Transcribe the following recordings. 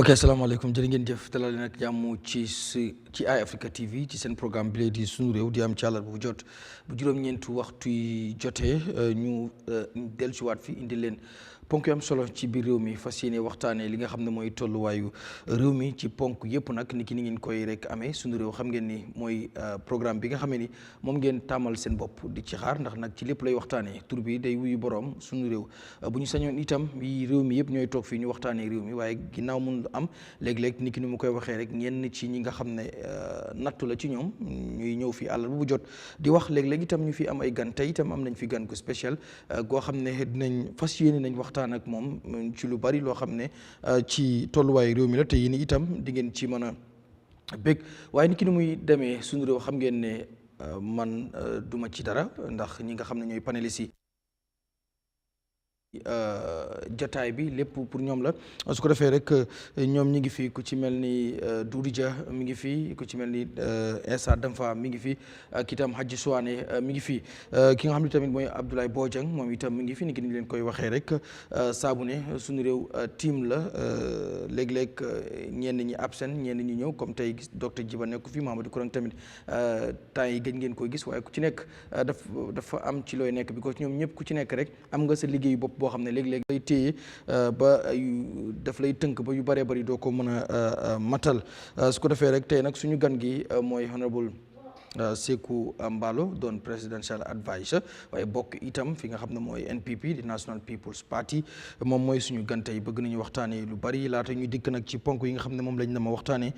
ok asalaamaaleykum jërë ngeen jëf dalal leen ak jàmm ci Eyeafrica TV ci seen programme bi di sunu réew di am ci àllarba bu jot bu juróom-ñeenti waxtu yi jotee ñu dellusiwaat fi indi leen ponk yu am solo ci biir réew mi fas yéene waxtaanee li nga xam ne mooy tolluwaayu réew mi ci ponk yëpp nag ni ngeen koy rek amee sunu réew xam ngeen ni mooy programme bi nga xam ne ni moom ngeen tàmmal seen bopp di ci xaar ndax nag ci lépp lay waxtaanee tur bi day wuyu borom sunu réew bu ñu sañoon itam réew mi yëpp ñooy toog fii ñu waxtaanee réew mi waaye ginnaaw mun am léeg-léeg ni mu koy waxee rek ñenn ci ñi nga xam ne nattu la ci ñoom ñuy ñëw fii àllarba bu jot di wax léeg-léeg itam ñu fi am ay gan tey itam am nañ fi gan gu spécial goo xam ne dinañ fas yéene nañ waxtaan ak moom ci lu bari loo xam ne ci tolluwaayu réew mi la te yéen itam di ngeen ci mën a bég waaye ni muy demee suñu réew xam ngeen ne man duma ci dara ndax ñi nga xam ne ñooy panélistes yi jotaay bi lépp pour ñoom la su ko defee rek ñoom ñi ngi fi ku ci mel ni Doudou Dia mi ngi fi ku ci mel ni Essa Damfa mi ngi fi ak itam Hadji Souane mi ngi fi ki nga xam ne tamit mooy Abdoulaye Bojang moom itam mi ngi fi ni ki ni leen koy waxee rek saabu ne suñu réew team la léeg-léeg ñenn ñi absent ñenn ñi ñëw comme tey gis docteur Djiba nekk fi Mamadou Kourang tamit temps yi gëj ngeen koy gis waaye ku ci nekk dafa am ci looy nekk bi ko ñoom ñëpp ku ci nekk rek am nga sa liggéeyu bopp boo xam ne léeg-léeg lay téye ba daf lay tënk ba yu bëree bëri doo ko mën a matal su ko defee rek tey nag suñu gan gi mooy honorable Saikou Mballow doon presidential adviser waaye bokk itam fi nga xam ne mooy NPP di National People's Party moom mooy suñu gan tey bëgg nañu waxtaanee lu bari laata ñu dikk nag ci ponk yi nga xam ne moom lañ na ma waxtaanee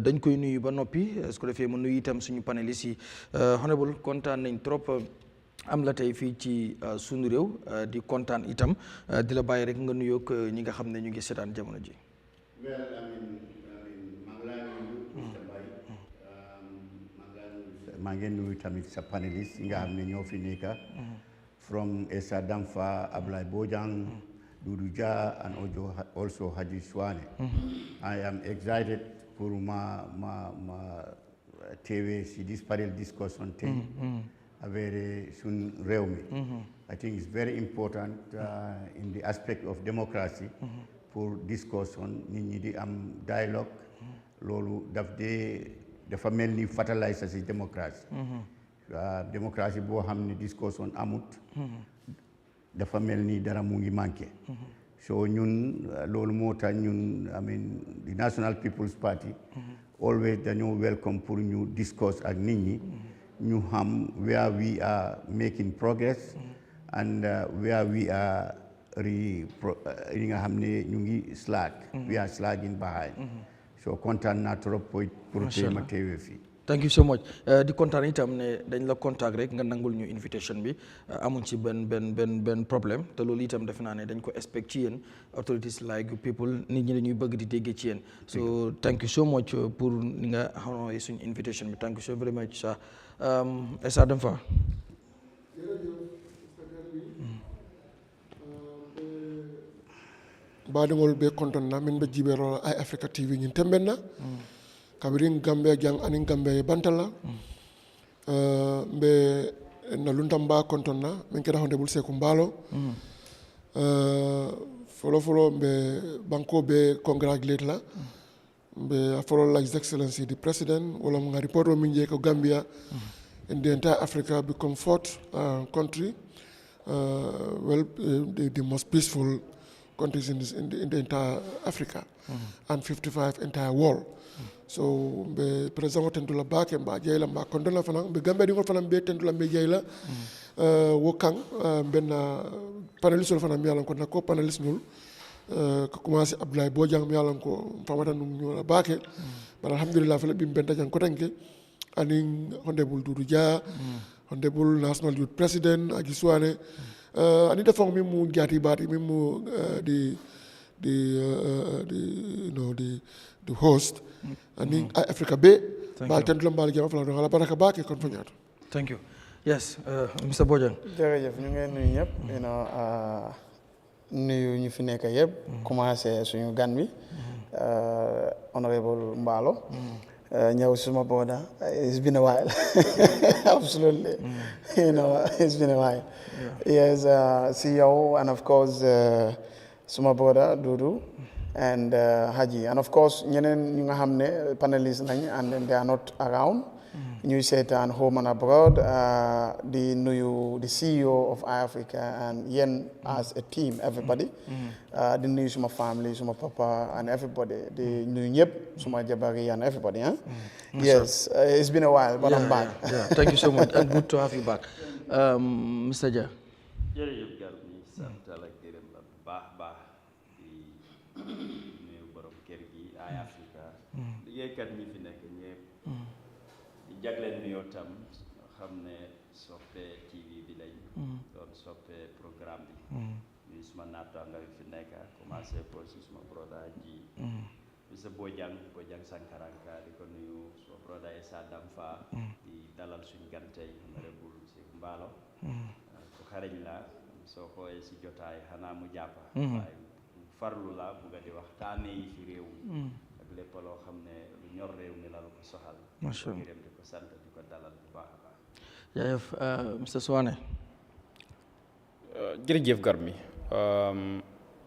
dañ koy nuyu ba noppi su ko defee ma nuyu itam suñu panélistes yi honorable kontaan nañ trop am la tey fii ci sunu réew di kontaan itam di la bàyyi rek nga nuyoog ñi nga xam ne ñu ngi seetaan jamono ji. maa ngi nuyu tamit sa panéliste yi nga xam ne ñoo fi nekk from Essa Damfa, Abdoulaye Bojang, Doudou Dia, and also Hadji Souane. I am excited pour ma teewee si this panel discussion tey avec SUNU Reew. I think it's very important in the aspect of democracy pour discussion nit ñi di am dialogue loolu dafa mel ni fertilizer si démocratie démocratie boo xam ne discussion amut dafa mel ni dara mu ngi manqué so ñun loolu moo tax ñun I mean the National People's Party always dañoo welcome pour ñu discuss ak nit ñi ñu xam where we are making progress and where we are li nga xam ne ñu ngi we are slagging behind so kontaan naa trop pour tey ma teewee fii. Thank you so much di kontaan itam ne dañ la contact rek nga nangul ñu invitation bi amuñ ci benn problème te loolu itam defe naa ne dañ ko expect ci yéen authorities like people nit ñi dañuy bëgg di déggee ci yéen so thank you so much pour ni nga xamoon suñu invitation bi thank you so very much sa Essa Damfa. baɗigol ɓe kontonna min ɓe jiɓerola Eyeafrica TV ñin tembenna kabirin Gambia jang anin Gambia e bantala ɓe na luntam mba kontonna min keɗa honorable Saikou Mballow folo ɓe banko ɓe congratulate la ɓe folola His Excellency the President wala nga report o min jeey ko Gambia in the entire Africa become fourth country the most peaceful countries in the entire Africa and 55 entire world. So be president tentula bake mba jeyla mba kondola fana be Gambia dingol fana be tentula be jeyla wo kang ben panelist fana mi yalan ko nako panelist nul ko commencé Abdoulaye Bojang mi yalan ko famata num ñola bake bar alhamdulillah fala bim ben dajan ko tanke ani honorable Doudou Dia honorable National Youth President Hadji Souane ani defong mi mu jati bati mi mu the host ani Africa be bal tentu mbal jama fala ngala baraka bake kon fa ñaatu. Thank you. Yes, Mr. Bojang. Jërëjëf ñu ngi nuyu ñëpp nuyu ñu fi nekk yëpp commencé suñu gan bi honorable Mballow ñëw suma border. It's been a while. Absolutely. It's been a while. Yeah. Yes, CEO and of course suma border Doudou and Haji, and of course ñeneen ñu nga xam ne panelists nañ and then they are not around. ñuy seetaan home and abroad di nuyu the CEO of Eyeafrica and yéen as a team everybody di nuyu suma family suma papa and everybody di nuyu ñëpp suma jabari and everybody yes it's been a while but I'm back. Thank you so much and good to have you back. Mr. Jah. jërëjëf Garmi sant la gërëm la bu baax di nuyu borom kër gi Eyeafrica liggéeykat ñi fi nekk ñëpp di jagleen nuyoo tam xam ne soppe TV bi lañ doon soppe programme bi ñuy suma naataanga fi nekk commencé ko si suma broda ji Mr. Bojang Sankaranka di ko nuyu suma broda Essa Damfa di dalal suñ gantey honorable Saikou Mballow ko xarañ la soo xoolee si jotaay xanaa mu jàppa waaye farlu la bugga di waxtaane yi fi réew mi ak lépp loo xam ne lu ñor réew mi la lu ko soxal macha Allah di ko sant di ko dalal bu baax a baax jaajëf Mr. Suwane. jërëjëf Garmi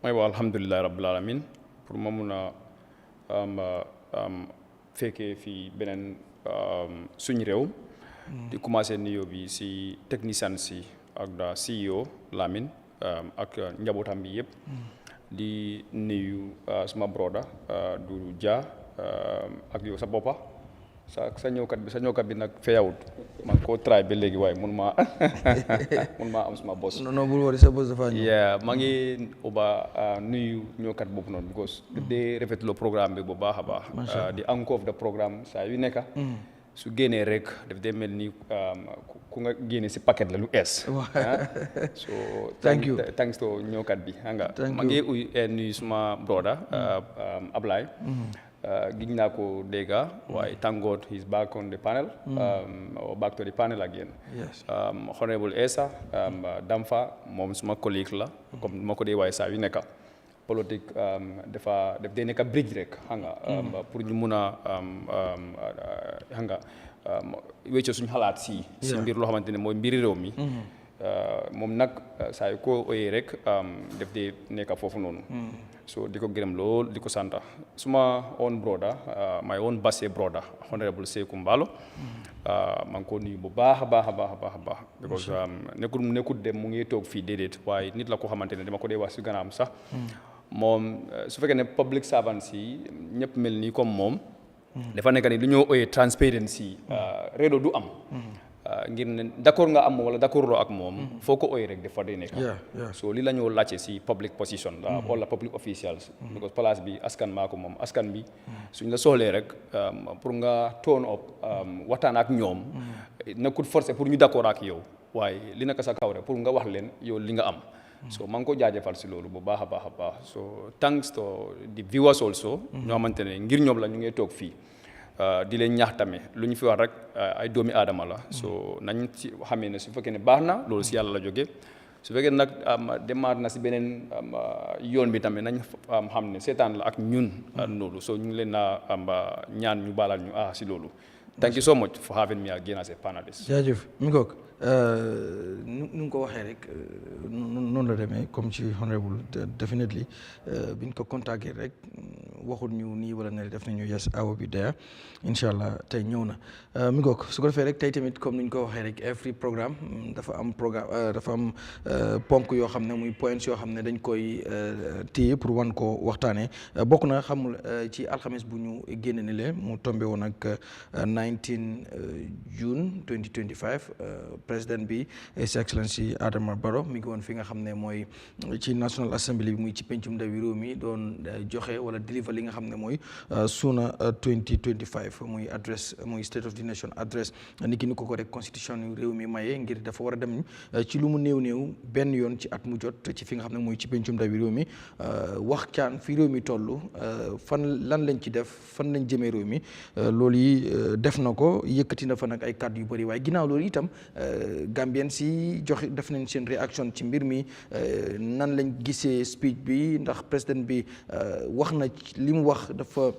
may wax alhamdulilah rabbil alamin pour ma mun a fekkee fii beneen suñu réew di commencé nuyoo bi si technicien si ak da CEO Lamine ak njabootam bi yëpp di nuyu suma broda du Dia ak yow sa boppa sa ñëwkat bi nag feyawut man koo try ba léegi waaye mun maa am suma boss. non bul wari sa boss dafa ñëw. maa ngi uba nuyu ñëwkat boobu noonu because de rafetlu programme bi bu baax a baax. di encore de programme saa yu nekka su génnee rek daf dee mel ni ku nga génne si paquet la lu ees. so thanks to ñëwkat bi xam nga. maa ngi nuyu suma broda Ablaye. Gis naa ko dégg waaye thank God he's back on the panel or back to the panel again. Yes. Honorable Essa Damfa moom suma collègue la comme ma ko dee waaye saa yu nekka politique daf dee nekka bridge rek xam nga pour ñu mun a xam nga wéccoo suñu xalaat si mbir loo xamante ne mooy mbiri réew mi moom nag saa yu ko oyee rek daf dee nekka foofu noonu so di ko gërëm lool di ko santa suma own brother my own Basse brother Honorable Saikou Mballow maa ngi ko nuyu bu baax a baax because nekkul dem mu ngi toog fii déedéet waaye nit la ko xamante ne dama ko dee wax si gànnaam sax moom su fekkee ne public servant si ñëpp mel nii comme moom dafa nekk ni lu ñoo oyee transparency réedo du am ngir ne d'accord nga am moom wala d'accord loo ak moom foo ko oyee rek dafa dee nekk so li la ñoo laajte si public position la wala public officials because place bi askan maa ko moom askan bi suñ la soxlee rek pour nga turn up waxtaan ak ñoom nekkul forcé pour ñu d'accord ak yow waaye li nekk sa kaw rek pour nga wax leen yow li nga am so maa ngi ko jaajëfal si loolu bu baax a baax so thanks to the viewers also ñoo xamante ne ngir ñoom la ñu ngi toog fii di leen ñaax tamit lu ñu fi wax rek ay doomi aadama la so nañ ci xamee ne su fekkee ne baax na loolu si yàlla la jógee su fekkee nag demaat na si beneen yoon bi tamit nañ xam ne seetaan la ak ñun loolu so ñu ngi leen a ñaan ñu baalal ñu si loolu. Thank you so much for having me again as a panelist. jaajëf mi ngoog nu nga ko waxee rek noonu la demee comme ci honorable definitely biñ ko contacté rek waxul ñu nii wala ne def nañu yes awa bi daya incha allah tey ñëw na mi ngoog su ko defee rek tey tamit comme ni ñu ko waxee rek every programme dafa am ponk yoo xam ne muy points yoo xam ne dañ koy téye pour wan ko waxtaanee bokk na xamul ci alxames bu ñu génne ni le mu tombé woon ak 19 June 2025 président bi His Excellency Adama Barrow mi ngi woon fi nga xam ne mooy ci National Assembly bi muy ci pencum ndawi réew mi doon joxe wala deliver li nga xam ne mooy SUNU 2025 muy address muy State of the Nation address ni ko rek constitution yu réew mi maye ngir dafa war a dem ci lu mu néew benn yoon ci at mu jot ci fi nga xam ne mooy ci pencum ndawi réew mi waxtaan fi réew mi toll fan lan lañ ci def fan lañ jëmee réew mi loolu yi def na ko yëkkati na fa nag ay kàddu yu bëri waaye ginnaaw loolu itam Gambien si joxe def nañ seen réaction ci mbir mi nan lañ gisee speech bi ndax président bi wax na li mu wax dafa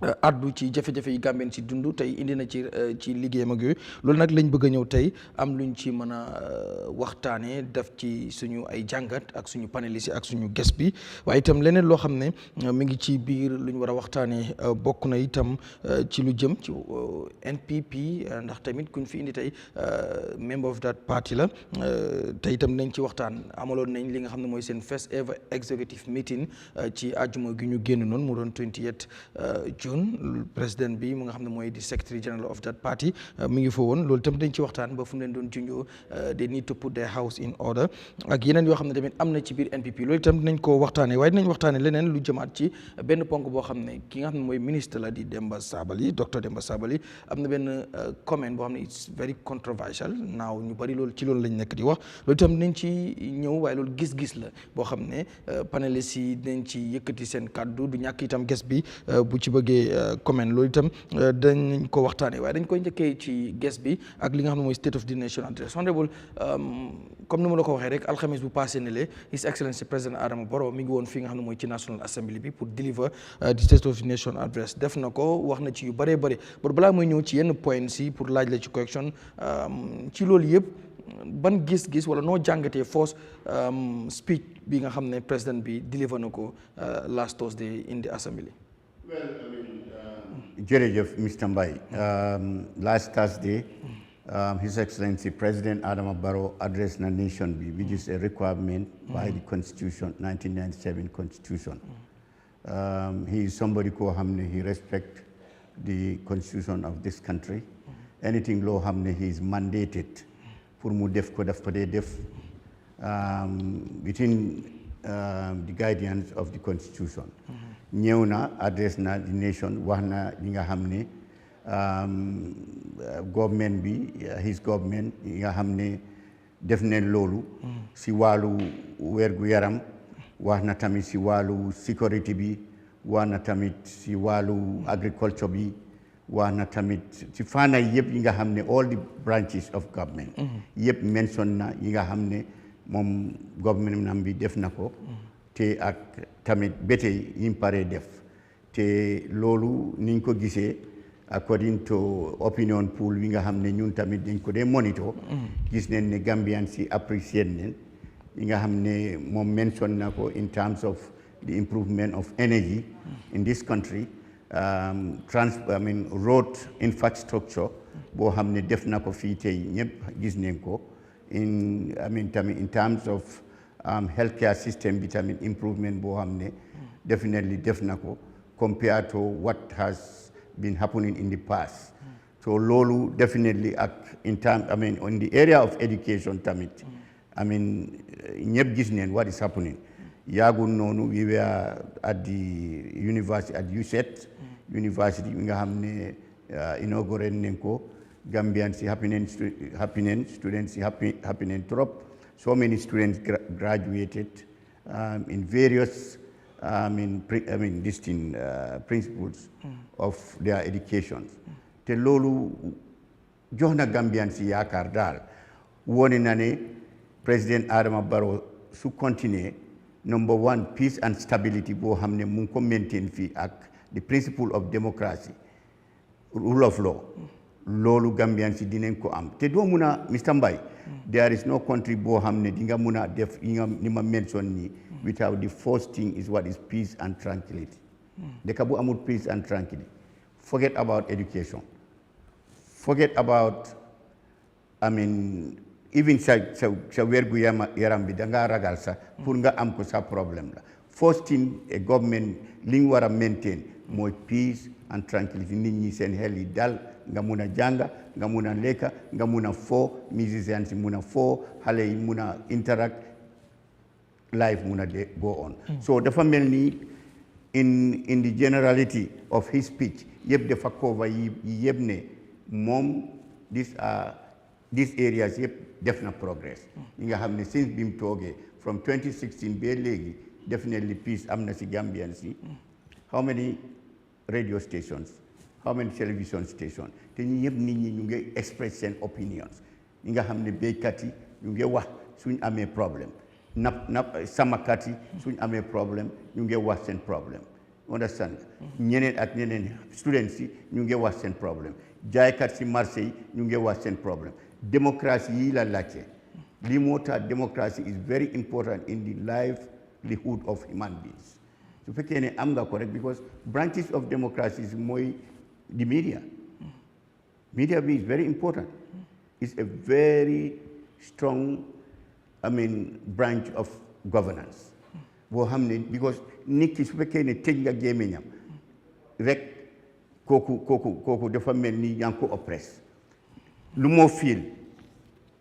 addu ci jafe-jafe yi Gambien ci dund tey indi na ci liggéeyam ak yooyu loolu nag lañ bëgg a ñëw tey am luñ ci mën a waxtaanee def ci suñu ay jàngat ak suñu panélistes yi ak suñu guest bi waaye itam leneen loo xam ne mi ngi ci biir lu ñu war a waxtaanee bokk na itam ci lu jëm ci NPP ndax tamit kuñ fi indi tey member of that party la tey itam nañ ci waxtaan amaloon nañ li nga xam ne mooy seen first ever executive meeting ci àjjuma gi ñu génn noonu mu doon 28 June président bi mu nga xam ne mooy di secretary general of that party mi ngi fa woon loolu itam dañ ci waxtaan ba fu mu leen doon junjoo they need to put their house in order ak yeneen yoo xam ne tamit am na ci biir NPP loolu itam dinañ ko waxtaanee waaye dinañ waxtaanee leneen lu jëmaat ci benn ponk boo xam ne ki nga xam ne mooy ministre la di Demba Sabally docteur Demba Sabally am na benn comment boo xam ne it's very controversial naaw ñu bari loolu ci loolu lañ nekk di wax loolu itam dinañ ci ñëw waaye loolu gis-gis la boo xam ne panélistes yi dinañ ci yëkkati seen kàddu du ñàkk itam guest bi bu ci bëggee comment loolu itam dañ ko waxtaanee waaye dañ koy njëkkee ci guest bi ak li nga xam ne mooy state of the nation address honorable comme ni ma la ko waxee rek alxames bu passé ne le His Excellency président Adama Barrow mi ngi woon fi nga xam ne mooy ci National Assembly bi pour deliver the state of the nation address def na ko wax na ci yu bëree bëri ba balaa muy ñëw ci yenn point si pour laaj la ci correction ci loolu yëpp ban gis-gis wala noo jàngatee first speech bi nga xam ne président bi deliver na ko last Thursday in the assembly. Well, I mean, jërëjëf Mr. Mbaye. Last Thursday, His Excellency President Adama Barrow addressed the nation, which is a requirement by the Constitution, 1997 Constitution. He is somebody who he respects the Constitution of this country. Anything law he is mandated for mu def ko daf ko dee def within the guidance of the Constitution. ñëw na address na the nation wax na li nga xam ne government bi his government yi nga xam ne def neen loolu si wàllu wérgu yaram wax na tamit si wàllu sécurité bi wax na tamit si wàllu agriculture bi wax na tamit si fànn yëpp yi nga xam ne all the branches of government yëpp mention na yi nga xam ne moom government nam bi def na ko te ak tamit bété yi pare def te loolu niñ ko gisee according to opinion poll wi nga xam ne ñun tamit dañ ko dee monitor gis nañ ne Gambian si appreciate nañ yi nga xam ne moom mention na ko in terms of the improvement of energy in this country road infrastructure boo xam ne def na ko fii tey ñëpp gis nañ ko tamit in terms of healthcare system bi tamit improvement boo xam ne definitely def na ko compared to what has been happening in the past. So loolu definitely in the area of education tamit ñëpp gis neen what is happening. Yaagul noonu we were at the university at USET university nga xam ne inauguré nañ ko Gambian si happening students si happening trop. So many students graduated in various distinct principles of their education. Te loolu jox na Gambian si yaakaar daal wone na ne President Adama Barrow su continuer number one peace and stability boo xam ne mu ngi ko maintain fii ak the principle of democracy rule of law loolu Gambian si dinañ ko am te doo mun a Mr. Mbaye there is no country boo xam ne di nga mun a def yi nga ni ma mention nii without the first thing is what is peace and tranquility dëkk bu amul peace and tranquility forget about education forget about even sa wérgu yaram bi da ngaa ragal sax pour nga am ko sa problème la first thing a government li nga war a maintain mooy peace and tranquility nit ñi seen xel yi dal nga mun a jànga nga mun a lekka nga mun a foo musicians yi mun a foo xale yi mun a interact life mun a go on so dafa mel ni in the generality of his speech yëpp dafa cover yi yëpp ne moom these areas yëpp def na progress yi nga xam ne since bi mu toogee from 2016 ba léegi definitely peace am na si Gambians yi how many radio stations how many television stations te ñi yëpp nit ñi ñu ngi express seen opinions ñi nga xam ne béykat yi ñu ngi wax suñ amee problème samakat yi suñ amee problème ñu ngi wax seen problème understand ñeneen ak ñeneen students yi ñu ngi wax seen problème jaaykat si marché yi ñu ngi wax seen problème démocratie yi la laajte lii moo tax démocratie is very important in the livelihood of human beings su fekkee ne am nga ko rek because branches of democracy mooy the media bi is very important it's a very strong branch of governance boo xam ne because nit ki su fekkee ne tëj nga gémmiñam rek kooku dafa mel ni yaa ngi ko oppress lu moo fiil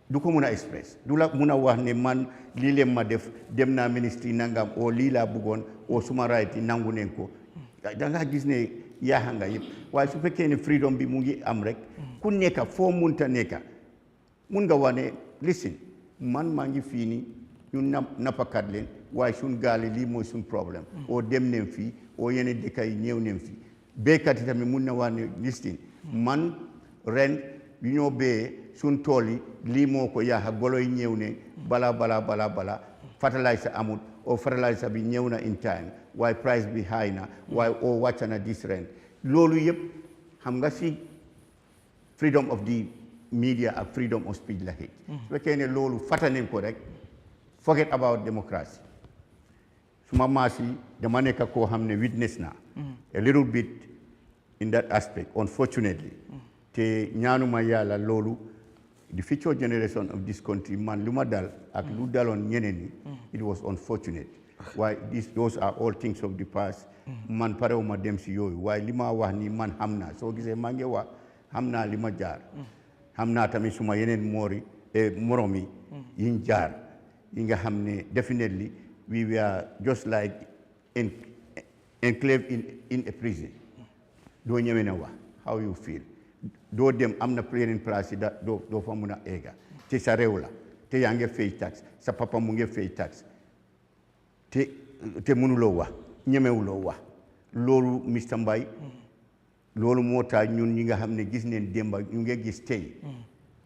du ko mun a express du la mun a wax ne man lii leen ma def dem naa ministre nangam o lii laa bëggoon o suma right yi nangu neen ko da nga gis ne yaaxa nga yëpp waaye su fekkee ne freedom bi mu ngi am rek ku nekka foo munta nekka mun nga wax ne listen man maa ngi fii ni ñun nappakat leen waaye suñ gaale lii mooy suñ problème o dem neen fii o yeneen dëkk yi ñëw neen fii béykat yi tamit mun na wax ne listen man ren yu ñoo béyee suñ tool yi lii moo ko yaaxa golo yi ñëw ne bala fertilizer amut o fertilizer bi ñëw na in time waaye price bi high na waaye o wàcc na this rent loolu yëpp xam nga si freedom of the media ak freedom of speech la xëj su fekkee ne loolu fàttaleen ko rek forget about democracy suma maas yi dama nekk koo xam ne witness na a little bit in that aspect unfortunately te ñaanuma yàlla loolu the future generation of this country man lu ma dal ak lu daloon ñeneen ñi it was unfortunate waaye those are all things of the past man parewuma dem si yooyu waaye li ma wax ni man xam naa soo gisee maa ngi wax xam naa li ma jaar xam naa tamit suma yeneen morom yi yiñ jaar yi nga xam ne definitely we were just like enclave in a prison doo ñëwee na wax how you feel doo dem am na yeneen place yi doo fa mun a eega te sa réew la te yaa ngi fay tax sa papa mu ngi fay tax te mënuloo wax ñemewuloo wax loolu Mr. Mbye loolu moo tax ñun ñi nga xam ne gis neen démba ñu ngi gis tey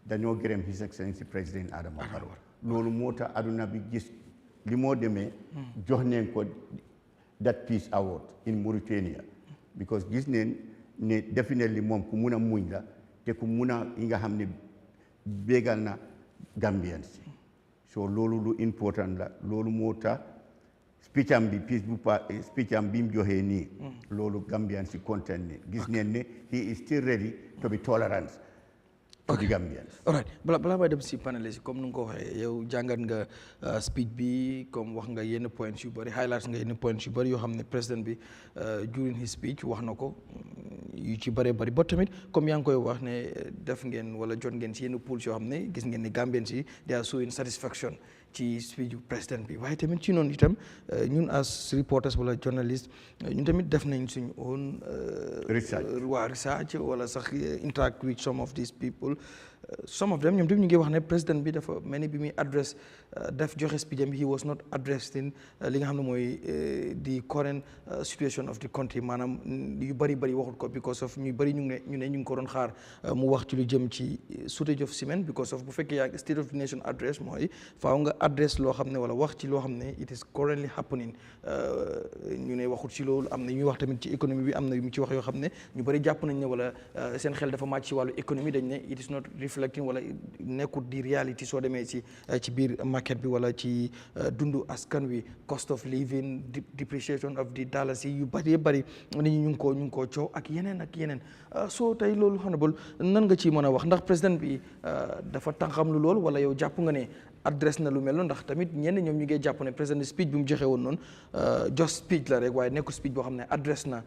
dañoo gërëm His Excellency président Adama Barrow loolu moo tax aduna bi gis li moo demee jox neen ko that peace award in Mauritania because gis neen ne definitely moom ku mun a muñ la te ku mun a yi nga xam ne bégal na Gambian si so loolu lu important la loolu moo tax speech am bi mu joxee nii loolu Gambian si content ne gis neen ne he is still ready to be tolerant to the Gambians. All right balaa may dem si panelist comme nu nga ko waxee yow jàngat nga speech bi comme wax nga yenn points yu bëri highlights nga yenn points yu bëri yoo xam ne président bi during his speech wax na ko yu ci bëree bëri ba tamit comme yaa ngi koy wax ne def ngeen wala jot ngeen si yenn polls yoo xam ne gis ngeen ne Gambian si they are showing satisfaction ci speech président bi waaye tamit ci noonu itam ñun as reporters wala journalist ñun tamit def nañ suñu own research wala sax interact with some of these people some of them ñoom tamit ñu ngi wax ne président bi dafa mel ni bi muy address def joxe speech am he was not addressing li nga xam ne mooy the current situation of the country maanaam yu bëri waxut ko because of ñu bëri ñu ngi ko doon xaar mu wax ci lu jëm ci shortage of cement because of bu fekkee yaa state of the nation address mooy faaw nga address loo xam ne wala wax ci loo xam ne it is currently happening ñu ne waxut ci loolu am na ñuy wax tamit ci économie bi am na yu ci wax yoo xam ne ñu bëri jàpp nañ ne wala seen xel dafa màcc ci wàllu économie dañ ne it is not reflecting wala nekkut di reality soo demee ci biir market bi wala ci dundu askan wi cost of living depreciation of the dalasi yu bëri nit ñi ñu ngi koo coow ak yeneen soo tey loolu honorable nan nga ci mën a wax ndax président bi dafa tànqam lu loolu wala yow jàpp nga ne adresse na lu mel noonu ndax tamit ñenn ñoom ñu ngi jàpp ne président speech bi mu joxe woon noonu just speech la rek waaye nekkul speech boo xam ne adresse na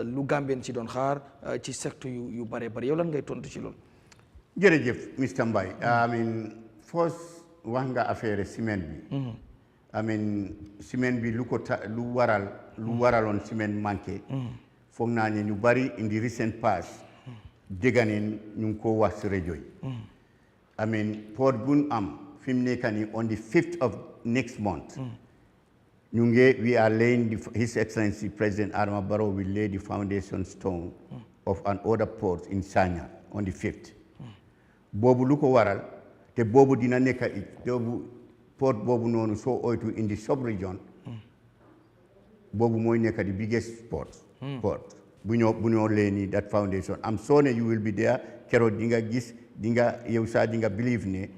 lu Gambien ci doon xaar ci secteur yu bare yow lan ngay tontu ci loolu. jërëjëf Mr. Mbye first wax nga affaire ciment bi ciment bi lu waraloon ciment manqué foog naa ne ñu bari in the recent past dégganeen ñu ngi ko wax si rajo yi port bu am fi mu nekk nii on the 5th of next month we are laying His Excellency President Adama Barrow will lay the foundation stone of another port in Sanya on the 5th boobu lu ko waral te boobu dina nekk port boobu noonu soo oytu in the sub-region boobu mooy nekk the biggest port bu ñoo leeni that foundation am sure ne you will be there keroog di nga gis di nga yow sax di nga believe ne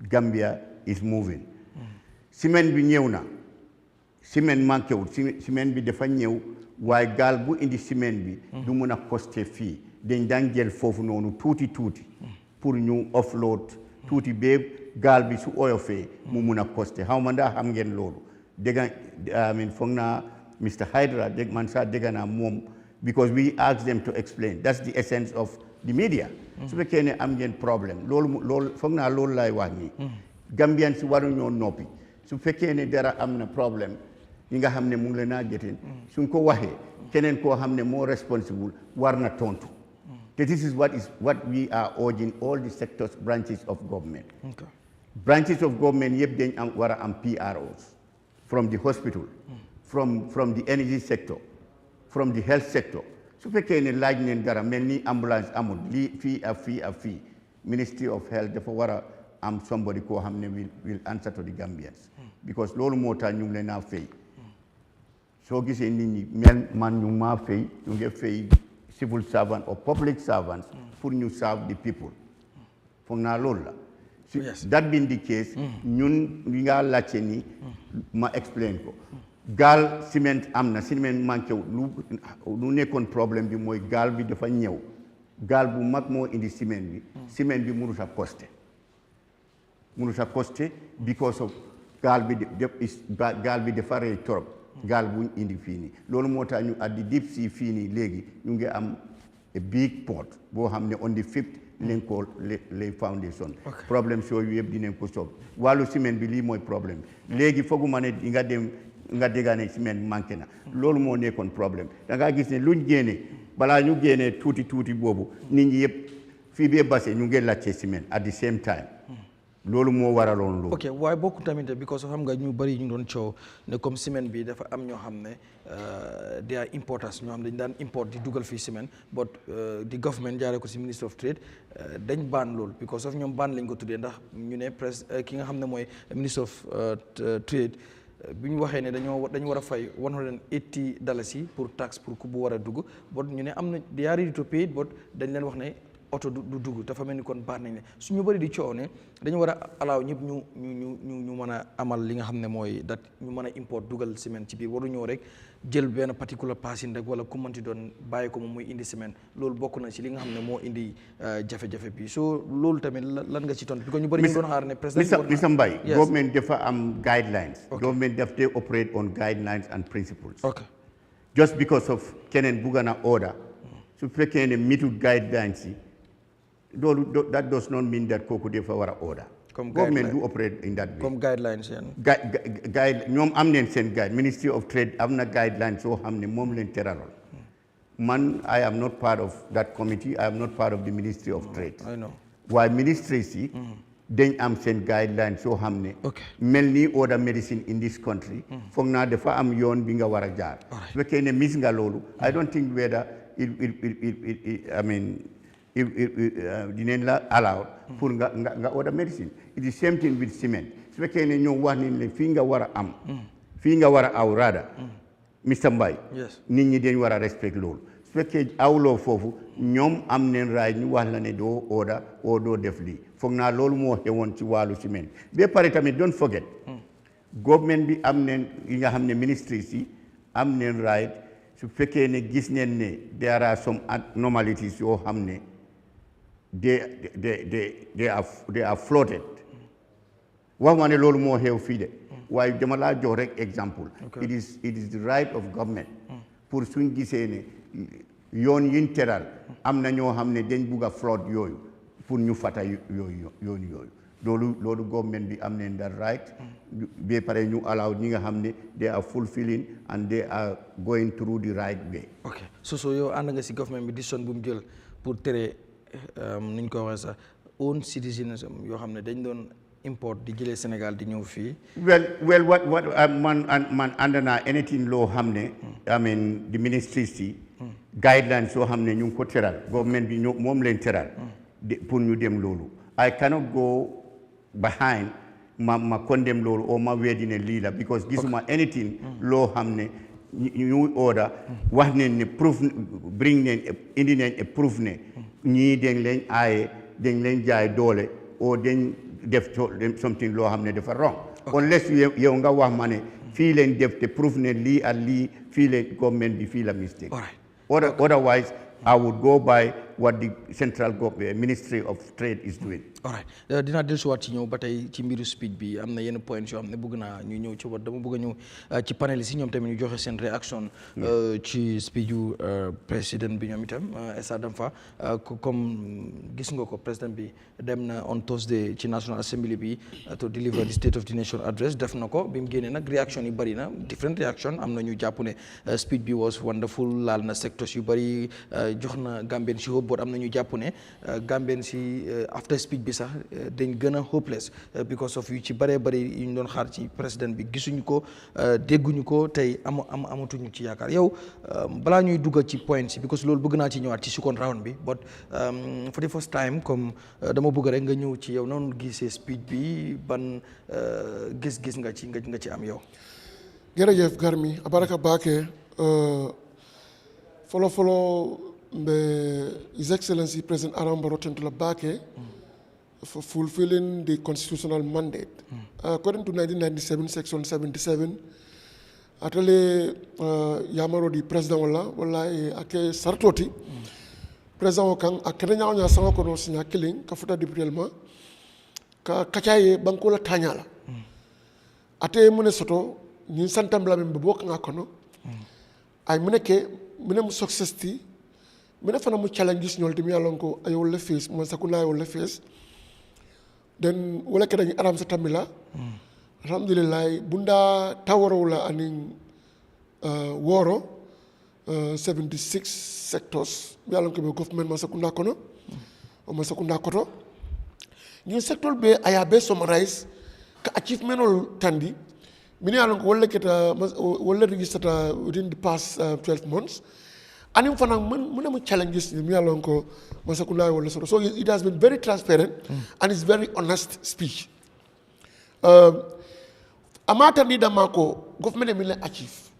Gambia is moving ciment bi ñëw na ciment manqué wul ciment bi dafa ñëw waaye gaal bu indi ciment bi du mun a coster fii dañ daan jël foofu noonu tuuti pour ñu offload tuuti bee gaal bi su oyofee mu mun a coster xaw ma ndax xam ngeen loolu dégg foog naa Mr. Hydra man sax dégg naa moom because we asked them to explain that's the essence of the media su fekkee ne am ngeen problème loolu foog naa loolu lay wax nii Gambian si waruñoo noppi su fekkee ne dara am na problème yi nga xam ne mu ngi leen a jëteen suñ ko waxee keneen koo xam ne moo responsible war na tontu te this is what we are urging all the sectors branches of government branches of government yëpp dañ am war a am PROs from the hospital from the energy sector from the health sector su fekkee ne laaj neen dara mel ni ambulance amul lii fii Ministry of Health dafa war a am somebody koo xam ne will answer to the Gambians because loolu moo tax ñu ngi leen a fay soo gisee nit ñi mel man ñu maa fay ñu ngi fay civil servant or public servants pour ñu serve the people foog naa loolu la that being the case ñun li nga laajte ni ma explain ko gaal ciment am na ciment manqué lu nekkoon problème bi mooy gaal bi dafa ñëw gaal bu mag moo indi ciment bi mënut a costé because of gaal bi dafa rëy trop gaal buñ indi fii nii loolu moo tax ñu at the deep sea fii nii léegi ñu ngi am a big port boo xam ne on the 5th dinañ ko lay foundation problème yooyu yëpp dinañ ko solve wàllu ciment bi lii mooy problème léegi fooguma ne di nga déggaane ciment manqué na loolu moo nekkoon problème da ngaa gis ne luñ génne balaa ñu génnee tuuti boobu nit ñi yëpp fii bee base ñu ngi laajte ciment at the same time loolu moo waraloon loolu. ok waaye bokku tamit because xam nga ñu bëri ñu doon coow ne comme ciment bi dafa am ñoo xam ne they are importers ñoo xam ne dañ daan import di dugal fii ciment but di government jaaree ko si Ministry of Trade dañ baan loolu because of ñoom baan lañ ko tuddee ndax ñu ne ki nga xam ne mooy Ministry of Trade bi ñu waxee ne dañu war a fay $180 pour taxe pour ku bu war a dugg but ñu ne am na they are ready to pay it but dañ leen wax ne oto du dugg dafa mel ni kon baax nañ ne su ñu bëri di coow ne dañu war a alaaw ñëpp ñu mën a amal li nga xam ne mooy dat ñu mën a import dugal ciment ci biir waru ñëw rek jël benn particular passin rek wala ku mënti doon bàyyi ko moom muy indi ciment loolu bokk na ci li nga xam ne moo indi jafe-jafe bi so loolu tamit lan nga ci tontu parce que ñu bëri ñu doon xaar ne président Mr. Mbaye government dafa am guidelines government daf dee operate on guidelines and principles just because of keneen bugga na order su fekkee ne mitul guidelines yi that does not mean that kooku dafa war a order. Government do operate in that way. Comme guidelines ñoom am neen seen guide Ministry of Trade am na guidelines soo xam ne moom leen teraloon man I am not part of that committee I am not part of the Ministry of Trade. I know. waaye ministries yi dañ am seen guidelines soo xam ne mel ni order medicine in this country foog naa dafa am yoon bi nga war a jaar su fekkee ne mis nga loolu I don't think whether dinañ la allow pour nga order medicine it is same thing with cement su fekkee ne ñoom wax nañ ne fii nga war a am fii nga war a aw raada Mr. Mbaye nit ñi dañ war a respect loolu su fekkee awloo foofu ñoom am neen raay ñu wax la ne doo order oo doo def lii foog naa loolu moo xewoon ci wàllu ciment ba pare tamit don't forget government bi am neen yi nga xam ne ministries yi am neen right su fekkee ne gis neen ne there are some anomalies yoo xam ne they are floated wax ma ne loolu moo xew fii de waaye dama laa jox rek exemple it is the right of government pour suñ gisee ne yoon yiñ teral am na ñoo xam ne dañ bugg a float yooyu pour ñu fata yooyu loolu government bi am neen that right ba pare ñu allow ñi nga xam ne they are fulfilling and they are going through the right way. ok so yow ànd nga si government bi décision bu mu jël pour tere ni ñu ko waxee sax own citizenism yoo xam ne dañ doon import di jëlee Sénégal di ñëw fii. well what man ànd naa anything loo xam ne I mean the ministries yi guidelines yoo xam ne ñu ngi ko teral government bi moom leen teral pour ñu dem loolu I cannot go ma condemn loolu o ma weddi ne lii la because gisuma anything loo xam ne ñu order wax nañ ne proof bring nañ indi nañ a proof ne ñii dañ leen aaye dañ leen jaay doole o dañ def something loo xam ne dafa wrong unless yow nga wax ma ne fii leen def te proof ne lii ak lii fii leen government bi fii la mistake otherwise I would go by what the central government Ministry of Trade is doing. All right dinaa dellusiwaat ci ñëw ba tey ci mbiru speech bi am na yenn points yoo xam ne bëgg naa ñu ñëw ci wat dama bëgg a ñëw ci panéliste yi ñoom tamit ñu joxe seen réaction ci speech yu président bi ñoom itam Essa Damfa comme gis nga ko président bi dem na on Thursday ci National Assembly bi to deliver the State of the Nation address def na ko bi mu génnee nag réaction yi bëri na different réaction am na ñu jàpp ne speech bi was wonderful laal na secteurs yu bëri jox na Gambien si hope boot am na ñu jàpp ne Gambien si after speech bi sax dañ gën a hopeless because of yu ci bëree bëri yu ñu doon xaar ci président bi gisuñu ko dégguñu ko tey amatuñu ci yaakaar yow balaa ñuy dugg ci point si because loolu bëgg naa ci ñëwaat ci second round bi but for the first time comme dama bëgg rek nga ñëw ci yow noonu gisee speech bi ban gis-gis nga ci am yow. jërëjëf Garmi abaraka baake follow His Excellency President Adama Barrow Tentula Bake for fulfilling the constitutional mandate. According to 1997, Section 77, atale Yamaro di President wala ake sartoti President wakang akene nya sanga kono sinya killing ka futa diputellement ka kachaye bankola tanyala. Ate mune soto ñin santambla men bok nga kono ay mune ke mune mu success ti mina fana mu challenges ñol timi yalon ko ay wala face mo sakuna ay wala face den wala ke dañu aram sa tamila alhamdulillah bunda tawaro la anin woro 76 sectors yalon ko be government ma sakuna kono o ma sakuna koto ñu sector be aya be summarize ka achievement ol tandi mini yalon ko wala keta wala register within the past 12 months and for now, many challenges in Mialonko, Masakula, so it has been very transparent and it's very honest speech. Amata ni damako government will achieve.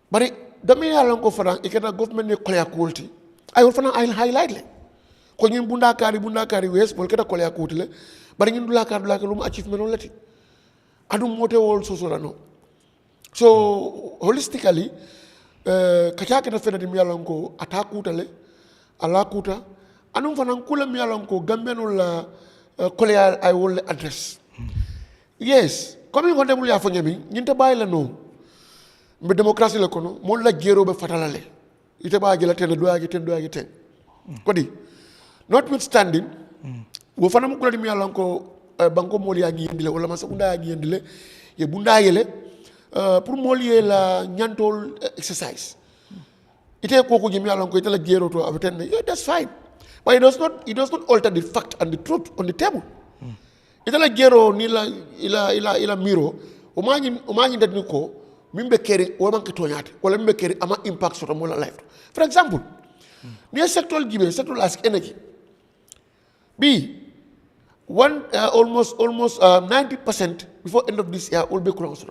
But the Mialonko for now, ikena government ne kolya quality. I will for now I'll highlight it. Kwenye bunda kari west, molketa kolya quality le. But in dula lum achievement on leti. Adu mote also so no. So holistically. Kachake na fena di mialonko atakuta le alakuta anum fanan kula mialonko Gambiano la kolea I will address. Yes, comme ko demul ya fo ñami ñinte bayila no mbe démocratie la kono mo la jero be fatalale ite ba jela ten do agi ten kodi notwithstanding wo fanam kula di mialonko banko mo ya gi yendile wala masakunda ya gi yendile ye bunda yele pour molier la nyantol exercise ite koko jimi alon ko itala gero to abeten yeah, that's fine but it does not alter the fact and the truth on the table itala gero ni la ila miro o manyi dat ni ko mimbe keri o man ko tonyate wala mimbe keri ama impact soto mo la life for example ni sector gibe sector as energy b almost 90% before end of this year will be cross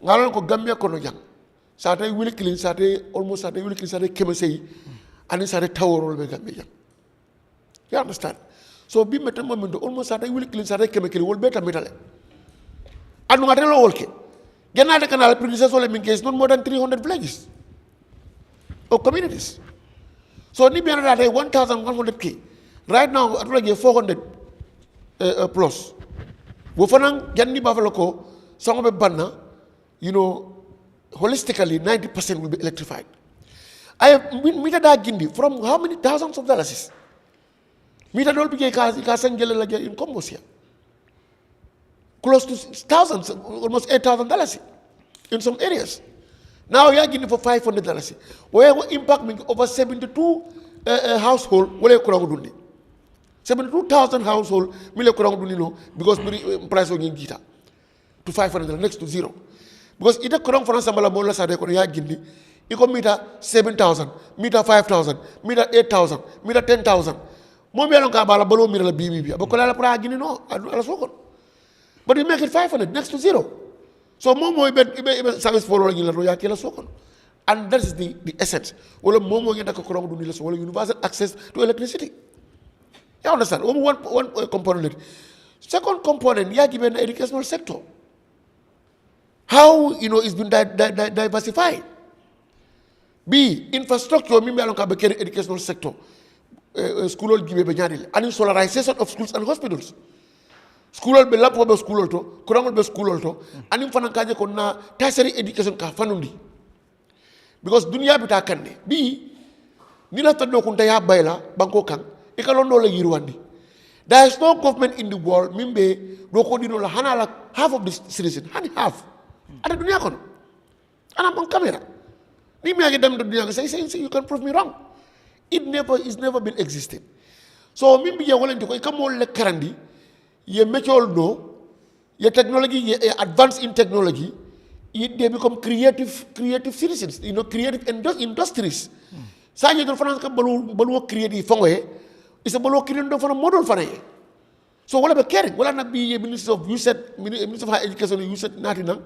ngalon ko Gambia kono jang sa tay wili clean sa tay almost sa tay wili clean sa tay kemesey ani sa tay tawrol be Gambia jang you understand so bi metam mo do almost sa tay wili clean sa tay kemekeli wol beta metale anu ngate lo wolke genade canal princess wala min case not more than 300 villages or communities so ni bien da 1100k right now atula ge 400 plus wo fanan janni ba fa ko songo be banna you know, holistically, 90% will be electrified. I have meter that gindi from how many thousands of dollars? Meter don't be in combos here. Close to thousands, almost $8,000 in some areas. Now you are giving for $500. Where impact means over 72 households. 72,000 households because price of guitar to $500 next to zero. Because ita korong France ambala mola sade kono ya gindi iko meter 7,000 meter 5,000 meter 8,000 meter 10,000 mo mi alon ka bala balo mi la bibi ba ko la pra gindi no ala sokon but you make it 500 next to zero So momo ibe service follow la do ya kila sokon. And that is the essence. Wala momo ngenda ko korom du ni la so wala universal access to electricity. You understand? One component. Second component, yeah, given the educational sector. How it's been diversified. B, infrastructure, me along ka educational sector. School give be nyadil. And solarization of schools and hospitals. School be lapo be school to, kurangol be school to, and in fanan kaje ko na tertiary education ka fanundi. Because dunia bita kande. B, nila tado kunta ya bayla banko kang, ikalondo le yirwandi. There is no government in the world, mimbe, do la hanala half of the citizens, half. Ada dunia kono. Ana on camera. Ni me agi dem dunia say you can prove me wrong. It's never been existed. So mimbe ya wolenti ko ikamol le karandi, ye metol no, ye technology, ye advance in technology, they become creative citizens, creative industries. Sa ye do France ka balu creative fongoye. It's a bolo kirin for a model for a so what about caring? Well, not be a minister of Minister of Higher Education, you said nothing.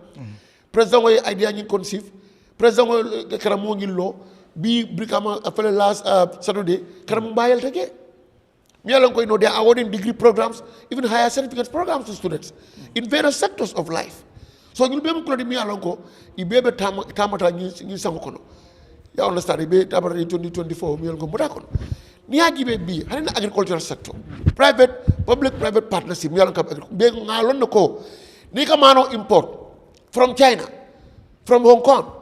President way idea you conceive, President Karamon law, be become a fellow last Saturday, Karambayal take. Me along they are awarding degree programs, even higher certificate programs to students in various sectors of life. So you'll be able to me along you be able to tamata in Samokono. You understand? You be able in 2024, me along Bodakon. Niagibe B, in the agricultural sector, public-private partnership, Nikamano import from China, from Hong Kong,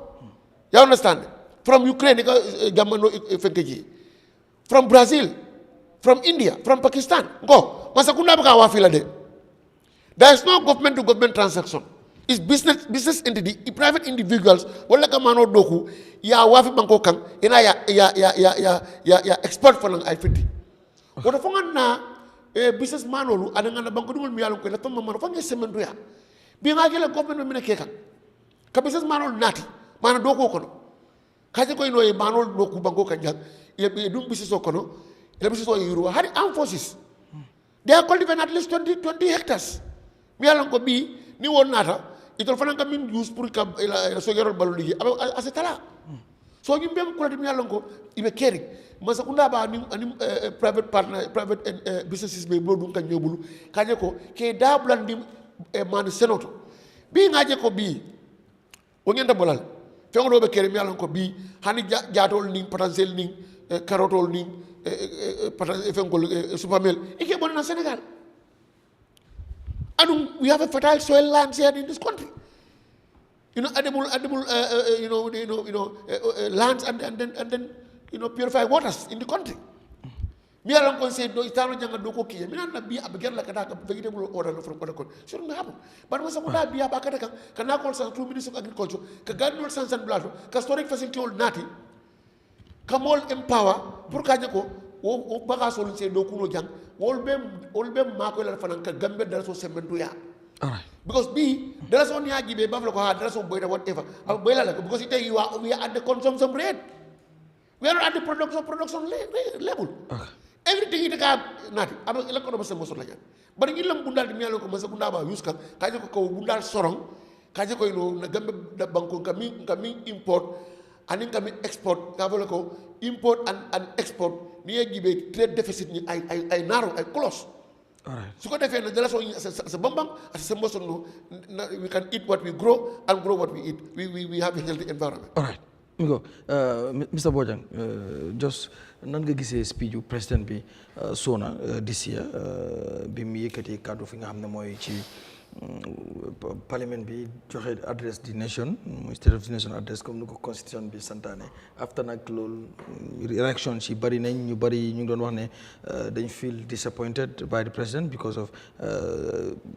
you understand? From Ukraine, from Brazil, from India, from Pakistan. Go. There is no government-to-government transaction. It's business entity, private individuals. Wala ka mano doku ya wafi banko kang ina ya export for lang I50. Wala fongan na business manolu adanga na banko dungol miyalo ko na to mano fonga semendo ya. Bi nga gila government mi keka. Ka business manol nati mana doko kono. Kaje ko ino e manol doku banko kanjang e dum business kono e business o euro hari armed forces. They are cultivating at least 20 hectares. Miyalo ko bi ni won nata itol fananga min use pour ka so yorol balu ligi asetala so ñu bem ko dim yalla ko ibe keri masa kunda ba ni private partner private businesses be bodum kan ñobulu kaje ko ke dablan dim man senoto bi ngaje ko bi o ngenda bolal fengo be keri yalla ko bi hani jaatol ni potentiel ni carotol ni potentiel fengo supermel ike bon na Senegal. And we have a fertile soil lands here in this country. Edible, lands and then purify waters in the country. Me alone can say no, it's not just a doko key. Me not be a beggar like a vegetable order from other country. Shouldn't happen. But once I would be a bacata, can I call some 2 minutes of agriculture? Can garden sons and blood? Can storage facility old nati? Come all empower. Purkajako. O baga so say do kuno jang wol bem mako la fananka Gambia dara so sementu ya alright because B dara so ni agibe baflo ko ha dara so boy whatever boy la because we are at the consumption rate we are at the production level okay. Everything it ka nati aba la ko do sama so la jang bari ngi lam bundal mi yalo ko masa bunda ba use kan kaje ko bundal sorong kaje ko no na Gambia da banko kami import and kami export ka ko import and export ni gibe trade deficit ni ay narrow ay close alright su ko defé na dala so sa bambang as sa moson no we can eat what we grow and grow what we eat we have a healthy environment alright Ngo Mr. Bojang just nan nga gisee speech yu president bi sona this year bi mu yëkkati kàddu fi nga xam ne mooy ci parliament bi joxe address the nation state of the nation address comme ni ko constitution bi santaane after nag loolu reaction ci bari nañ ñu bari ñu ngi doon wax ne dañ feel disappointed by the president because of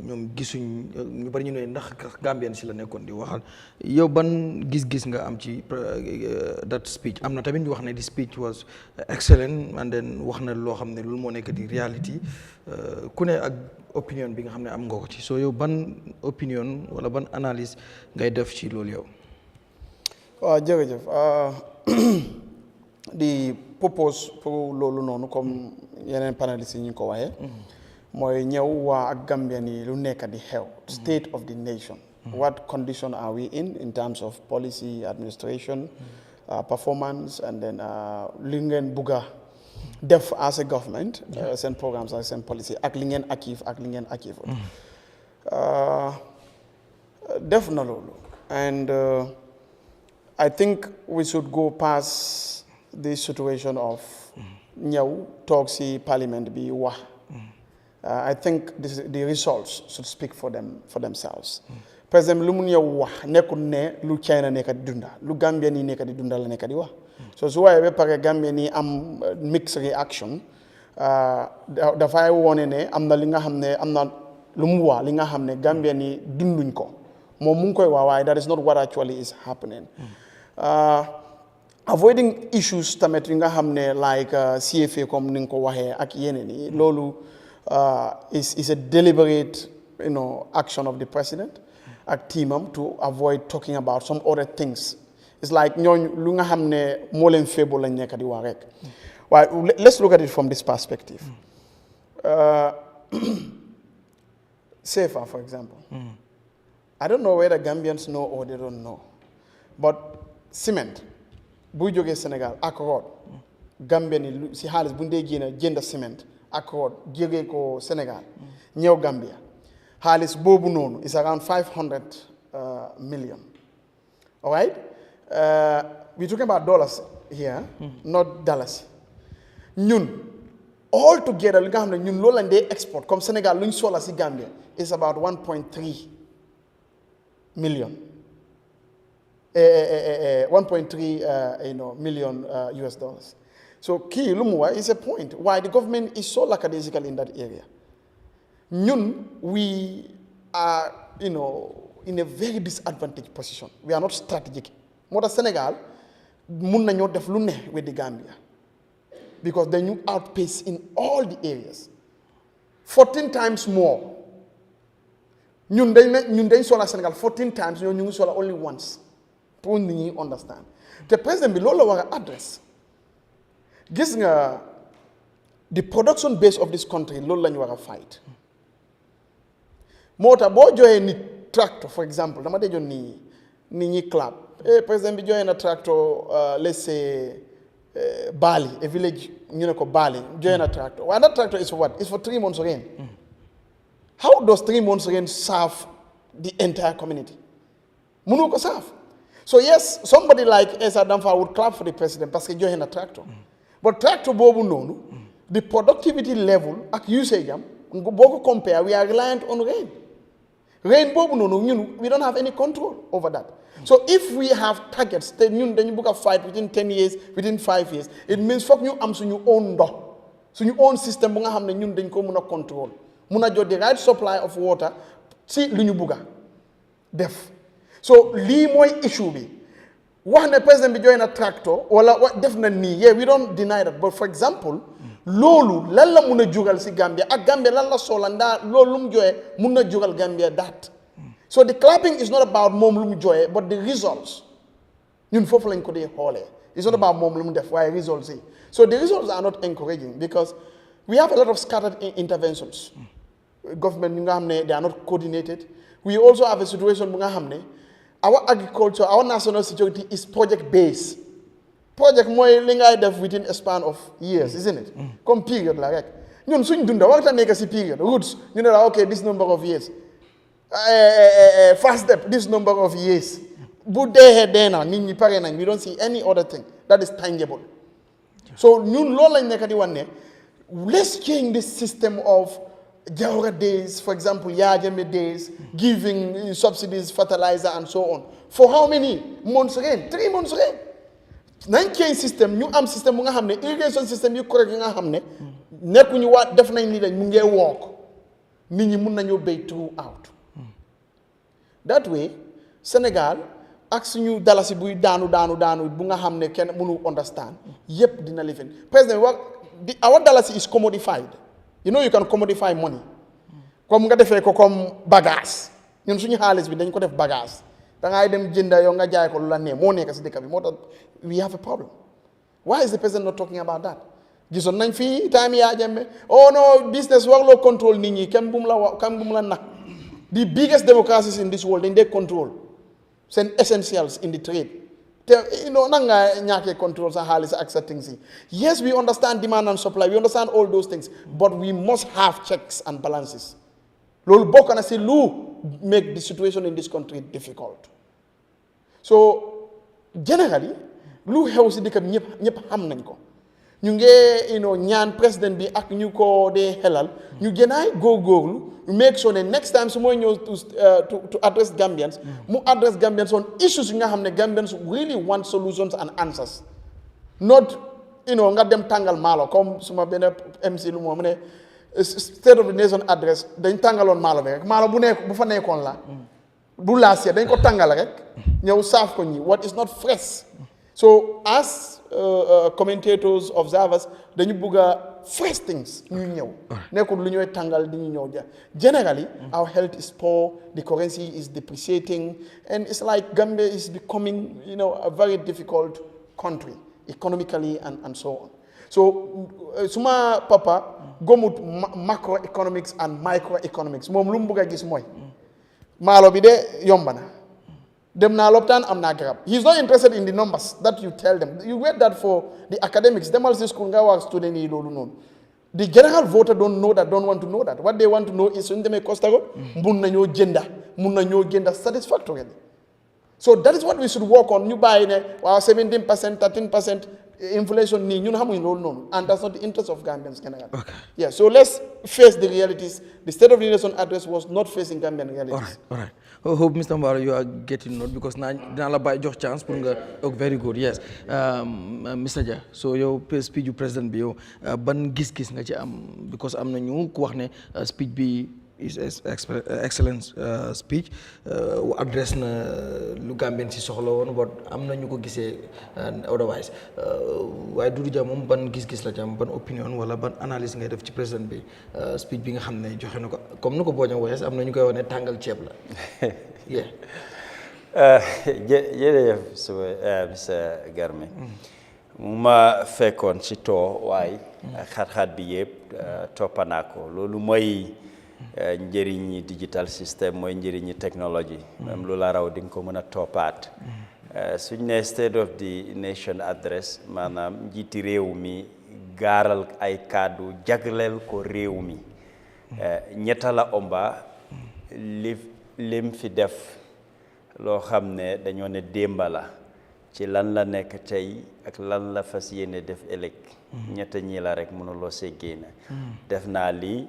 ñoom gisuñ ñu bari ñu ne ndax Gambien si la nekkoon di waxal yow ban gis-gis nga am ci that speech am na tamit ñu wax ne the speech was excellent and then wax na loo xam ne loolu moo nekk di reality ku ne ak opinion bi nga xam ne am nga ko ci so yow ban opinion wala ban analyse ngay def ci loolu yow. waaw jërëjëf di propose pour loolu noonu comme yeneen panélistes yi ñu ko waxee mooy ñëw waa ak Gambien yi lu nekk di xew state of the nation What condition are we in terms of policy, administration, performance, and then Lingen Buga def as a government, send programs, send policy, Lingen Akif. Definitely. And I think we should go past this situation of Nyau Toxi Parliament be wah. I think the results should speak for themselves. President Lumunia wah nekune lu China neka dunda, lu Gambia ni neka dunda la neka diwa. So why we pare Gambia ni am mixed reaction. The fire warning am na linga hamne am na lumwa linga hamne Gambia ni dunduñ ko. That is not what actually is happening. Avoiding issues tamet nga hamne like CFA comme ninko wahe ak yeneni lolu is a deliberate action of the president ak teamam to avoid talking about some other things. It's like ñooñ lu nga hamne mo len febo lañ nekk di wax rek. Well, let's look at it from this perspective. SAFA, for example. I don't know whether Gambians know or they don't know. But cement, buy jógee Sénégal accord, Gambia ni si xaalis bu ndee génn jënd cement accord jógee ko Sénégal ñëw Gambia xaalis boobu noonu is around 500 million. All right? We're talking about dollars here, not dollars. Ñun all together li nga xam ne ñun loolu lañ dee export comme Sénégal lu ñu soxla si Gambia is about 1.3 million. 1.3 million US dollars. So key Lumua is a point why the government is so lackadaisical in that area. Ñun, we are in a very disadvantaged position. We are not strategic. More Senegal mun nañoo def lu ne with the Gambia because they ñu outpace in all the areas 14 times more. Ñun dañ sola Senegal 14 times ñu ngi sola only once. Pour nit ñi understand. The president bi loolu la war a address. Gis nga the production base of this country loolu la ñu war a fight. Moo tax boo joxee nit tractor for example dama dee jox nit ñi clap. President bi joxe na tractor let's say Bali, a village ñu ne ko Bali joxe na tractor. Why that tractor is for what? It's for 3 months rain. How does 3 months rain serve the entire community? Munu ko serve. So yes, somebody like Esa Damfa would clap for the president parce que joxe na tractor. But tractor boobu noonu, the productivity level ak usage am boo ko compare, we are reliant on rain. Rain boobu noonu ñun we don't have any control over that. So if we have targets te ñun dañu bëgg a fight within 10 years, within 5 years, it means foog ñu am suñu own ndox, suñu own system bu nga xam ne ñun dañ ko mën a control. Muna jot the right supply of water si lu ñu bugga def. So lii mooy issue bi wax ne président bi joxe na tractor wala def na nii yeah we don't deny that but for example loolu lan la mun a jugal si Gambia ak Gambia lan la soxla ndaa loolu lu mu joxe mun na jugal Gambia that. So the clapping is not about moom lu mu joxe but the results ñun foofu lañ ko dee xoolee. It's not about moom lu mu def waaye results yi. So the results are not encouraging because we have a lot of scattered interventions. Government ñu nga xam ne they are not coordinated. We also have a situation bu nga xam ne our agriculture, our national security is project based. Project mooy li ngay def within a span of years, isn't it? Comme period la rek. Ñun suñ dunda waxta nekk si period. Roots ñu ne la okay this number of years. Fast step this number of years. Bu dee na nit ñi pare nañ we don't see any other thing that is tangible. So ñun loolu lañ nekk di wan ne let's change this system of Jawara days, for example, Yahya Jammeh days, giving subsidies, fertilizer, and so on. For how many months again? 3 months again. 9K system, new arm system, irrigation system, you correct nekku ñu waat def nañ ni dañ mu ngee work. Nit ñi mun nañoo bay throughout. That way, Senegal, ak suñu dalasi buy daanu bu nga xam ne kenn mënu understand, yépp dina lifin. President, our dalasi is commodified. You know you can commodify money. Comme nga defee ko comme bagage. Ñun suñu xaalis bi dañ ko def bagage. Da ngay dem jënda yow nga jaay ko lu la nee moo nekk si dëkk bi moo tax we have a problem. Why is the president not talking about that? Gisoon nañ fii time Yahya Jammeh oh no business warloo control nit ñi kenn bu mu la nax The biggest democracies in this world, they control some essentials in the trade. Nanga nyake controls and halis accepting. Yes, we understand demand and supply. We understand all those things, but we must have checks and balances. Lol bokana si lu make the situation in this country difficult. So generally, lu xew si dikam ñep xam nañ ko. Ñu nge ñaan président bi ak ñu ko dé helal ñu gënaay góorgóorlu make sure that next time su moy ñëw to address Gambians mu address Gambians on issues yi nga xam ne Gambians really want solutions and answers, not nga dem tàngal maalo comme suma benn MC lu mu ne State of the Nation address dañ tàngaloon maalo bi rek maalo bu fa nekkoon la bu laasee dañ ko tàngal rek ñëw saaf ko ñi what is not fresh. So as commentators, observers, dañu bëgg fresh things ñu ñëw nekkul lu ñuy tàngal di ñu ñëw ja. Generally our health is poor, the currency is depreciating, and it's like Gambia is becoming a very difficult country economically and so on. So suma papa gomut macroeconomics and microeconomics moom lu mu bëgg a gis mooy maalo bi de yomba na dem naa lopitaan am naa garab. He's not interested in the numbers that you tell them. You wait that for the academics. Demal si school nga wax student yi loolu noonu. The general voter don't want to know that. What they want to know is suñu demee Costa go mun nañoo jënda satisfactorily. So that is what we should work on. Ñu bàyyi ne waaw 17%, 13% inflation nii ñun xamuñ loolu noonu, and that's not the interest of Gambians generally. Okay. Yeah, so let's face the realities. The State of the Nation address was not facing Gambian realities. All right. I hope Mr. Mballow you are getting note because now la bay jox chance pour nga very good. Yes. Mr. Jah, so yow speech you president bi yow ban gis-gis nga ci am because am na ñu ku wax ne speech bi is excellent speech address na lu Gambien si soxla woon but am na ñu ko gisee otherwise waaye Doudou Dia moom ban gis-gis la ci am ban opinion wala ban analyse ngay def ci président bi speech bi nga xam ne joxe na ko comme nu ko booña waxee am na ñu koy wax ne tàngal ceeb la jërëjëf suba Mr Garme mu ma fekkoon ci too waaye xat-xat bi yëpp toppanaa ko loolu mooy njëriñi digital system mooy njëriñi technology même lu la raw di nga ko mën a toppaat suñ ne State of the Nation address maanaam njiiti réew mi gaaral ay kàddu jagleel ko réew mi ñetta la omba lim fi def loo xam ne dañoo ne démba la ci lan la nekk tey ak lan la fas yéene def ëllëg ñetta ñi la rek mënuloo see génn def naa lii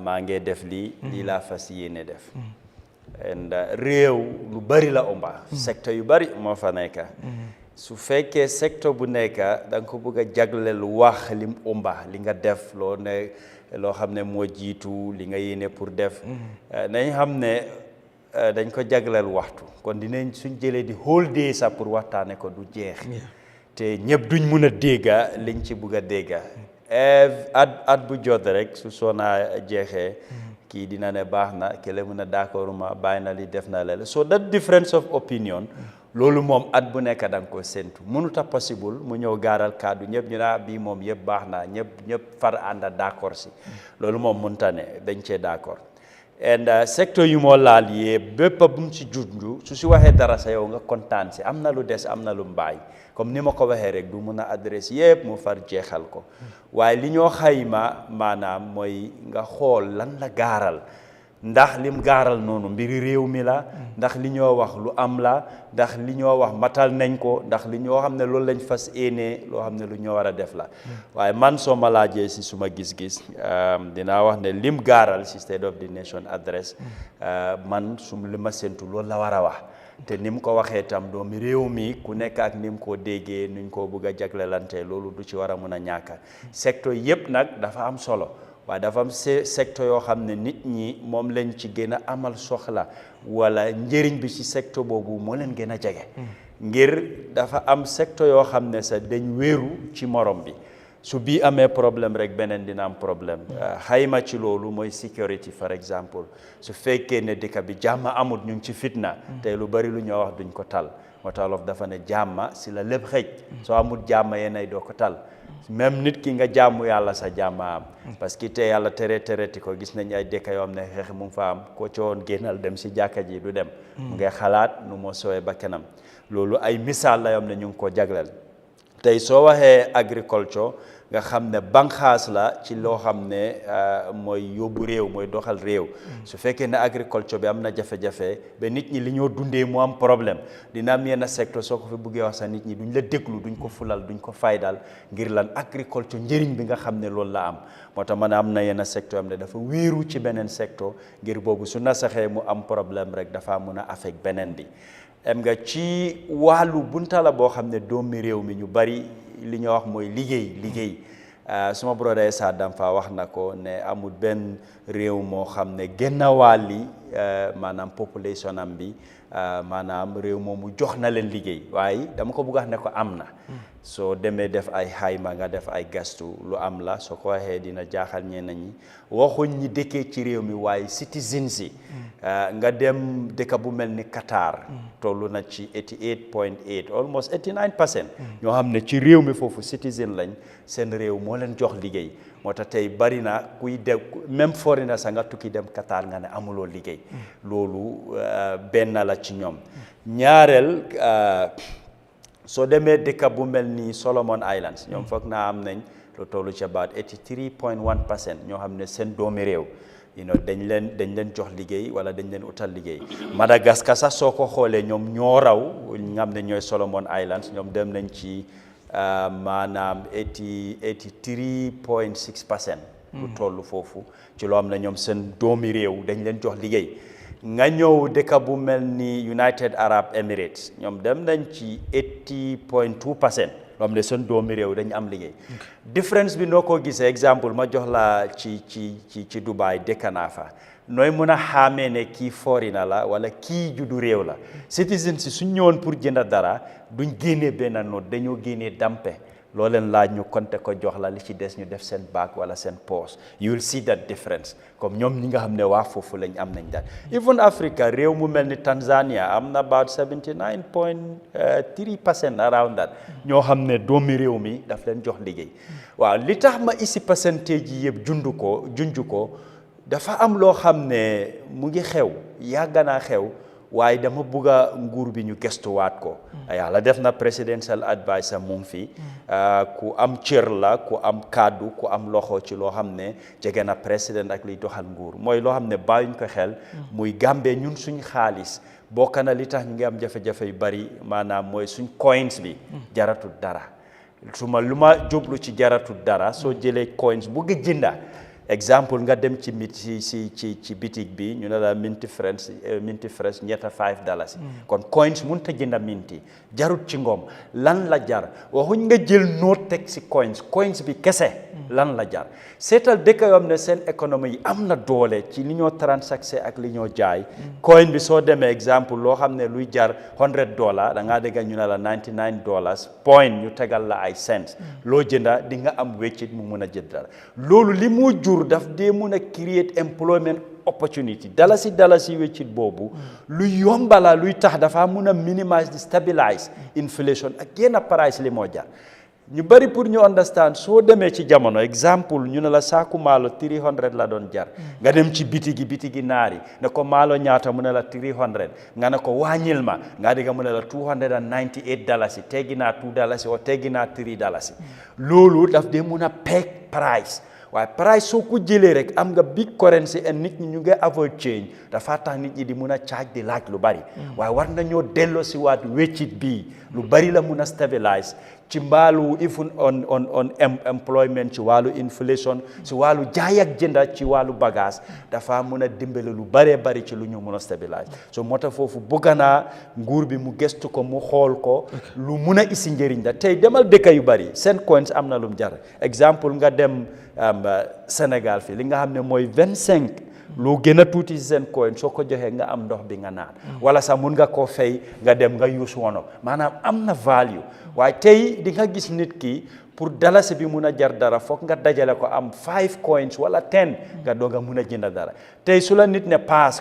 maa ngi def lii laa fas yéene def and réew lu bari la omba secteur yu bari moo fa nekk su fekkee secteur bu nekk da nga ko bëgg a jagleel wax lim omba li nga def loo xam ne moo jiitu li nga yéene pour def nañ xam ne dañ ko jagleel waxtu kon dinañ suñ jëlee di whole day sax pour waxtaane ko du jeex te ñëpp duñ mun a dégga liñ ci bëgg a dégga at bu jot rek su soona jeexee kii dina ne baax na kele mun a d'accord ma bàyyi na li def na lele so that difference of opinion loolu moom at bu nekk da nga ko séntu mënut a possible mu ñëw gaaral kàddu ñëpp ñu naa bii moom yëpp baax na ñëpp far ànda d'accord si loolu moom mënta ne dañ cee d'accord and secteur yu moo laal yee bépp bu mu ci junju su si waxee dara sa yow nga kontaan si am na lu des am na lu mbaay comme ni ma ko waxee rek du mun a adresse yëpp mu far jeexal ko waaye li ñoo xayma maanaam mooy nga xool lan la gaaral ndax lim gaaral noonu mbiri réew mi la ndax li ñoo wax lu am la ndax li ñoo wax matal nañ ko ndax li ñoo xam ne loolu lañ fas yéene loo xam ne lu ñoo war a def la waaye man soo ma laajee si suma gis-gis dinaa wax ne lim gaaral si State of the Nation address man li ma séntu loolu la war a wax te ni mu ko waxee tam doomi réew mi ku nekk ak ni mu ko déggee nuñ ko bëgg a jaglelante loolu du ci war a mun a ñàkk secteur yëpp nag dafa am solo waaye dafa am secteur yoo xam ne nit ñi moom lañ ci gën a amal soxla wala njëriñ bi ci secteur boobu moo leen gën a jege ngir dafa am secteur yoo xam ne sax dañ wéeru ci morom bi su bii amee problème rek beneen dina am problème xayma ci loolu mooy security for example su fekkee ne dëkk bi jàmm amut ñu ngi ci fitna tey lu bari lu ñoo wax duñ ko tal moo tax Wolof dafa ne jàmm si la lépp xëj soo amut jàmm yeenay doo ko tal même nit ki nga jaamu yàlla sa jàmm am parce que te yàlla tereti ko gis nañ ay dëkk yoo xam ne xeex mu ngi fa am ko ci woon génnal dem si jàkka ji du dem mu ngay xalaat nu moo sowee ba kanam loolu ay misaal la yoo xam ne ñu ngi ko jagleel tey soo waxee agriculture nga xam ne banqaas la ci loo xam ne mooy yóbbu réew mooy doxal réew su fekkee ne agriculture bi am na jafe-jafe ba nit ñi li ñoo dundee mu am problème dina am yenn secteur soo ko fi buggee wax sax nit ñi duñ la déglu duñ ko fulal duñ ko faydal ngir lan agriculture njëriñ bi nga xam ne loolu la am moo tax man am na yenn secteur am ne dafa wéeru ci beneen secteur ngir boobu su nasaxee mu am problème rek dafa mun a affect beneen bi em nga ci wàllu bunta la boo xam ne doomi réew mi ñu bari li ñu wax mooy liggéey suma brother Sa Damfa wax na ko ne amul benn réew moo xam ne genn wàlli maanaam population am bi maanaam réew moomu jox na leen liggéey waaye dama ko bëgg a wax ne ko am na soo demee def ay xayma nga def ay gastu lu am la soo ko waxee dina jaaxal ñenn ñi waxuñ ñi dëkkee ci réew mi waaye citizens yi nga dem dëkk bu mel ni Qatar tollu na ci 88.8 almost 89% ñoo xam ne ci réew mi foofu citizen lañ seen réew moo leen jox liggéey moo tax tey bari na kuy dem même foreigner sa nga tukki dem Qatar nga ne amuloo liggéey loolu benn la ci ñoom ñaareel soo demee dëkk bu mel ni Solomon Islands ñoom foog naa am nañ lu tollu ci about 83.1% ñoo xam ne seen doomi réew dañ leen jox liggéey wala dañ leen utal liggéey Madagascar sax soo ko xoolee ñoom ñoo raw nga xam ne ñooy Solomon Islands ñoom dem nañ ci maanaam 83.6% lu toll foofu ci loo xam ne ñoom seen doomi réew dañ leen jox liggéey nga ñëw dëkk bu mel ni United Arab Emirates ñoom dem nañ ci 80.2% loo xam ne seen doomi réew dañu am liggéey différence bi noo ko gisee exemple ma jox la ci Dubai dëkk naa fa nooy mun a xàmmee ne kii foreigner la wala kii juddu réew la citizen si suñ ñëwoon pour jënd dara duñ génnee benn note dañoo génnee dampe loo leen laaj ñu konte ko jox la li ci des ñu def seen bag wala seen poche you will see that difference comme ñoom ñi nga xam ne waa foofu lañ am nañ daal even Africa réew mu mel ni Tanzania am na about 79.3% around that ñoo xam ne doomi réew mi daf leen jox liggéey waaw li tax ma isi percentage yi yëpp junju ko dafa am loo xam ne mu ngi xew yàgg naa xew waaye dama bëgg a nguur bi ñu gestuwaat ko yàlla def na presidential adviser mu ngi fi ku am cër la ku am kàddu ku am loxo ci loo xam ne jege na président ak liy doxal nguur mooy loo xam ne bàyyuñ ko xel muy Gambie ñun suñ xaalis bokk na li tax ñu ngi am jafe-jafe yu bari maanaam mooy suñ coins bi jaratul dara lu ma jublu ci jaratul dara soo jëlee coins bu nga jënda exemple nga dem ci ci bitig bi ñu ne la minti fresh ñetta $5 kon coins mun ta jënda minti jarut ci ngoom lan la jar waxuñ nga jël note teg si coins bi kese lan la jar seetal dëkk yoo xam ne seen économie yi am na doole ci li ñoo transacté ak li ñoo jaay coin bi soo demee exemple loo xam ne luy jar $100 da ngaa dégg ñu ne la $99 point ñu tegal la ay cents loo jënda di nga am weccit mu mun a jënd dara loolu li mu jur daf dee mun a create employment opportunity dalasi weccit boobu lu yombala luy tax dafa mun a minimize di stabilize inflation ak yenn price li moo jar ñu bari pour ñu understand soo demee ci jamono exemple ñu ne la saaku maalo 300 la doon jar nga dem ci bitigi naari ne ko maalo ñaata mu ne la 300 nga ne ko wàññil ma nga digga mu ne la $298 teggi naa $2 o teggi naa $3 loolu daf dee mun a peg price waaye price soo ko jëlee rek am nga big currency and nit ñi ñu ngi avoid change dafa tax nit ñi di mun a charge di laaj lu bari waaye war nañoo delloo si waat weccit bii lu bari la mun a stabilize ci mbaalu even on employment ci wàllu inflation ci wàllu jaay ak jënda ci wàllu bagage dafa mun a dimbale lu baree bari ci lu ñu mun a stabilize so moo tax foofu bëgg naa nguur bi mu gestu ko mu xool ko lu mun a isi njëriñ la tey demal dëkk yu bari seen coins am na lum jar exemple nga dem Sénégal fii li nga xam ne mooy 25 loo gën a tuuti si seen coin soo ko joxee nga am ndox bi nga naan wala sax mun nga koo fay nga dem nga use wono maanaam am na value waaye tey di nga gis nit ki pour dalasi bi mun a jar dara foog nga dajale ko am 5 coins wala 10 nga doog a mun a jënd dara tey su la nit ne paas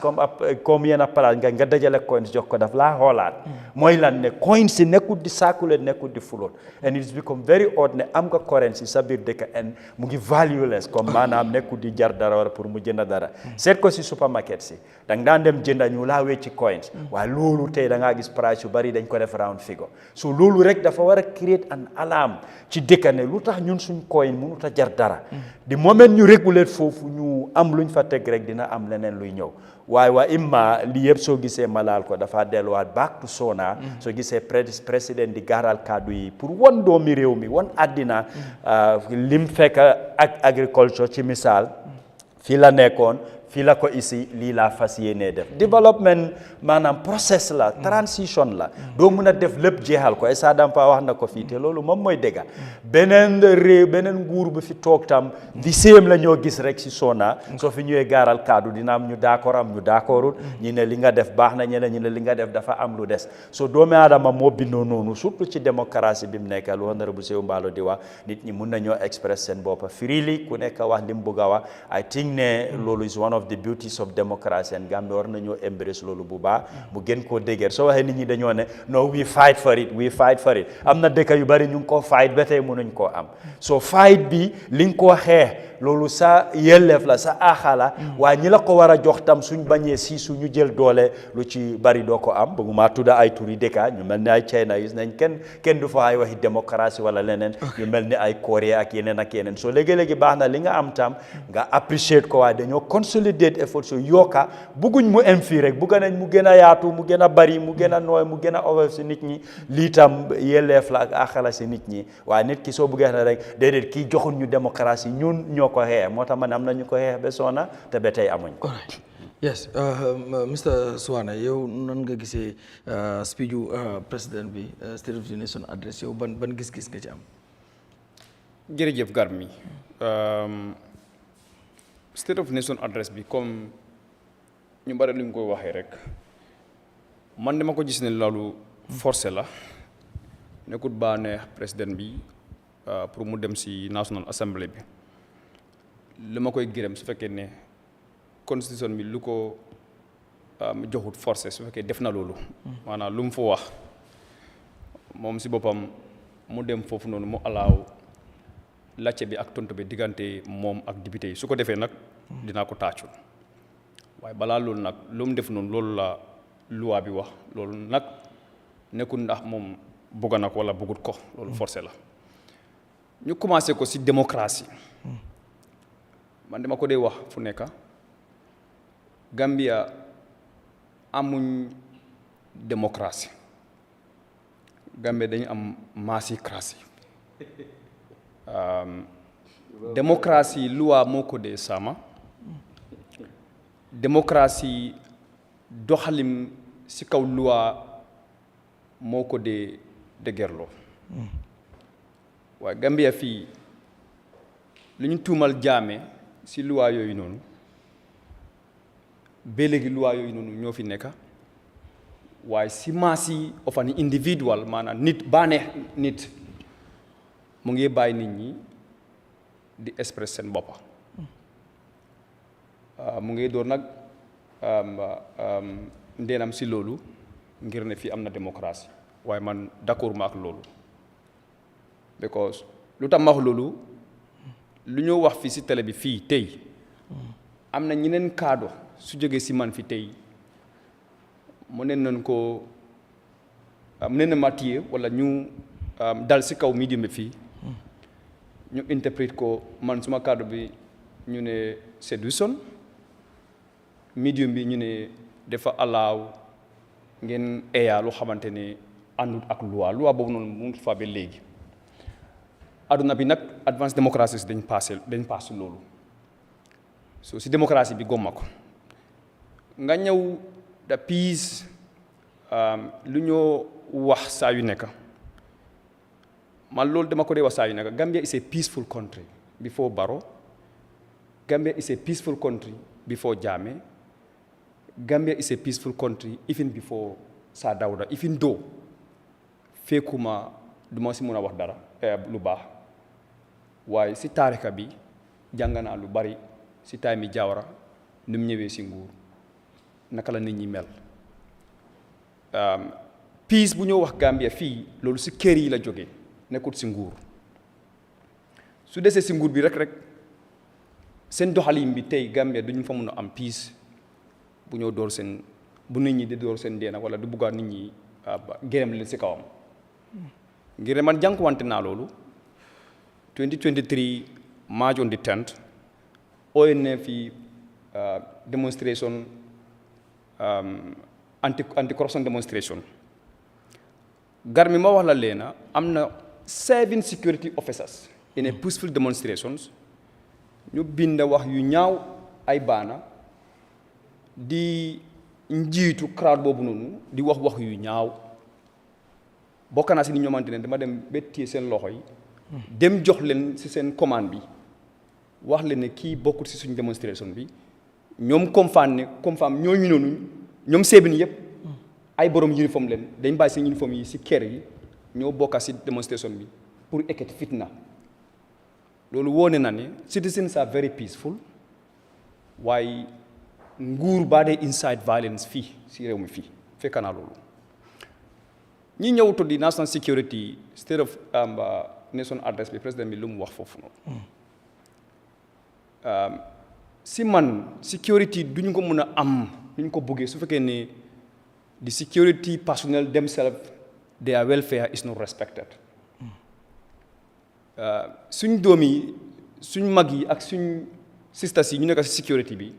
comme yenn place nga dajale coins jox ko daf laa xoolaat mooy lan ne coins si nekkul di circulate nekkul di float and it's become very odd ne am nga currency sa biir dëkk and mu ngi valueless comme maanaam nekkul di jar dara wala pour mu jënd dara seet ko si supermarket si da nga daan dem jënda ñu laa wecci coins waaye loolu tey da ngaa gis price yu bari dañ ko def round figure so loolu rek dafa war a create an alarm ci dëkk ne lu tax ñun suñ coin mënut a jar dara di moment ñu réguler foofu ñu am luñ fa teg rek dina am leneen luy ñëw waaye waa imma li yëpp soo gisee malaal ko dafa delluwaat back to SONA soo gisee président di gaaral kaddu yi pour wan doomi réew mi wan àddina lim fekk ak agriculture ci misaal fii la nekkoon fii la ko isi lii laa fas yéenee def développement maanaam process la transition la doo mun a def lépp jeexal ko Essa Dampa wax na ko fii te loolu moom mooy dëgga beneen réew beneen nguur bu fi toog tam di séem la ñoo gis rek si SONA soo fi ñëwee gaaral kaddu dina am ñu d'accord am ñu d'accordul ñi ne li nga def baax na ñeneen ñi ne li nga def dafa am lu des so doomi aadama moo bindoo noonu surtout ci démocratie bi mu nekk lu honorable Saikou Mballow di wax nit ñi mun nañoo express seen bopp freely ku nekk wax li mu bëgg a wax I think ne loolu is one of the beauties of democracy and Gambia war nañoo embrace loolu bu baax mu gën koo déggeer soo waxee nit ñi dañoo ne no we fight for it am na dëkk yu bari ñu ngi koo fight ba tey mënuñ koo am so fight bi li nga koo xeex loolu sa yelleef la sa aaxala waaye ñi la ko war a jox tam suñ bañee si suñu jël doole lu ci bari doo ko am bëgguma tudda ay turi dëkka ñu mel ni ay China gis nañ kenn du fa ay waxi démocratie wala leneen ñu mel ni ay Corée ak yeneen so léegi-léegi baax na li nga am tam nga appreciate ko waaye dañoo consolider effort so yokka bugguñ mu em fii rek bugga nañ mu gën a yaatu mu gën a bari mu gën a nooy mu gën a over si nit ñi lii tam yelleef la ak aaxala si nit ñi waaye nit ki soo buggee na rek déedéet kii joxuñ ñu démocratie ñun ñoo ko xeex moo tax man am nañu ko xeex ba soona te ba tey amuñ ko yes Mr Suwane yow nan nga gisee speech président bi State of the Nation address yow ban gis-gis nga ci am jërëjëf Garmi State of the Nation address bi comme ñu bari lu ñu koy waxee rek man dama ko gis ne loolu forcé la nekkut baa neex président bi pour mu dem si National Assembly bi li ma koy gërëm su fekkee ne constitution bi lu ko joxut forcé su fekkee def na loolu maanaam lu mu fa wax moom si boppam mu dem foofu noonu mu alaaw lacce bi ak tontu bi diggante moom ak député yi su ko defee nag dinaa ko tàccul waaye balaa loolu nag lu mu def noonu loolu la loi bi wax loolu nag nekkul ndax moom bëgg na ko wala bëggut ko loolu forcé la ñu commencé ko si démocratie man dama ko dee wax fu nekk Gambia amuñ démocratie Gambia dañu am massicratie démocratie loi moo ko dee sama démocratie doxalim si kaw loi moo ko dee dëgërloo waaye Gambia fii lu ñu tuumal Jammeh si loi yooyu noonu ba léegi loi yooyu noonu ñoo fi nekk waaye si maasi of an individual maanaam nit baaneex nit mu ngi bàyyi nit ñi di express seen boppa mu ngi door nag ndeenam si loolu ngir ne fii am na démocratie waaye man d'accord ma ak loolu because lu tax ma wax loolu lu ñoo wax fii si télé bi fii tey am na ñeneen kaado su jógee si man fi tey mu ne nañ ko mu ne na ma téye wala ñu dal si kaw medium bi fii ñu interprète ko man suma kaddu bi ñu ne séduction medium bi ñu ne dafa alaaw ngeen eya lu xamante ne àndut ak loi boobu noonu mu ngi fa ba léegi aduna bi nag advance démocratie dañ passé loolu so si démocratie bi gomma ko nga ñëw da peace lu ñoo wax saa yu nekk man loolu dama ko dee wax saa yu nekk Gambia is a peaceful country before Barrow Gambia is a peaceful country before Jammeh Gambia is a peaceful country even before Sir Dawda even though fekkuma du ma si mën a wax dara lu baax waaye si taarika bi jàng naa lu bari si taay mi Jawara ni mu ñëwee si nguur naka la nit ñi mel peace bu ñoo wax Gambia fii loolu si kër yi la jógee nekkul si nguur su desee si nguur bi rek seen doxalin bi tey Gambia duñu fa mun a am peace bu ñoo door seen bu nit ñi di door seen deena wala du bugga nit ñi gërëm leen si kawam ngir man jànkuwante naa loolu 2023 March on the 10th ONF demonstration anti corruption demonstration gar mi ma wax la leena am na 7 security officers in a peaceful demonstrations ñu bind wax yu ñaaw ay baana di njiitu crowd boobu noonu di wax yu ñaaw bokk naa si ni ñoomante ne dama dem béttee seen loxo yi dem jox leen si seen commande bi wax leen ne kii bokkul si suñu démonstration bi ñoom confirme ñooñu noonu ñoom seebin yëpp ay borom uniforme leen dañ bàyyi seen uniforme yi si kër yi ñoo bokka si démonstration bi pour ekkati fitna loolu woone na ne citizens are very peaceful waaye nguur baa dee inside violence fii si réew mi fii fekk naa loolu ñi ñëw tuddi national security state of nation address bi président bi lu mu wax foofu noonu si man security duñu ko mën a am duñu ko bëggee su fekkee ne the security personnel themselves their welfare is not respected suñ doom yi suñ mag yi ak suñ sisters yi ñu nekk si security bi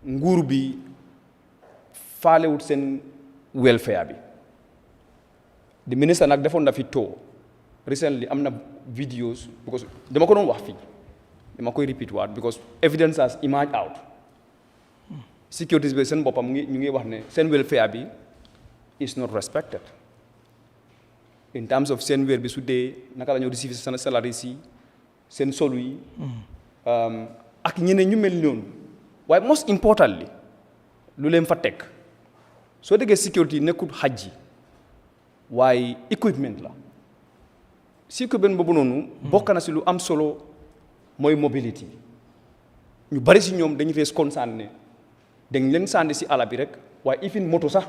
nguur bi faalewut seen welfare bi di ministre nag defoon na fi too recently am na videos because dama ko doon wax fii dama koy repeat waat because evidence has emerged out security bi seen boppam ñu ngi wax ne seen welfare bi is not respected in terms of seen weer bi su dee naka la ñoo receive seen salaire si seen solu yi ak ñeneen ñu mel noonu waaye most importantly lu leen fa teg soo déggee security nekkul xaj ji waaye equipment la si equipment boobu noonu bokk na si lu am solo mooy mobility ñu bari si ñoom dañu fees concern ne dañ leen sànni si àll bi rek waaye even moto sax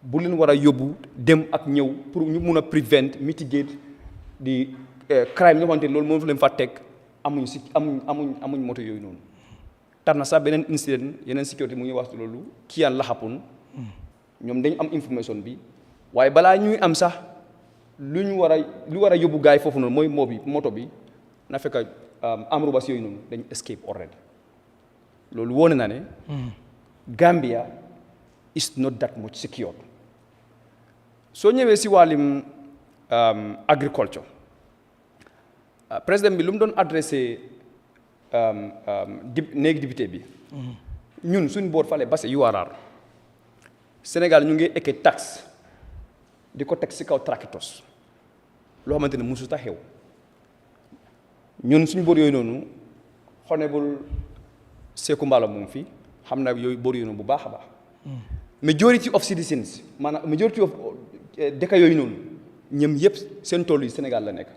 bu leen war a yóbbu dem ak ñëw pour ñu mun a prevent mitigate di crime ñoo xamante ne loolu moom leen fa teg amuñ moto yooyu noonu tax na sax beneen incident yeneen sécurité mu ngi wax loolu kiyaan la xappun ñoom dañu am information bi waaye balaa ñuy am sax lu war a yóbbu gaay foofu noonu mooy moto bi na fekk am rubas yooyu noonu dañu escape already loolu woone na ne Gambia is not that much secured soo ñëwee si wàllim agriculture président bi lu mu doon adressé néegi député bi ñun suñ boor fale base URR Sénégal ñu ngi ekkee taxe di ko teg si kaw tracteurs loo xamante ne musu ta xew ñun suñ boor yooyu noonu honorable Saikou Mballow mu ngi fi xam na yooyu boor yooyu noonu bu baax a baax majority of citizens maanaam majority of dëkk yooyu noonu ñoom yëpp seen tool yi Sénégal la nekk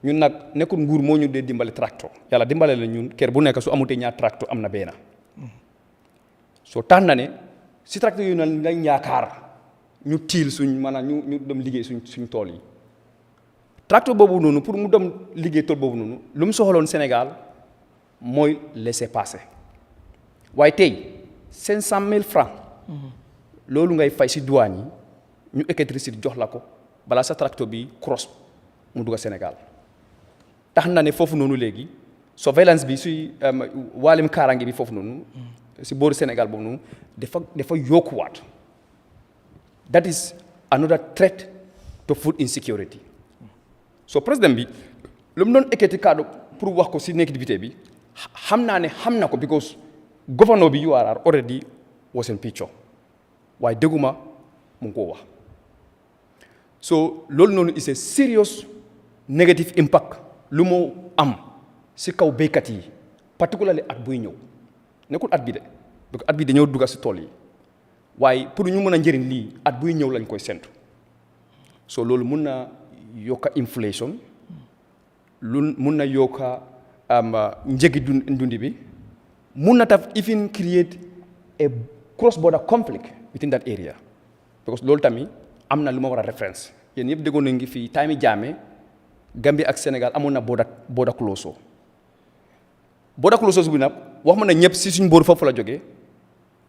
ñun nag nekkul nguur moo ñu dee dimbale tracteur yàlla dimbale la ñun kër bu nekk su amutee ñaar tracteur am na benn soo tax na ne si tracteur yooyu nag lañ yaakaar ñu tiil suñ maanaam ñu dem liggéey suñ tool yi tracteur boobu noonu pour mu dem liggéey tool boobu noonu lu mu soxaloon Sénégal mooy laisser-passer waaye tey 500,000 francs loolu ngay fay si douane yi ñu ekkati receipt jox la ko balaa sa tracteur bi cross mu dugg Sénégal tax na ne foofu noonu léegi surveillance bi suy wàllum kaaraange bi foofu noonu si booru Sénégal boobu noonu dafa yokkuwaat that is another threat to food insecurity so président bi lu mu doon ekkati kaddu pour wax ko si nekk député bi xam naa ne xam na ko because governor bi URR already was in picture waaye dégguma mu ngi koo wax so loolu noonu is a serious negative impact lu moo am si kaw béykat yi particularly at buy ñëw nekkul at bi de parce que at bi dañoo dugga si tool yi waaye pour ñu mën a njëriñ lii at buy ñëw lañ koy sentu so loolu mun na yokka inflation lu mun na yokka njëgi dundi bi mun na taf even create a cross border conflict within that area because loolu tamit am na lu ma war a référence yéen yëpp déggoon na ngi fii time Jammeh Gambie ak Sénégal amoon na border closure bi nag wax ma ne ñëpp si suñ boor foofu la jógee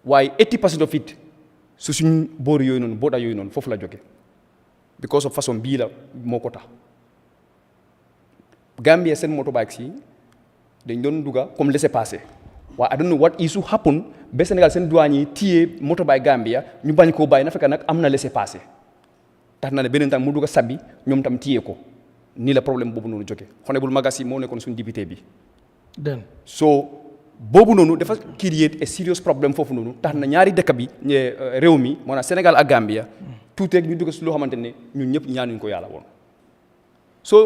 waaye 80% of it su suñ boor yooyu noonu border yooyu noonu foofu la jógee because of façon bii la moo ko tax Gambia seen motorbikes yi dañ doon dugga comme laissez-passer waaye I don't know what issue happen ba Sénégal seen douane yi téye motorbike Gambia ñu bañ koo bàyyi na fekk nag am na laissez-passer tax na ne beneen tam mu dugga sabbi ñoom tam téye ko nii la problème boobu noonu jóge Honorable Magassi moo nekkoon suñu député bi so boobu noonu dafa create a serious problème foofu noonu tax na ñaari dëkk bi réew mi maanaam Sénégal ak Gambia tuuteeg ñu dugg si loo xamante ne ñun ñëpp ñaanuñ ko yàlla woon so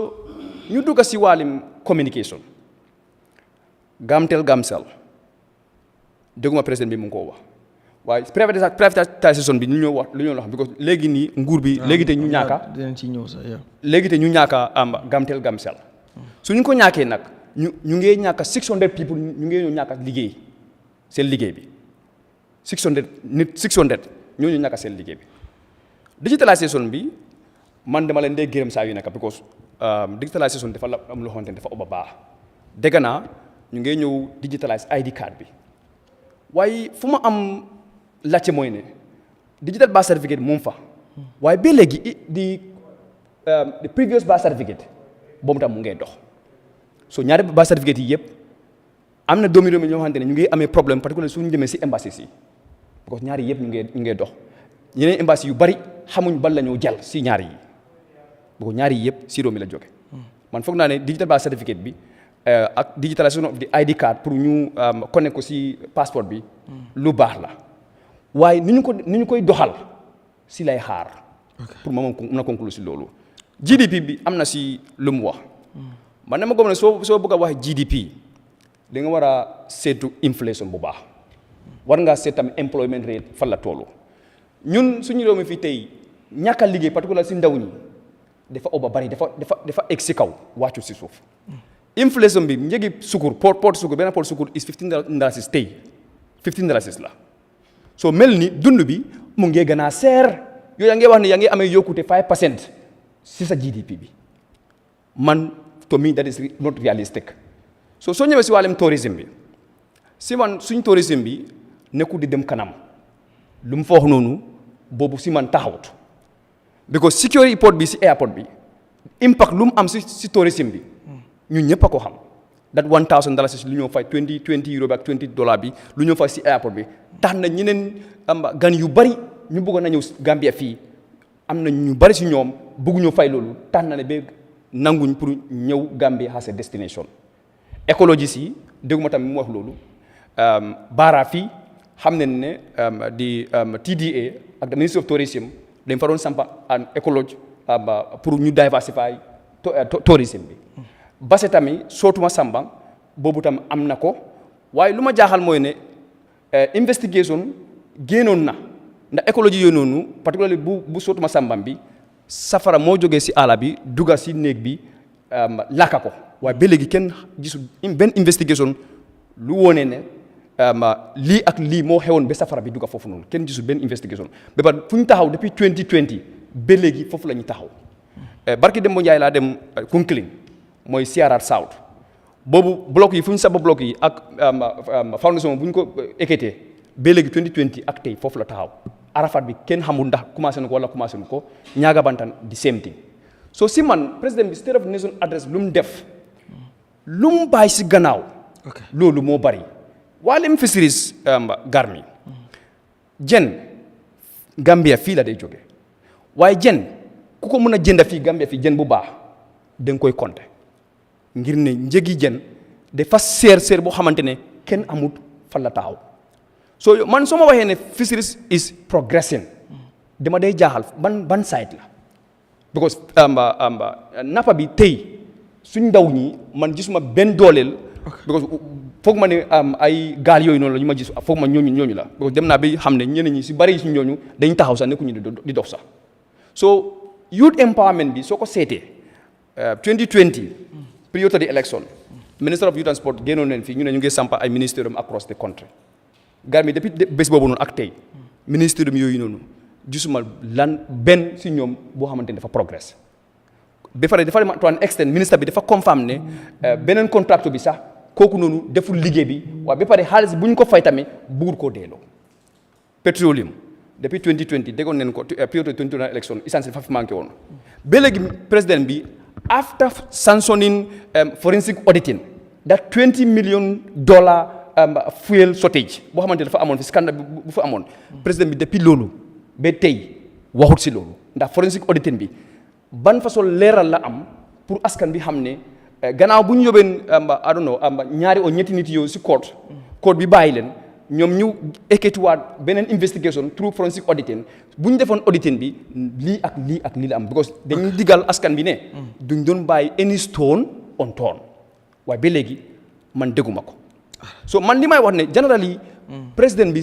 ñu dugg si wàllum communication Gamcel dégguma président bi mu ngi koo wax waaye privatisation bi ñu ñoo wax lu ñoo wax because léegi nii nguur bi léegi te ñu ñaaka léegi te ñu ñaaka Gamcel su ñu ko ñaakee nag ñu ngee ñàkk 600 people ñu ngee ñoo ñàkk liggéey seen liggéey bi 600 ñoo ñu ñàkk seen liggéey bi digitalisation bi man dama leen dee gërëm saa yu nekk because digitalisation dafa la am loo xamante ne dafa oba baax dégg naa ñu ngee ñëw digitalise ID card bi waaye fu ma am laajte mooy ne digital birth certificate moom fa waaye ba léegi di previous birth certificate boobu tam mu ngee dox so ñaari birth certificate yi yëpp am na doomi ñoo xamante ne ñu ngi amee problème particulier suñu demee si embassy si parce que ñaari yëpp ñu ngee dox yeneen embassy yu bari xamuñ ban la ñoo jël si ñaari yi parce que ñaari yi yëpp si réew mi la jóge man foog naa ne digital birth certificate bi ak digitalisation of the ID card pour ñu connect ko si passeport bi lu baax la waaye ni ñu koy doxal si lay xaar pour ma mën a conclure si loolu GDP bi am na si lu mu wax man dama gëm ne soo bëgg a wax GDP da nga war a seetu inflation bu baax war ngaa seet tamit employment rate fan la toolu ñun suñu réew mi fii tey ñàkk a liggéey particulier si ndaw ñi dafa oba bari dafa egg si kaw wàccu si suuf inflation bi njëgi sukur pot sukur benn pot sukur is $15 tey $15 la soo mel ni dund bi mu ngee gën a seer yow yaa ngi wax ne yaa ngi amee yokkute 5% si sa GDP bi man to me that is not realistic soo ñëwee si wàllum tourisme bi si man suñ tourisme bi nekkul di dem kanam lu mu fa wax noonu boobu si man taxawut because security port bi si airport bi impact lu mu am si tourisme bi ñun ñëpp a ko xam that $1,000 lu ñoo fay €20 ak $20 bi lu ñoo fay si airport bi tax na ñeneen gan yu bari ñu bëggoon na ñëw Gambia fii am na ñu bari si ñoom bëgguñoo fay loolu tax na ne ba nanguñ pour ñëw Gambia as a destination écologie si dégguma tamit mu wax loolu baara fii xam nañ ne di TDA ak the Ministry of Tourism dañ fa doon sampa an écologie pour ñu diversify tourisme bi base tamit sootuma sambang boobu tam am na ko waaye lu ma jaaxal mooy ne investigation génnoon na ndax écologie yooyu noonu particulièrement bu sootuma sambam bi safara moo jógee si àll bi dugga si néeg bi lakka ko waaye ba léegi kenn gisul benn investigation lu wone ne lii ak lii moo xewoon ba safara bi dugga foofu noonu kenn gisul benn investigation ba pare fu ñu taxaw depuis 2020 ba léegi foofu la ñu taxaw barki Dembo Njaay laa dem Kunkiling mooy CRR South boobu bloc yi fu ñu saba bloc yi ak foundation bu ñu ko équité ba léegi 2020 ak tey foofu la taxaw Arafat bi kenn xamul ndax commencé na ko wala commencé na ko ñaaga bantan di same thing so si man président bi State of Nation address lu mu def lu mu bàyyi si gannaaw loolu moo bari wàllum fisheries garmi jën Gambia fii la day jóge waaye jën ku ko mën a jënda fii Gambia fii jën bu baax da nga koy compter ngir ne njëgi jën dafa seer boo xamante ne kenn amut fan la taxaw so man soo ma waxee ne fisheries is progressing dama day jaaxal ban side la because nappa bi tey suñ ndaw ñi man gisuma benn dooleel because foog ma ne ay gaal yooyu noonu la ñu ma gis foog ma ñooñu la because dem naa bi xam ne ñeneen ñi si bari si ñooñu dañ taxaw sax nekkuñu di dox sax so youth empowerment bi soo ko seetee 2020 prior to the election Minister of Youth and Sport génnoon nañ fi ñu ne ñu ngi sampa ay ministerium across the country Gambie depuis bés boobu noonu ak tey ministerium yooyu noonu gisuma lan benn si ñoom boo xamante ne dafa progress ba pare dafa to an extent ministre bi dafa confirm ne beneen contract bi sax kooku noonu deful liggéey bi waaye ba pare xaalis bu ñu ko fay tamit bëggul koo delloo petroleum depuis 2020 déggoon nañ ko prior to 2021 election essentiel fa fi manqué woon ba léegi président bi after sanctioning forensic auditing that $20 million fuel shortage boo xamante dafa amoon fi scandale bu fa amoon président bi depuis loolu ba tey waxut si loolu ndax forensic auditing bi ban façon leeral la am pour askan bi xam ne gannaaw bu ñu yóbbeen I don't know ñaari o ñetti nit yow si court bi bàyyi leen ñoom ñu ekkatiwaat beneen investigation through forensic auditing bu ñu defoon auditing bi lii ak lii la am because dañuy digal askan bi ne duñ doon bàyyi any stone unturned waaye ba léegi man dégguma ko so man li may wax ne generally président bi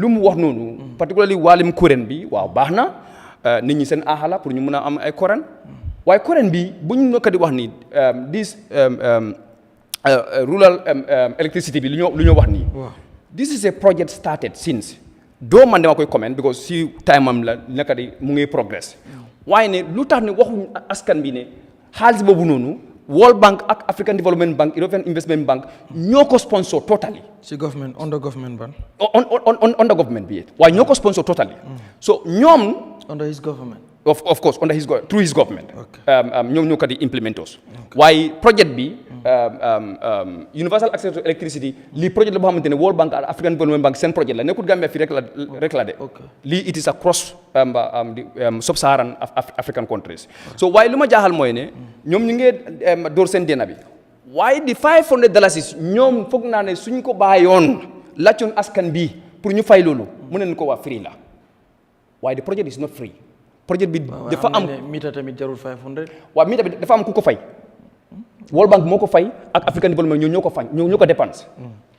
lu mu wax noonu particularly wàllum kuréel bi waaw baax na nit ñi seen aaxala pour ñu mën a am ay kuréel waaye kuréel bi bu ñu nekk di wax ni this rural electricity bi lu ñoo wax nii this is a project started since doo man dama koy comment because si time am la nekk di mu ngi progress waaye ne lu tax ne waxuñ askan bi ne xaalis boobu noonu World Bank ak African Development Bank European Investment Bank ñoo ko sponsor totally si government under government ban under government bi waaye ñoo ko sponsor totally so ñoom under his government of course under his through his government ñoom ñoo ko di implementos waaye project bi universal access to electricity lii project la boo xamante ne World Bank ak African Development Bank seen project la nekkul Gambia fii rek la de lii it is across sub-Saharan African countries so waaye lu ma jaaxal mooy ne ñoom ñu ngi door seen dena bi waaye di $500 ñoom foog naa ne suñ ko bàyyoon laccoon askan bi pour ñu fay loolu mu ne ko waa free la waaye the project is not free projet bi dafa am mita tamit jarul 500 waaw mita bi dafa am ku ko fay World Bank moo ko fay ak African Development ñoo ko fay ñoo ko dépense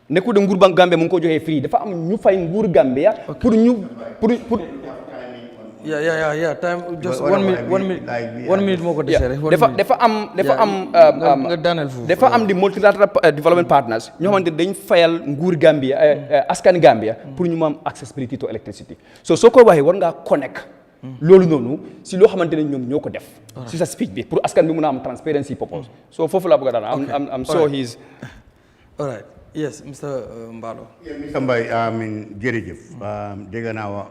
nekkul de nguur banque Gambia mu ngi ko joxee free dafa am ñu fay nguur Gambia pour yeah time just 1 minute moo ko dese rek dafa am di multilateral development partners ñoo xamante dañ fayal nguur Gambia askan Gambia pour ñu am accessibility to electricity so soo ko waxee war ngaa connect loolu noonu si loo xamante ne ñoom ñoo ko def si sa speech bi pour askan bi mun a am transparency purpose so foofu laa bëgg a daan am so he's all right yes Mr. Mballow Mr. Mbaye jërëjëf dégg naa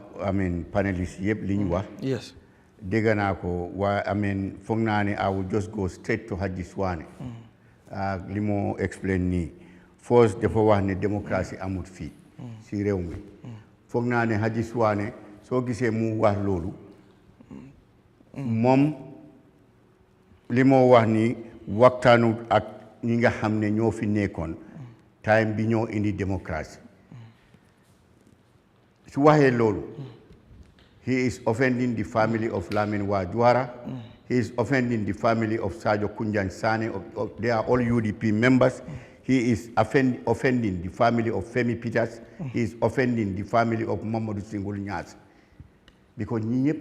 panelist yëpp li ñu wax yes dégg naa ko waaye foog naa ne I will just go straight to Haji Suwane li moo explain nii first dafa wax ne démocratie amut fii si réew mi foog naa ne Haji Suwane soo gisee mu wax loolu moom li moo wax ni waxtaanu ak ñi nga xam ne ñoo fi nekkoon time bi ñoo indi démocratie su waxee loolu he is offending the family of Lamin Wajwara he is offending the family of Sadio Kunjan Sane they are all UDP members he is offending the family of Femi Peters he is offending the family of Mamadou Singul Niass because ñi ñëpp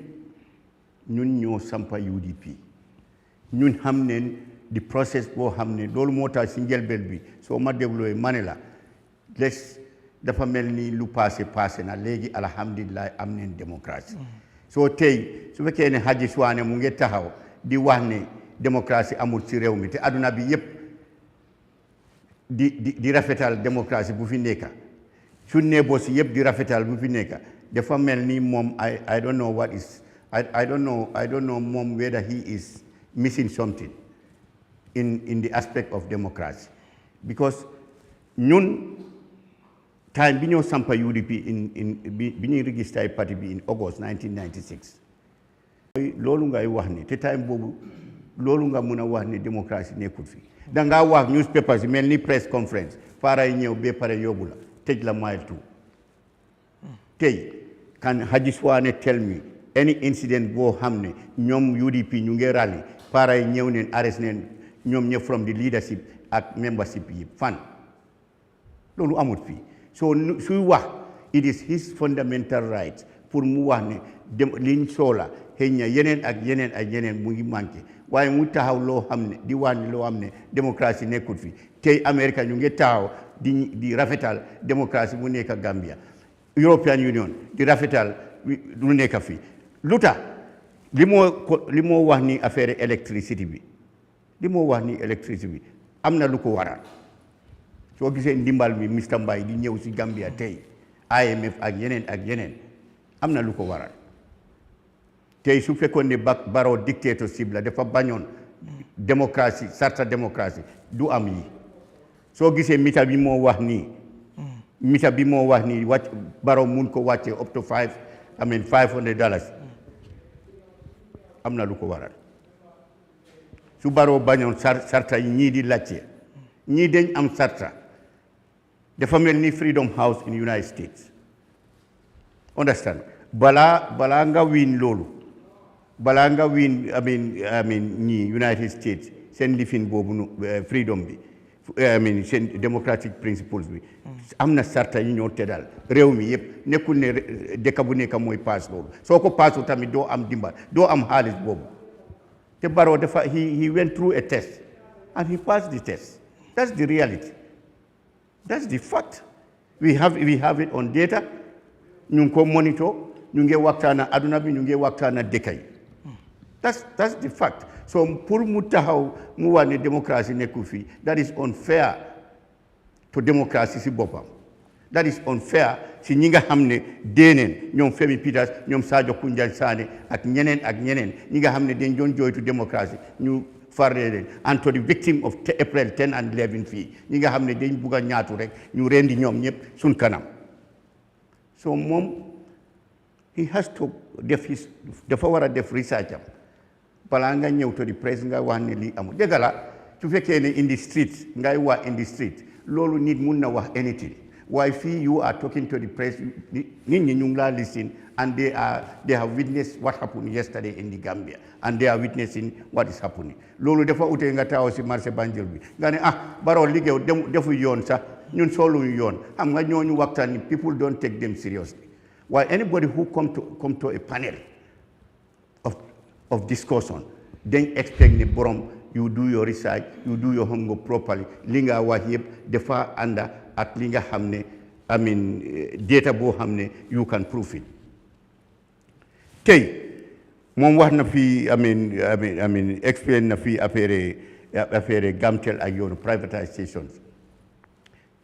ñun ñoo sampa UDP ñun xam ne di process boo xam ne loolu moo tax si njëlbeen bi soo ma dégloo ma ne la les dafa mel ni lu passé na léegi alhamdulilah am neen démocratie soo tey su fekkee ne Haji Suwane mu ngi taxaw di wax ne démocratie amul ci réew mi te adduna bi yëpp di rafetal démocratie bu fi nekka su ne bos yëpp di rafetal bu fi nekka dafa mel ni moom I don't know what is I don't know moom whether he is missing something in the aspect of democracy because ñun time bi ñoo sampa UDP bi ñuy register parti bi in August 1996 loolu ngay wax ni te time boobu loolu nga mun a wax ni démocratie nekkul fi da ngaa wax newspapers yi mel ni press conference faray ñëw ba pare yóbbu la tëj la mile two tey kan Haji Suwane tell me any incident boo xam ne ñoom UDP ñu ngi rally faray ñëw neen arrest neen ñoom ñëpp from the leadership ak membership yi fan loolu amut fii so suy wax it is his fundamental rights pour mu wax ne liñ soxla xëy na yeneen ak yeneen mu ngi manqué waaye mu taxaw loo xam ne di wàññi loo xam ne démocratie nekkul fi tey Amérique ñu ngi taxaw di rafetal démocratie bu nekk Gambia European Union di rafetal lu nekk fi lu tax li moo wax ni affaire électricité bi li moo wax ni électricité bi am na lu ko waral soo gisee ndimbal bi Mr Mbaye di ñëw si Gambia tey IMF ak yeneen am na lu ko waral tey su fekkoon ne Barrow dictatorship la dafa bañoon démocratie sarta démocratie du am yi soo gisee mita bi moo wax nii wàcc Barrow mun ko wàccee up to $500 am na lu ko waral su Barrow bañoon sarta yi ñii di laajte ñii dañ am sarta dafa mel ni Freedom House in United States understand balaa nga win loolu balaa nga win ñii United States seen lifin boobu freedom bi seen democratic principles bi am na sarta yi ñoo teddal réew mi yëpp nekkul ne dëkk bu nekk mooy paas loolu soo ko paasu tamit doo am dimbal doo am xaalis boobu te Barrow dafa he went through a test and he passed the test. That's the reality. That's the fact. We have it on data. Ñu ngi ko monitor ñu ngi waxtaan ak aduna bi ñu ngi waxtaan ak dëkk yi. That's the fact. So pour mu taxaw mu wax ne démocratie nekkul fii that is unfair to démocratie si boppam. That is unfair si ñi nga xam ne déeneen ñoom Femi Peters ñoom Sadio Kunjang Sané ak ñeneen ñi nga xam ne dañ doon jooytu démocratie ñu farle leen and to the victim of April 10 and 11 fii ñi nga xam ne dañ bugg a ñaatu rek ñu rendi ñoom ñëpp suñ kanam so moom he has to dafa war a def research am balaa nga ñëw to the press nga wax ne lii amul dëgg la su fekkee ne in the street ngay wax in the street loolu nit mun na wax anything waaye fii you are talking to the press nit ñi ñu ngi laa listen and they have witnessed what happened yesterday in the Gambia and they are witnessing what is happening loolu dafa utee nga taxaw si marché Banjul bi nga ne Barrow liggéey defu yoon sax ñun sooluñu yoon xam nga ñooñu waxtaan ni people don't take them seriously while anybody who come to a panel of discussion then expect ne borom you do your research you do your homework properly li nga wax yëpp dafa ànda ak li nga xam ne data boo xam ne you can prove it tey moom wax na fi explain na fi affaire Gamtel ak yoonu privatizations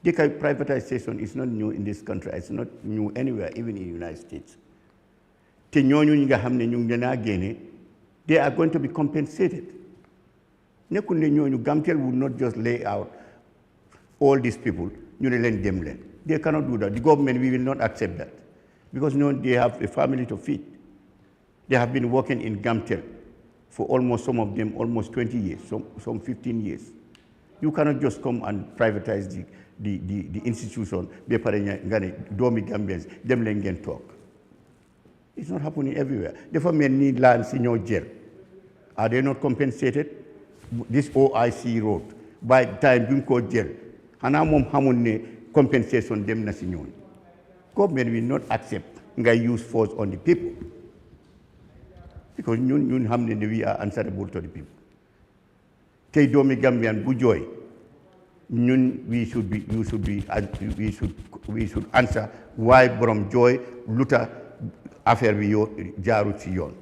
dëkk privatization is not new in this country it's not new anywhere even in the United States te ñooñu ñi nga xam ne ñu ngi leen a génne they are going to be compensated nekkul ne ñooñu Gamtel would not just lay out all these people ñu ne leen dem leen they cannot do that the government we will not accept that because they have a family to feed they have been working in Gamtel for almost some of them almost 20 years some 15 years you cannot just come and privatize the institution ba pare nga ne doomi Gambians dem leen ngeen toog it's not happening everywhere dafa mel ni laan si ñoo jël are they not compensated this OIC road by time bi mu ko jël xanaa moom xamul ne compensation dem na si ñoon government will not accept nga use force on the people because ñun xam ne we are answerable to the people tey doomi Gambian bu jooy ñun we should answer why borom jooy luta affaire bi jaarut si yoon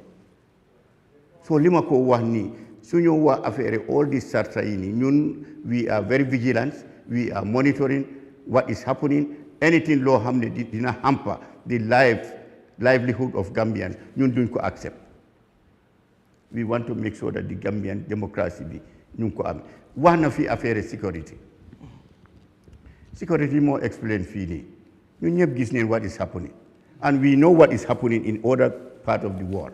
so li ma ko wax nii suñu wax affaire all these sarta yi nii ñun we are very vigilant we are monitoring what is happening anything loo xam ne dina hamper the livelihood of Gambians ñun duñ ko accept we want to make sure that the Gambian democracy bi ñu ko am wax na fi affaire security moo explain fii nii ñun ñëpp gis neen what is happening and we know what is happening in other part of the world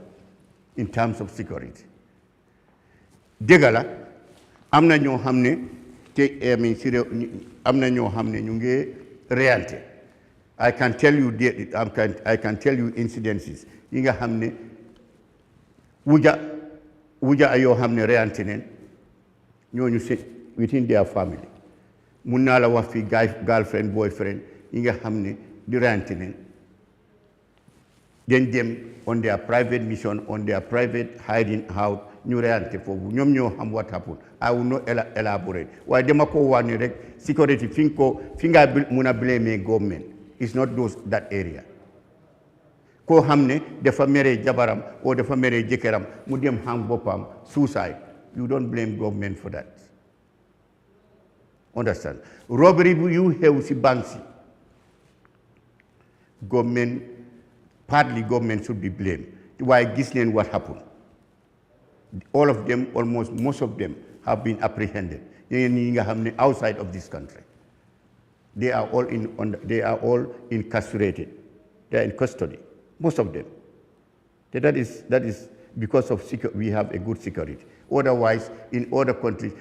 in terms of security dëgg la am na ñoo xam ne te am na ñoo xam ne ñu ngi reyante I can tell you incidences yi nga xam ne wuja yoo xam ne reyante neen ñooñu within their family mun naa la wax fi girlfriend boyfriend yi nga xam ne di reyante neen then them on their private mission, on their private hiding out, ñu reyante foofu ñoom ñoo xam what happened. I will not elaborate. Why dama ko wax ni rek security fi nga mun a blame government. It's not that area. Koo xam ne dafa mere jabaram or dafa mere jëkkëram mu dem hang boppam suicide. You don't blame government for that. Understand? Robbery bu yu xew si banks yi government, partly government should be blamed. Why gis neen what happened. All of them, almost most of them, have been apprehended. Outside of this country, they are all incarcerated. They are in custody. Most of them. That is because of we have a good security. Otherwise, in other countries,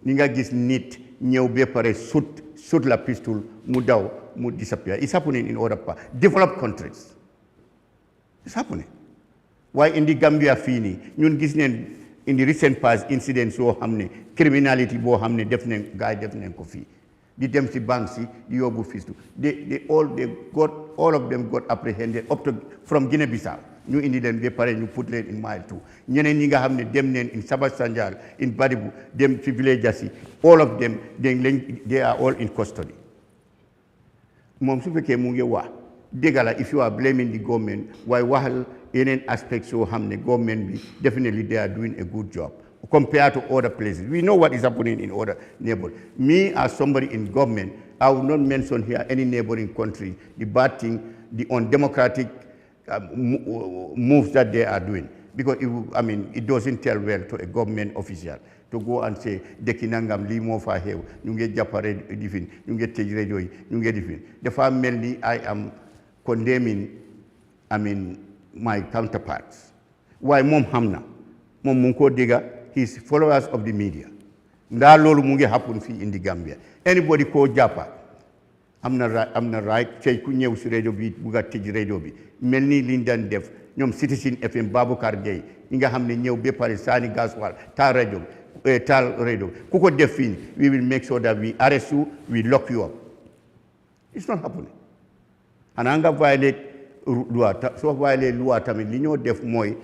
ninga gis nit ñew be pare shoot la pistol mu daw mu disappear. It's happening in other parts, developed countries. It's happening. Why in the Gambia fini ñun gis neen in the recent past incidents yoo xam ne criminality boo xam ne def nañ gaay def nañ ko fii di dem si banques yi di yóbbu fistu all of them got apprehended up to from Guinea-Bissau ñu indi leen ba pare ñu put leen in mile 2 ñeneen ñi nga xam ne dem neen in Sabasanjal in Baribu dem ci villages yi all of them they are all in custody moom su fekkee mu ngi wax dëgg la if you are blaming the government waaye waxal yeneen aspects yoo xam ne government bi definitely they are doing a good job compared to other places. We know what is happening in other neighbors. Me as somebody in government, I will not mention here any neighboring country, the bad thing, the undemocratic moves that they are doing. Because it doesn't tell well to a government official to go and say, Dekinangam li mo fa hew, ñu ngi jappare difin, ñu ngi tej radio yi, ñu ngi difin. Dafa melni I am condemning my counterparts. Why mom hamna? Mom munko diga, his followers of the media. Nda lolu mu ngi happen fi in the Gambia. Anybody ko jappa am na right cey ku ñew ci radio bi bu ga tej radio bi melni liñ dan def ñom Citizen FM Baboucar Gueye ñi nga xamne ñew be pare sani gaswal ta radio ku ko def fi we will make sure that we arrest you, we lock you up. It's not happening. Ananga violate loi so violate loi tamit li ñoo def moy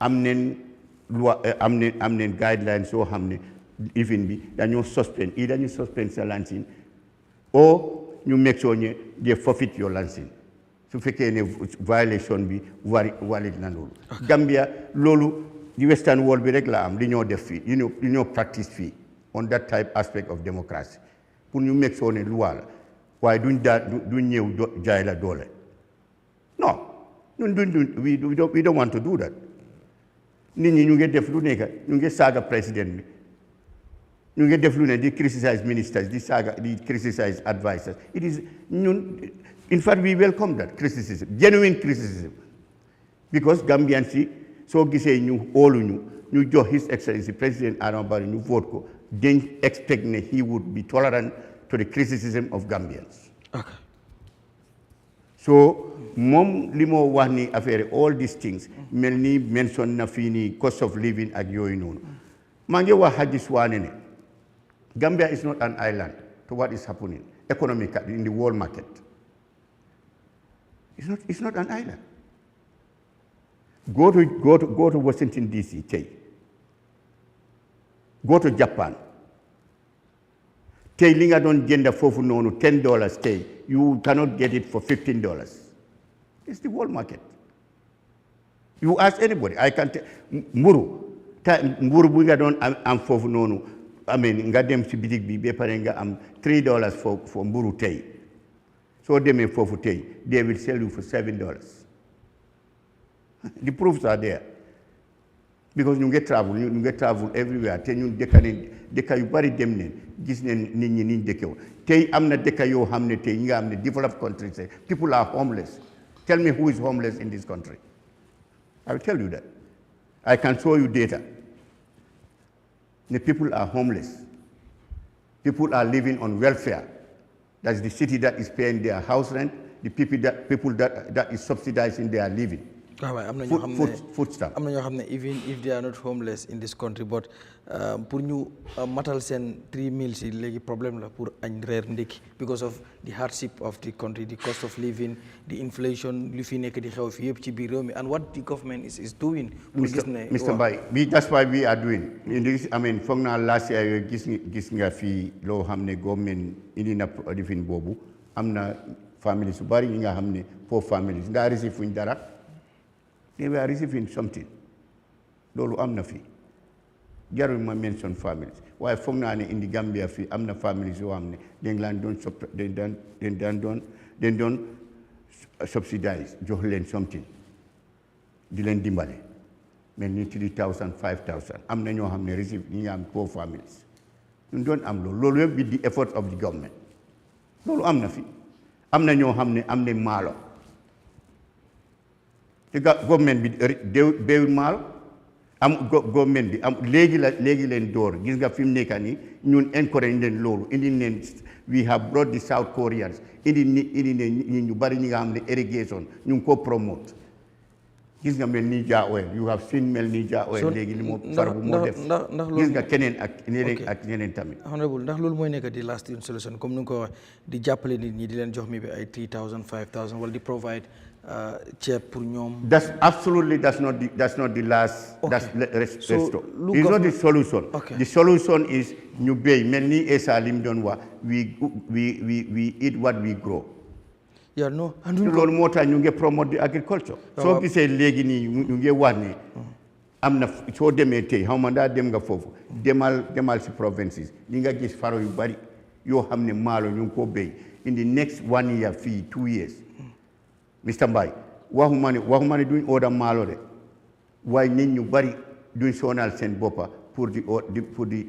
am nen guidelines so xamne even bi dañoo suspend ñu suspend sa lancing or ñu make sure they forfeit your lancing su fekkee ne violation bi valid na loolu Gambia loolu di western world bi rek la am li ñoo def fii li ñoo practice fii on that type aspect of democracy pour ñu make sure ne loi la waaye duñ ñëw jaay la doole non we don't want to do that nit ñi ñu ngi def lu nekk ñu ngi saaga président bi ñu ngi def lu ne di criticize ministers di criticize advisors. It is in fact we welcome that criticism, genuine criticism, because Gambians so gisee ñu óolu ñu jox His Excellency President Adama Barrow ñu vote ko dañ expect ne he would be tolerant to the criticism of Gambians. Okay. So moom li moo wax ni affaire all these things mel ni mention na fii ni cost of living ak yooyu noonu maa ngi wax Haji Suwane ne Gambia is not an island to what is happening economically in the world market. It's not an island. Go to Washington DC, go to Japan. Tey li nga doon jënd foofu noonu $10 tey you cannot get it for $15. It's the world market. You ask anybody. I can tell mburu bu nga doon am foofu noonu nga dem ci bitig bi ba pare nga am $3 for mburu tey soo demee foofu tey they will sell you for $7. The proofs are there because ñu ngi travel everywhere te ñun dëkk yu bari dem neen gis neen nit ñi niñ dëkkew tey am na dëkk yoo xam ne tey ñi nga xam ne developed countries people are homeless. Tell me who is homeless in this country. I will tell you that. I can show you data. The people are homeless. People are living on welfare. That's the city that is paying their house rent, the people that is subsidizing their living. food stamp. am na ñoo xam ne even if they are not homeless in this country but pour ñu matal seen 3 meals yi léegi problème la pour añ reer ndékki because of the hardship of the country, the cost of living, the inflation li fi nekk di xew fi yëpp ci biir réew mi and what the government is doing. Mr. Mbaye, that's why we are doing. In this, I mean, foog naa last year gis nga fii loo xam ne government indi na lifin boobu am na family su bari yi nga xam ne poor families ndaa receive fuñ dara. They were receiving something. Loolu am na fi jarul ma mention families waaye foog naa ne indi Gambia fii am na families yoo xam ne dañ doon subsidize jox leen something di leen dimbale mel ni 3,000 5,000 am na ñoo xam ne receive ñi nga am poor families ñu doon am loolu yëpp with the effort of the government loolu am na fi am na ñoo xam ne am nañ maalo te government bi béyul maalo government bi léegi leen door gis nga fi mu nekk nii ñun encourage leen loolu indi leen we have brought the South Koreans indi ne ñu bari ñi nga xam ne irrigation ñu ngi ko promote gis nga mel ni Ja Oil you have seen mel ni Ja Oil léegi li moo far bu moo def gis nga keneen ak ñeneen tamit honorable ndax loolu mooy nekk di last solution comme ni nga ko wax di jàppale nit ñi di leen jox mi bi ay 3,000 5,000 wala di provide ceeb pour ñoom. That's not the last. Okay. That's resto. It's not the solution. Okay. The solution is ñu béy mel ni Essa lim doon wax we eat what we grow. Yeah, no. loolu moo tax ñu ngi promote the agriculture. soo gisee léegi nii ñu ngi wax ni am na soo demee tey xaw ma daa dem nga foofu demal si provinces li nga gis faro yu bari yoo xam ne maalo ñu ngi ko béy in the next 1 year fii 2 years. Mr. Mbaye waxuma ne duñ order maalo de waaye nit ñu bari duñ sonal seen boppa pour di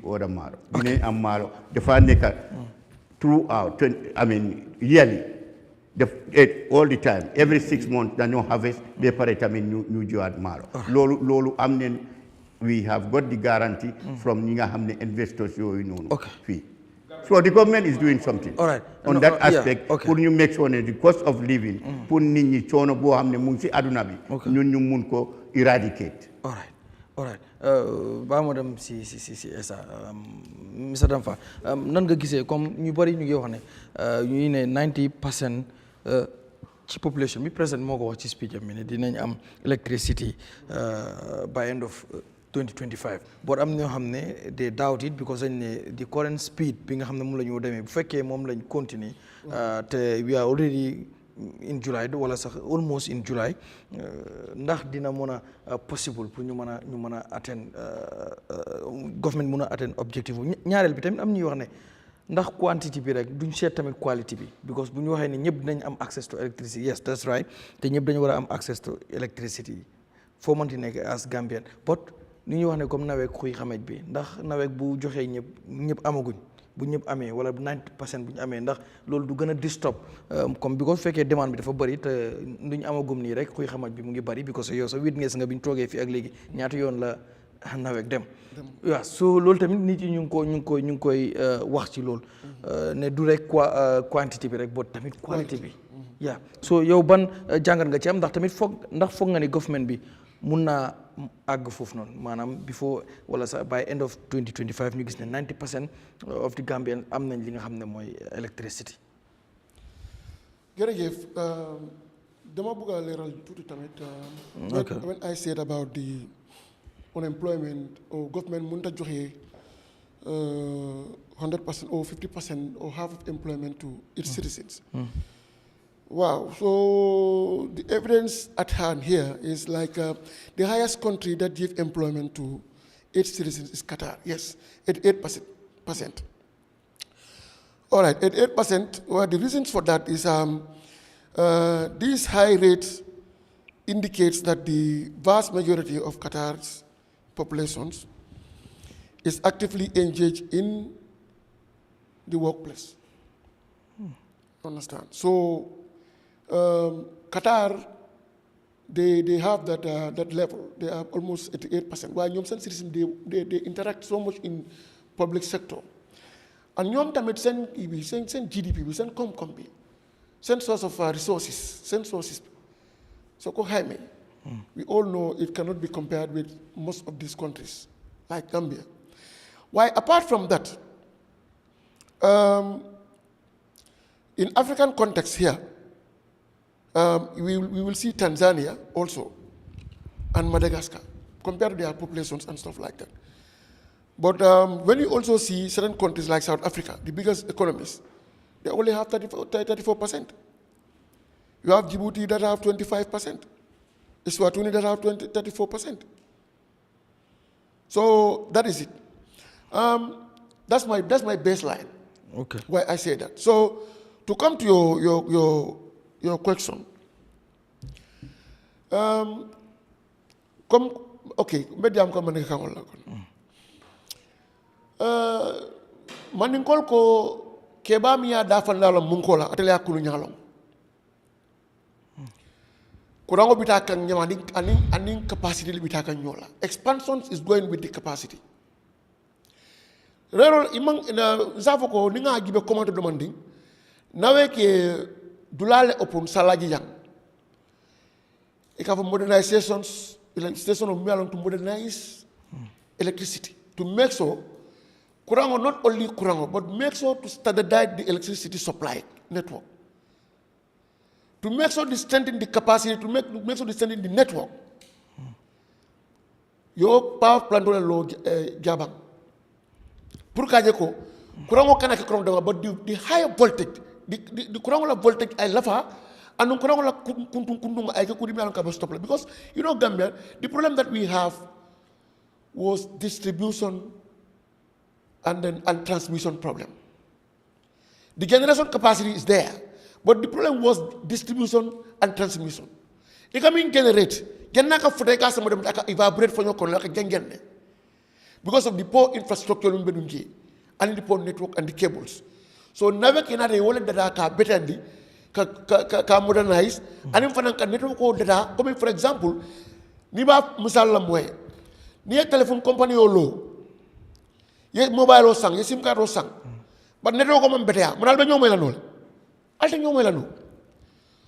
order maalo dinañ am maalo dafa nekk throughout I mean yearly all the time every 6 months dañoo harvest ba pare tamit ñu jiwaat maalo loolu am neen we have got the guarantee from ñi nga xam ne investors yooyu noonu fii. So the government is doing something on that aspect pour ñu make sure ne the cost of living pour nit ñi coono boo xam ne mu ngi si aduna bi ñun ñu mun ko eradicate. All right ba ma dem si Essa Mr. Damfa nan nga gisee comme ñu bari ñu ngi wax ne ñu ne 90% ci population bi président moo ko wax ci speech am mi ne dinañ am electricity by end of 2025 but am ñoo xam ne they doubt it because dañ ne the current speed bi nga xam ne moom la ñu demee bu fekkee moom lañ continue te we are already in July wala sax almost in July ndax dina mën a possible pour ñu mën a atteindre government mën a atteindre objectif ñaareel bi tamit am ñuy wax ne ndax quantity bi rek duñ seet tamit quality bi because bu ñu waxee ne ñëpp dinañ am access to electricity yes that's right te ñëpp dañu war a am access to electricity foo mënti nekk as Gambian but ni ñuy wax ne comme naweek xuy xamej bi ndax naweek bu joxee ñëpp amaguñ bu ñëpp amee wala 90% bu ñu amee ndax loolu du gën a disturb comme bi ko fekkee demande bi dafa bëri te duñ amagum nii rek xuy xamaj bi mu ngi bëri because yow sa witness nga bi ñu toogee fii ak léegi ñaata yoon la naweek dem waaw so loolu tamit nit yi ñu ngi koy wax ci loolu ne du rek quantité bi rek boo tamit qualité bi yaa so yow ban jàngat nga ci am ndax tamit foog nga ni government bi mun naa àgg foofu noonu maanaam before wala sax by end of 2025 ñu gis ne 90% of the Gambian am nañ li nga xam ne mooy electricity. jërëjëf dama bëgg a leeral tuuti tamit. when I said about the unemployment or government mënut a joxe 100% or 50% or half of employment to its citizens. Wow, so the evidence at hand here is like the highest country that gives employment to its citizens is Qatar. Yes, 88%. All right, 88%. Well, the reasons for that is these high rates indicates that the vast majority of Qatar's populations is actively engaged in the workplace. Understand? So Qatar, they have that level. They are almost 88%. While ñoom seen citizens they interact so much in public sector. And ñoom tamit seen GDP bi seen koom-koom bi seen source of resources seen sources bi soo ko xaymee We all know it cannot be compared with most of these countries, like Gambia. Why, apart from that, in African context here, we will see Tanzania also, and Madagascar, compared to their populations and stuff like that. But when you also see certain countries like South Africa, the biggest economies, they only have 34%. You have Djibouti that have 25%. Eswatini that have 34%. So that is it. That's my baseline. Okay. Why I say that. So to come to your question, okay, mediam ko manika wala kon. Maninkol ko keba miya dafan la munkola atele akulu nyalong. Kurango bitakan nyama aning capacity li bitakan nyola. Expansion is going with the capacity. Rero imang zafo ko ninga gibe commande demanding nawe ke dulale upon salaji yang. Ika for modernizations, station of Mialong to modernize electricity to make so Kurango not only Kurango but make so to standardize the electricity supply network. To make sure to strengthen the capacity, to make sure to strengthen the network. Your power plant on low jabang. Purkaje ko, kurango kana ke kurang but the higher voltage, the kurango la voltage ay lafa, anu kurango la kuntung ay ke kurimi alang kaba stop. Because you know Gambia, the problem that we have was distribution and transmission problem. The generation capacity is there. But the problem was distribution and transmission. It can generate. Genaka futeka some of them evaporate from your corner because of the poor infrastructure in Benungi and the poor network and the cables. So never can I wallet that ka better than ka modernize and in front of network or data. Coming for example, Niba Musalamwe, near telephone company or low. Yes, mobile or sang, yes, SIM card or sang. But network come better. Monalbenyo melanol. Alta ñoo la no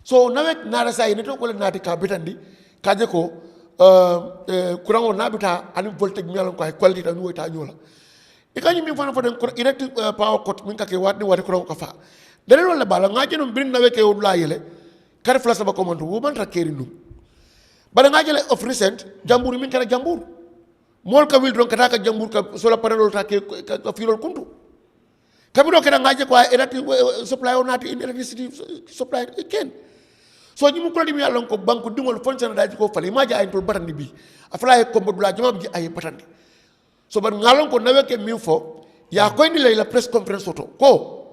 so nawet nara say neto ko nati ka betandi kaje ko kurango nabita ani voltage mi alon ko quality tan woita ñola e kañum mi fana foden electric power cut min ka ke wadni wadi kurango ka fa dere wala bala ngaje no bin nawe ke wala yele kar flas ba commande wo man ta keri num bala ngaje le of recent jambur min kala jambur mol ka wil don kata ka jambur ka sola panel ta ke ka filol kuntu Kabiro kena ngaje kwa electric supply or not in electricity supply again. So you mukula di mi along ko banku dingol function da ko fali maja ay tol batandi bi afla ko mbodula jama bi ay patandi. So ban ngalon ko nawe ke mi fo ya ko indi la press conference auto ko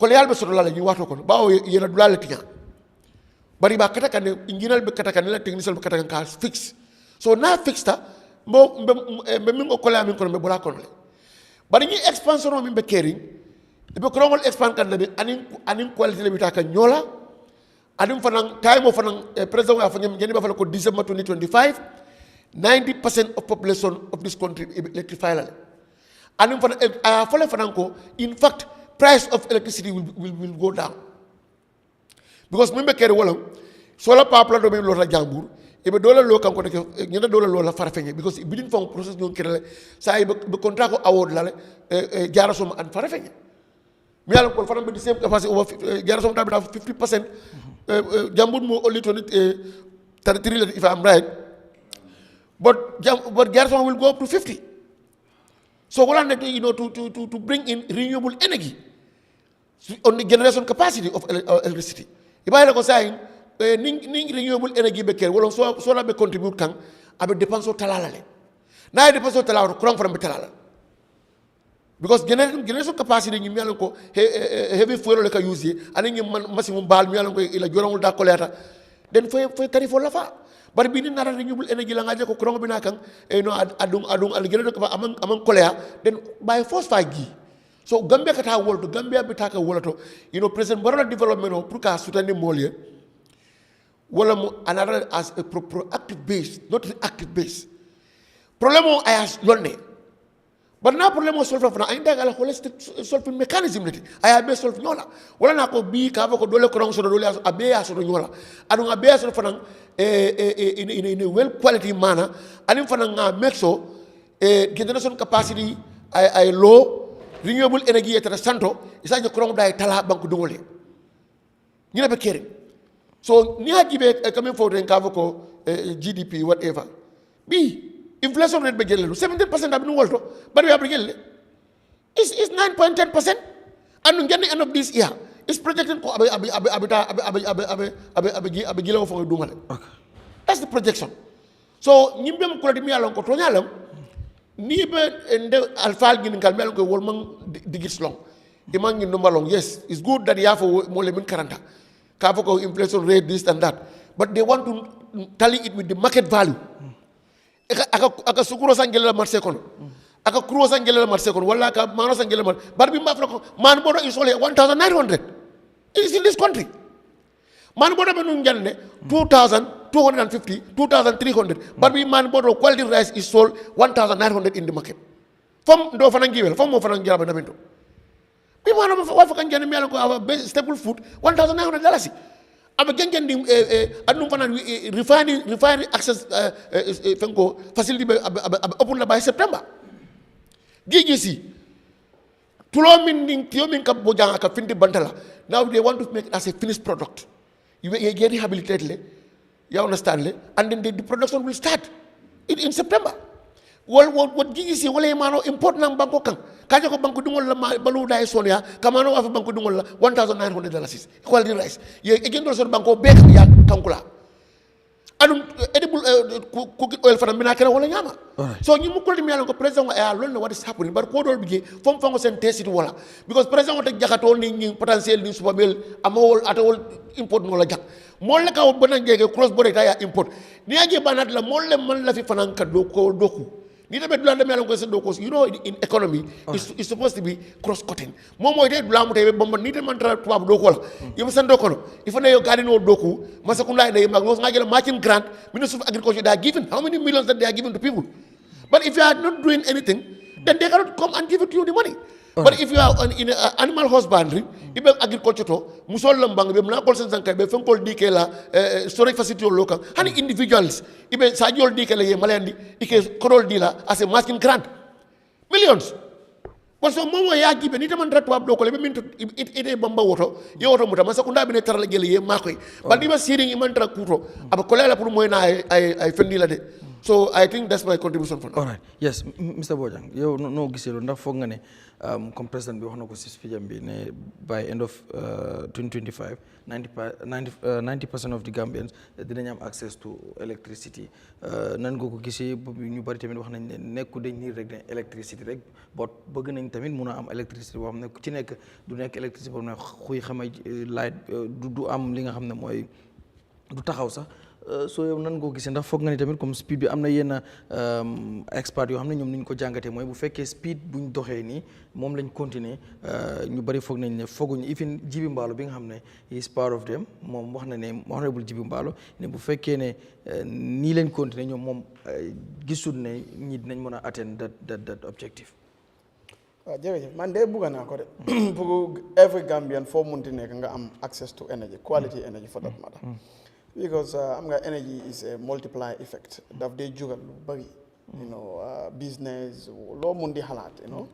le yalbe soto la ñu wato ko baaw yena dula la tinya. Bari ba kata kan engineer be kata kan la technician be kata kan ka fix. So na fix ta mbo mi ko la mi ko me bola ko le. But ni expansion mi be kering be krongol expand kan be anin quality le bitaka nyola anim fanang time of fanang president of ngeni ba fala ko December 2025 90% of population of this country electrified anim fanang ko in fact price of electricity will go down because mi be keri wala solar power plant be lo la jambur ebe dola lo kan ko de ñena dola lo la farafeñe because bidin fon process ñu kirale say be contrat ko award la jaara som an farafeñe mi yalla ko faram be di same capacity over jaara som tabita 50% jambur mo only to it 33 if I'm right but jaara som will go up to 50 so wala ne you know to bring in renewable energy on the generation capacity of electricity ibayla ko saying ning renewable energy be ker wala so la be contribute kan abe dépense o talala le na dépense o talala courant from be talala because generation capacity ni mi yalla ko heavy fuel le ka use ani ni maximum bal mi yalla ko ila jorongul da koleta den fay tarifo la fa bar bi ni na renewable energy la ngaje ko courant bi na kan no adung al generation ko amang kolea den by force fa gi so Gambia kata wolto Gambia be taka wolato you know president barola development pour ka soutenir molie wala mo another as a proactive base not reactive base problème o ayas lonne but na problem o solve fana ainda gala holistic solve mechanism leti aya be solve nyola wala na ko bi ka ko dole ko so dole abe ya so nyola adu abe ya so fana in a well quality manner anim fana nga make so generation capacity ay low renewable energy et santo isa je ko da tala banku dungole ñu be kéré so ni hajibe comme faut den ka ko GDP whatever bi inflation rate be jelle 17% abinu wolto bari be jelle is 9.10% and ngene end of this year is projected ko abi gilo fo dumale okay that's the projection so nyimbe ko di mi alon ko to nyalam ni be ende alfal gin ngal mel ko wol man digits long imang ni numalong yes it's good that you have mo le min karanta ka ko inflation rate this and that but they want to tally it with the market value aka sukuro sangela marché kono aka kuro sangela marché kono wala aka mano sangela mar bar bi mafla ko man bodo is only 1900 it is in this country man bodo be nun janne 2250 2300 bar bi man bodo quality rice is sold 1900 in the market fam do fana ngiwel fam mo fana ngiaba ndamento bi man wa fa kan janne mi ko ava staple food $1900 aba gengen di adum fana refinery access fenko facility be open la by September GGC tulo min ning tiyo min kap bojang aka findi bantala now they want to make it as a finished product you get rehabilitated you understand and then the production will start in September what GGC wala mano import nang banko kan kaja ko banko dungol la balu day sonia kamano wa banko dungol la $1900 quality rice ye again do so banko bek ya kankula adum edible cooking oil fana mina kera wala nyama so nyi mukol mi yalon ko president ya lon what is happening bar ko dol bigi fom fango sen test wala because president tek jakato ni potentiel ni subamel amawol atawol import no la jak mol la ka bonan jege cross border ta ya import ni age banat la mol le man la fi fanan ka do ko doku ni tabe dulande melon ko sen do ko you know in economy is supposed to be cross cutting mom moy de dulamu tay bomba ni de man tra tuab do ko la yim sen do kono ifane yo gadi no doku masakunda day mag mo ngajela matching grant ministry of agriculture they are given how many millions that they are given to people but if you are not doing anything then they cannot come and give it to you the money but if you are in animal husbandry ibe agriculture to musol lambang be mna kol sen sankay be fenkol dikela storage facility local hani individuals ibe sajol dikela ye malandi ike korol dila as a masking grant millions parce que momo ya gibe ni taman ratwa do ko le min ite bamba woto ye woto muta masakunda be ne tarala gele ye makoy bandi ba siring imantra kuto aba kolela pour moy na ay fendi la de so I think that's my contribution for now. All right. Yes, Mr. Bojang, you no giselo ndax fogg nga ne comme président bi wax na ko ci speech am bi ne by end of 2025 90% of the Gambians dinañ am access to electricity nan nga ko gisee ñu bari tamit wax nañ ne nekku dañ ni rek ne electricity rek but bëgg nañ tamit mëna am electricity boo xam ne ku ci nekk du nekk electricity boo xam ne xuy xamay light du am li nga xam ne mooy du taxaw sax so yow nan nga ko gisee ndax foog nga ni tamit comme speed bi am na yenn expert yoo xam ne ñoom ni ñu ko jàngatee mooy bu fekkee speed buñ doxee nii moom lañ continuer ñu bari foog nañ ne fooguñu even Jibi Mballow bi nga xam ne he is part of them moom wax na ne honorable Jibi Mballow ne bu fekkee ne nii lañ continuer ñoom moom gisul ne ñi dinañ mën a atteindre that objective. waaw jërëjëf man de bugga naa ko de pour every Gambian foo munti nekk nga am access to energy quality energy for that matter. Because energy is a multiplier effect. Daf dey jugal lu bari, you know, business, lo mundi halat, you know.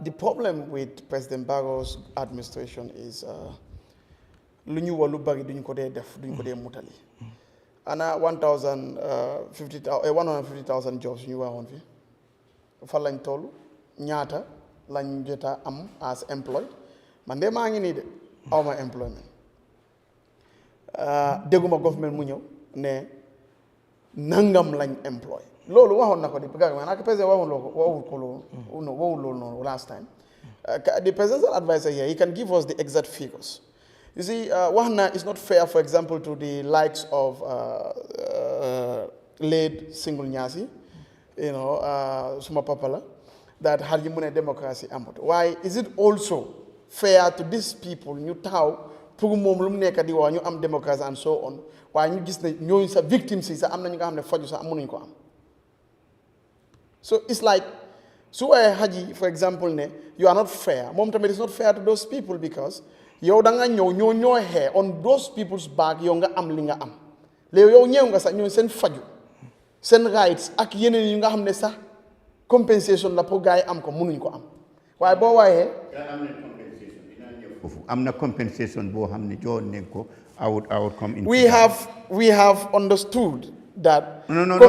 The problem with President Barrow's administration is lu ñu walu bari duñ ko dee def, duñ ko dee mutali. Ana 150,000 jobs ñu waxoon fi. Fa lañ tollu ñaata lañ jota am as employed. Man de maa ngi nii de awma employment. Deguma government mu ñëw ne nangam lañ employ loolu waxoon na ko di gouvernement ak président waxul loolu last time the presidential advisor here he can give us the exact figures you see wax na it's not fair for example to the likes of late single Nyasi you know suma papa la that har yi mu ne democracy amut why is it also fair to these people ñu taxaw pour moom lu mu nekk di wax ñu am démocratie and so on waaye ñu gis ne ñooñu sa victimes yi sax am na ñu nga xam ne faju sax mënuñ ko am so it's like So Haji, for example, you are not fair. Mom tamit is not fair to those people because yow da nga ñoo hair on those people's back yow nga am li nga am. Léegi yow ñew nga sax ñoo seen faju seen rights ak yeneen yi nga xam ne sax compensation la pour gars yi am ko mënuñ ko am waaye boo waaye am na compensation boo xam ne joon nañ ko I would come in. We have understood that no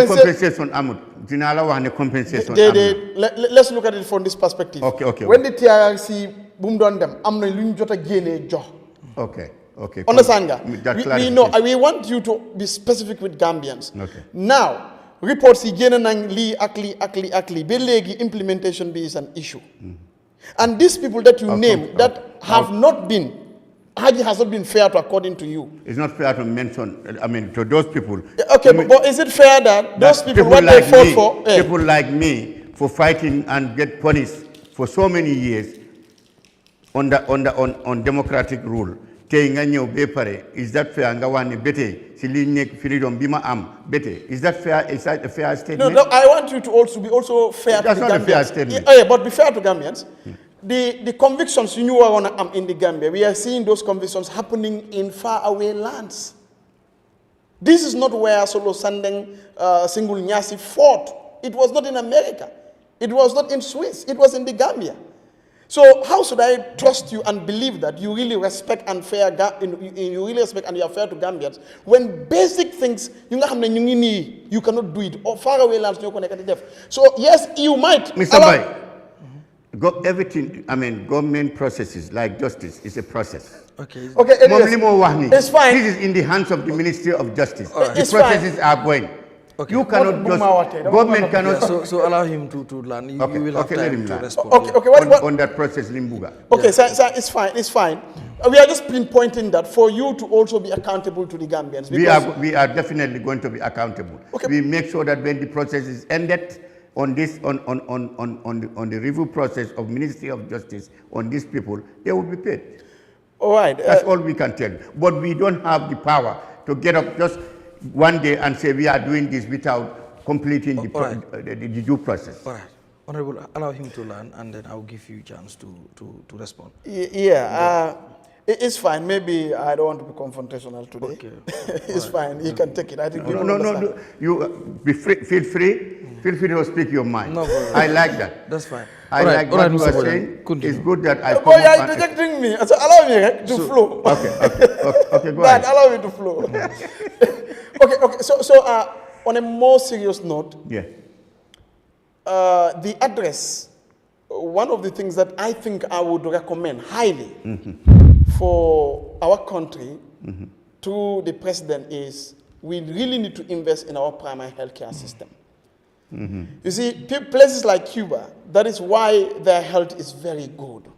compensation amut dina la wax ne compensation let's look at it from this perspective. Okay. When the TRRC bu mu doon dem am na lu ñu jot a génnee jox. Okay. Understand nga? We want you to be specific with Gambians. Okay. Now, reports yi génn nañ lii ak lii ba léegi implementation bi is an issue. And these people that you name that have not been, Haji has not been fair to according to you. It's not fair to mention, to those people. Okay, but is it fair that those people what like they fought for? People like me for fighting and get punished for so many years on democratic rule. Is that fair? Is that fair? Is that a fair statement? No, I want you to also be fair That's to the not Gambians. A fair statement. But be fair to Gambians. The convictions you knew are in the Gambia, we are seeing those convictions happening in faraway lands. This is not where Solo Sandeng Single Nyasi fought. It was not in America. It was not in Swiss. It was in the Gambia. So how should I trust you and believe that you really respect and you really respect and you are fair to Gambians when basic things you cannot do it or far away lands you're connected to? So yes, you might. Mr. Bai, everything. Government processes like justice is a process. Okay. It's fine. This is in the hands of the Ministry of Justice. Right. The processes are going. Okay. You cannot government cannot. So allow him to learn. You will have time to respond. On that process, Limbuga. Okay, so it's fine. We are just pinpointing that for you to also be accountable to the Gambians. We are definitely going to be accountable. Okay. We make sure that when the process is ended on the review process of Ministry of Justice on these people, they will be paid. All right. That's all we can tell you. But we don't have the power to get up just one day and say we are doing this without completing the due process. All right. Honorable, allow him to learn and then I'll give you a chance to respond. It's fine. Maybe I don't want to be confrontational today. Okay. It's fine. He can take it. I think no. You feel free. Feel free to speak your mind. No, I like that. That's fine. I like what you are saying. It's good that I come you are rejecting me. So allow me to flow. Okay, go ahead. Allow me to flow. Okay. So on a more serious note, the address, one of the things that I think I would recommend highly for our country to the president is we really need to invest in our primary healthcare system. You see, places like Cuba, that is why their health is very good.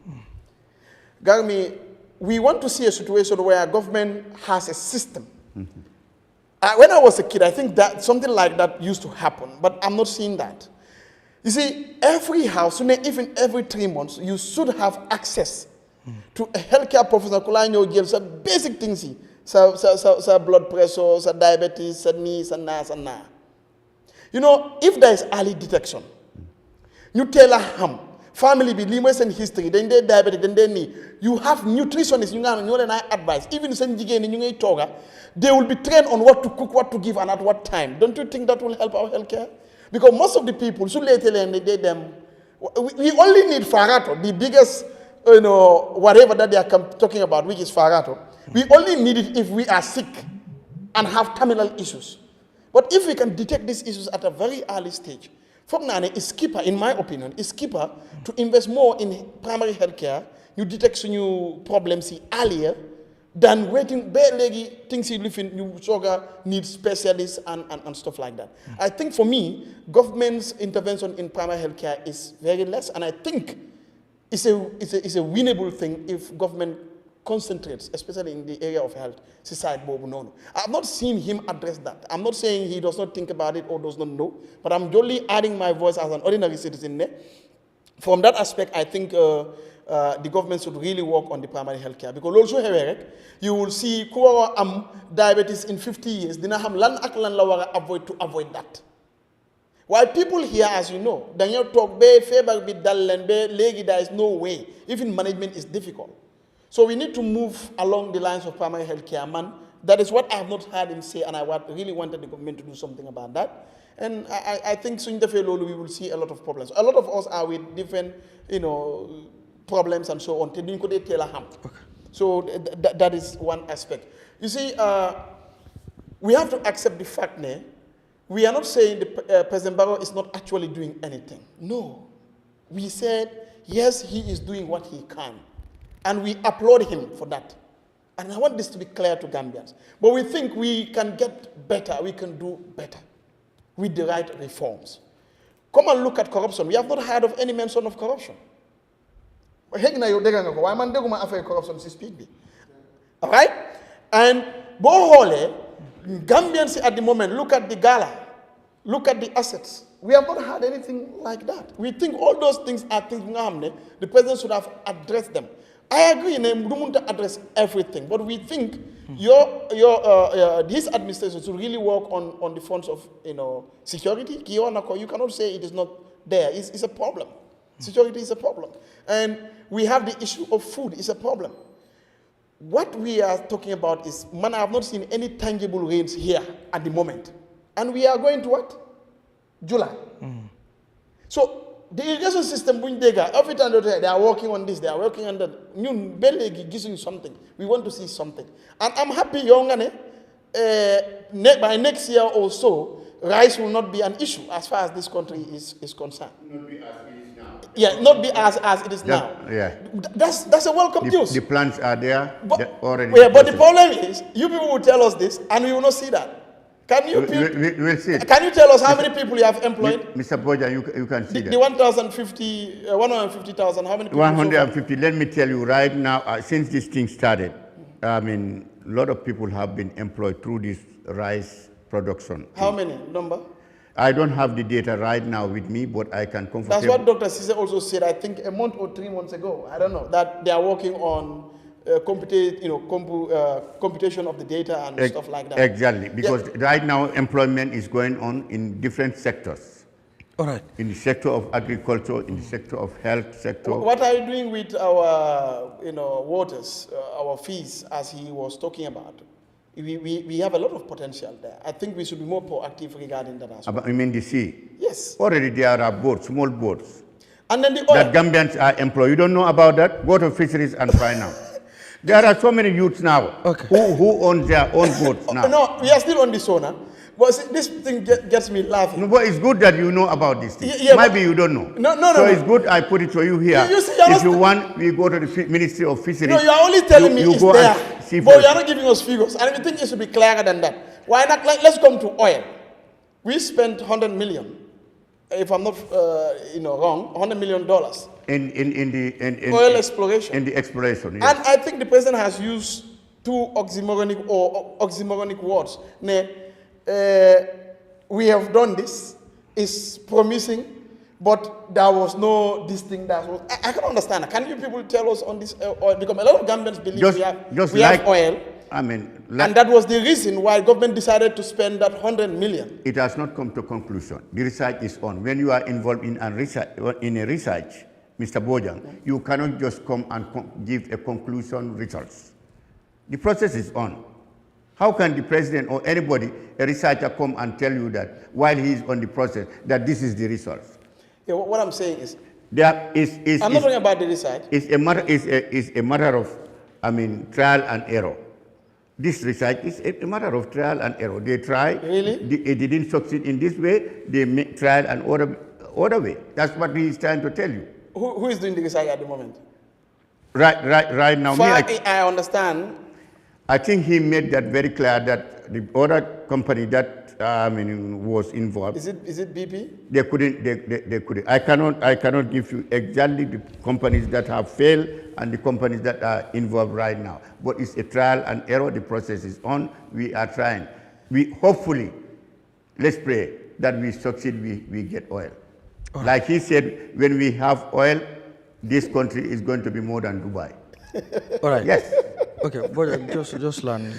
Garmi, we want to see a situation where government has a system. When I was a kid, I think that something like that used to happen, but I'm not seeing that. You see, every house, even every 3 months, you should have access to a healthcare professional, some basic things, some blood pressure, some diabetes, some knee, some na. You know, if there is early detection, you tell a family be limits and history, then they diabetic, then they knee. You have nutritionists, you and I advise, even send you toga, they will be trained on what to cook, what to give, and at what time. Don't you think that will help our healthcare? Because most of the people, we only need Farato, the biggest, whatever that they are talking about, which is Farato. We only need it if we are sick and have terminal issues. But if we can detect these issues at a very early stage, it's cheaper, in my opinion, it's cheaper to invest more in primary health care, you detect new problems earlier, than waiting, things you live in, you need specialists and stuff like that. I think for me, government's intervention in primary health care is very less, and I think it's a winnable thing if government concentrates, especially in the area of health, society. I've not seen him address that. I'm not saying he does not think about it or does not know, but I'm only adding my voice as an ordinary citizen there. From that aspect, I think the government should really work on the primary health care. Because also you will see diabetes in 50 years, dina ham lan ak lan la wara avoid to avoid that. While people here, as you know, Daniel talk, there is no way. Even management is difficult. So we need to move along the lines of primary health care, man. That is what I have not heard him say, and I really wanted the government to do something about that. And I think soon we will see a lot of problems. A lot of us are with different, problems and so on. Okay. So that is one aspect. You see, we have to accept the fact that we are not saying President Barrow is not actually doing anything. No. We said, yes, he is doing what he can. And we applaud him for that. And I want this to be clear to Gambians. But we think we can get better, we can do better with the right reforms. Come and look at corruption. We have not heard of any mention of corruption. Why man corruption speak? All right? And Bohole, Gambians at the moment, look at the gala, look at the assets. We have not had anything like that. We think all those things are things the president should have addressed them. I agree, we don't address everything, but we think this administration should really work on the fronts of security. You cannot say it is not there. It's a problem. Security is a problem. And we have the issue of food. It's a problem. What we are talking about is, I have not seen any tangible rains here at the moment. And we are going to what? July. So the irrigation system, every time they are working on this, they are working on that. Gives you something. We want to see something. And I'm happy, by next year or so, rice will not be an issue as far as this country is concerned. Not be as it is now. Yeah, not be as it is now. Yeah. That's a welcome news. The plans are there. Already. Yeah, but the problem is, you people will tell us this, and we will not see that. Can you? We'll see. Can you tell us how many people you have employed? Mr. Boja, you can see that. The 150,000, how many people? 150. Let me tell you right now, since this thing started, a lot of people have been employed through this rice production. How many? Number? I don't have the data right now with me, but I can confirm. That's what Dr. Sise also said, I think a month or 3 months ago. I don't know, that they are working on computation of the data and stuff like that. Exactly, because right now employment is going on in different sectors. All right. In the sector of agriculture, in the sector of health sector. What are you doing with our, waters, our fees, as he was talking about? We have a lot of potential there. I think we should be more proactive regarding that as well. You mean the sea? Yes. Already there are boats, small boats. And then the oil. That Gambians are employed. You don't know about that? Go to fisheries and find out. There are so many youths now who own their own boats now. No, we are still on the sauna. But see, this thing gets me laughing. No, but it's good that you know about this thing. Maybe you don't know. No. It's good I put it for you here. You see, if you want, we go to the Ministry of Fisheries. No, you are only telling me it's there. But you are not giving us figures. And we think it should be clearer than that. Why not? Let's come to oil. We spent $100 million, if I'm not wrong, $100 million. In oil exploration. In the exploration, yes. And I think the president has used two oxymoronic words. We have done this, it's promising, but there was no this thing that was. I can understand. Can you people tell us on this oil? Because a lot of Gambians believe we have oil. And that was the reason why government decided to spend that $100 million. It has not come to conclusion. The research is on. When you are involved in a research, Mr. Bojang, you cannot just come and give a conclusion results. The process is on. How can the president or anybody, a researcher, come and tell you that while he is on the process, that this is the results? Yeah, what I'm saying is, I'm not talking about the research. It's a matter of, trial and error. This research is a matter of trial and error. They try. Really? They didn't succeed in this way. They tried an other way. That's what he is trying to tell you. Who is doing the research at the moment? Right now. I understand. I think he made that very clear that the other company that was involved. Is it BP? They couldn't. I cannot give you exactly the companies that have failed and the companies that are involved right now. But it's a trial and error. The process is on. We are trying. We hopefully, let's pray that we succeed. We get oil. Right. Like he said, when we have oil, this country is going to be more than Dubai. All right. Yes. Okay, but just learn.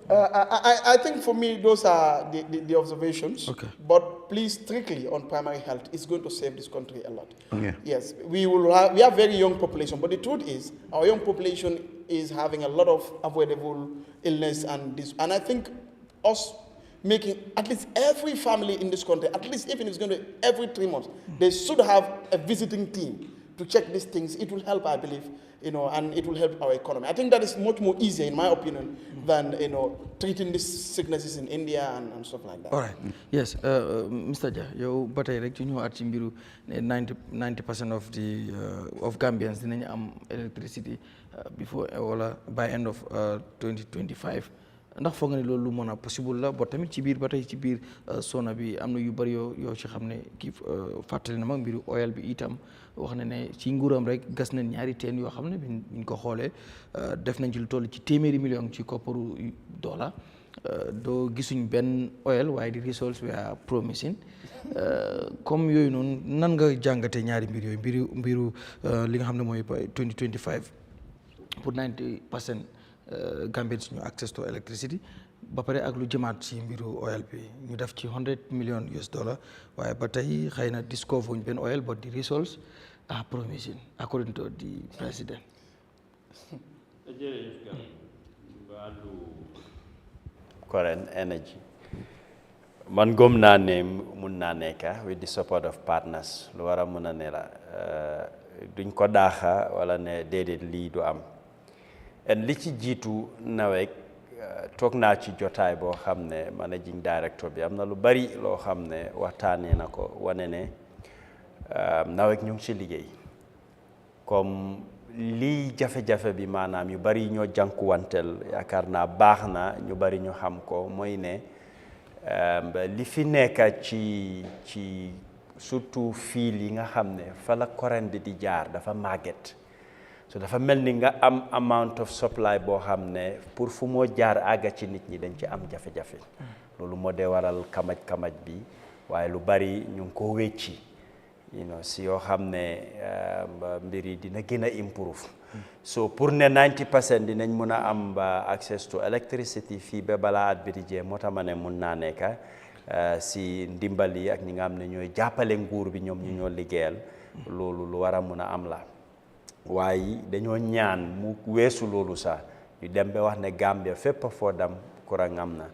I think for me those are the observations. Okay. But please strictly on primary health is going to save this country a lot. Yeah. Yes, we have very young population, but the truth is our young population is having a lot of avoidable illness and I think us making at least every family in this country, at least even if it's going to every 3 months, they should have a visiting team to check these things. It will help, I believe, and it will help our economy. I think that is much more easier, in my opinion, than treating these sicknesses in India and stuff like that. All right. Yes, Mr. Jah, yow ba tey rek ci ñëwaat ci mbiru 90% of the of Gambians dinañ am electricity before wala by end of 2025. ndax foog nga ne loolu lu mën a possible la ba tamit ci biir ba tey ci biir sona bi am na yu bëri yoo ci xam ne kii fàttali na ma mbiru oil bi itam wax na ne ci nguuram rek gas nañ ñaari teen yoo xam ne biñ ko xoolee def nañ ci lu toll ci téeméeri million ci kopparu dollar doo gisuñ benn oil waaye di resource we are promising comme yooyu noonu nan nga jàngatee ñaari mbir yooyu mbiru li nga xam ne mooy 2025 pour 90% Gambians ñu access to electricity ba pare ak lu jëmaat ci mbiru oil bi ñu def ci $100 million waaye ba tey xëy na discover wuñ benn oil but the resource are promising according to the president. Current energy man gëm naa ne mun naa nekka with the support of partners lu war a mun a ne la duñ ko daaxa wala ne déedéet lii du am en li ci jiitu nawek toog naa ci jotaay boo xam ne managing director bi am na lu bari loo xam ne waxtaanee na ko wane ne nawek ñu ngi ci liggéey comme lii jafe-jafe bi maanaam yu bari ñoo jànkuwanteel yaakaar naa baax na ñu bari ñu xam ko mooy ne li fi nekk ci surtout fiil yi nga xam ne fa la courant bi di jaar dafa màgget so dafa mel ni nga am amount of supply boo xam ne pour fu moo jaar àgga ci nit ñi dañ ci am jafe-jafe loolu moo dee waral kamaj bi waaye lu bari ñu ngi ko wecci si yoo xam ne mbir yi dina gën a improve so pour ne 90% dinañ mun a am access to electricity fii ba balaa at bi di jee moo tax ma ne mun naa nekka si ndimbal yi ak ñi nga xam ne ñooy jàppale nguur bi ñoom ñu ñoo liggéeyal loolu lu war a mun a am la waaye dañoo ñaan mu weesu loolu sax ñu dem ba wax ne Gambia fépp foo dem courant am na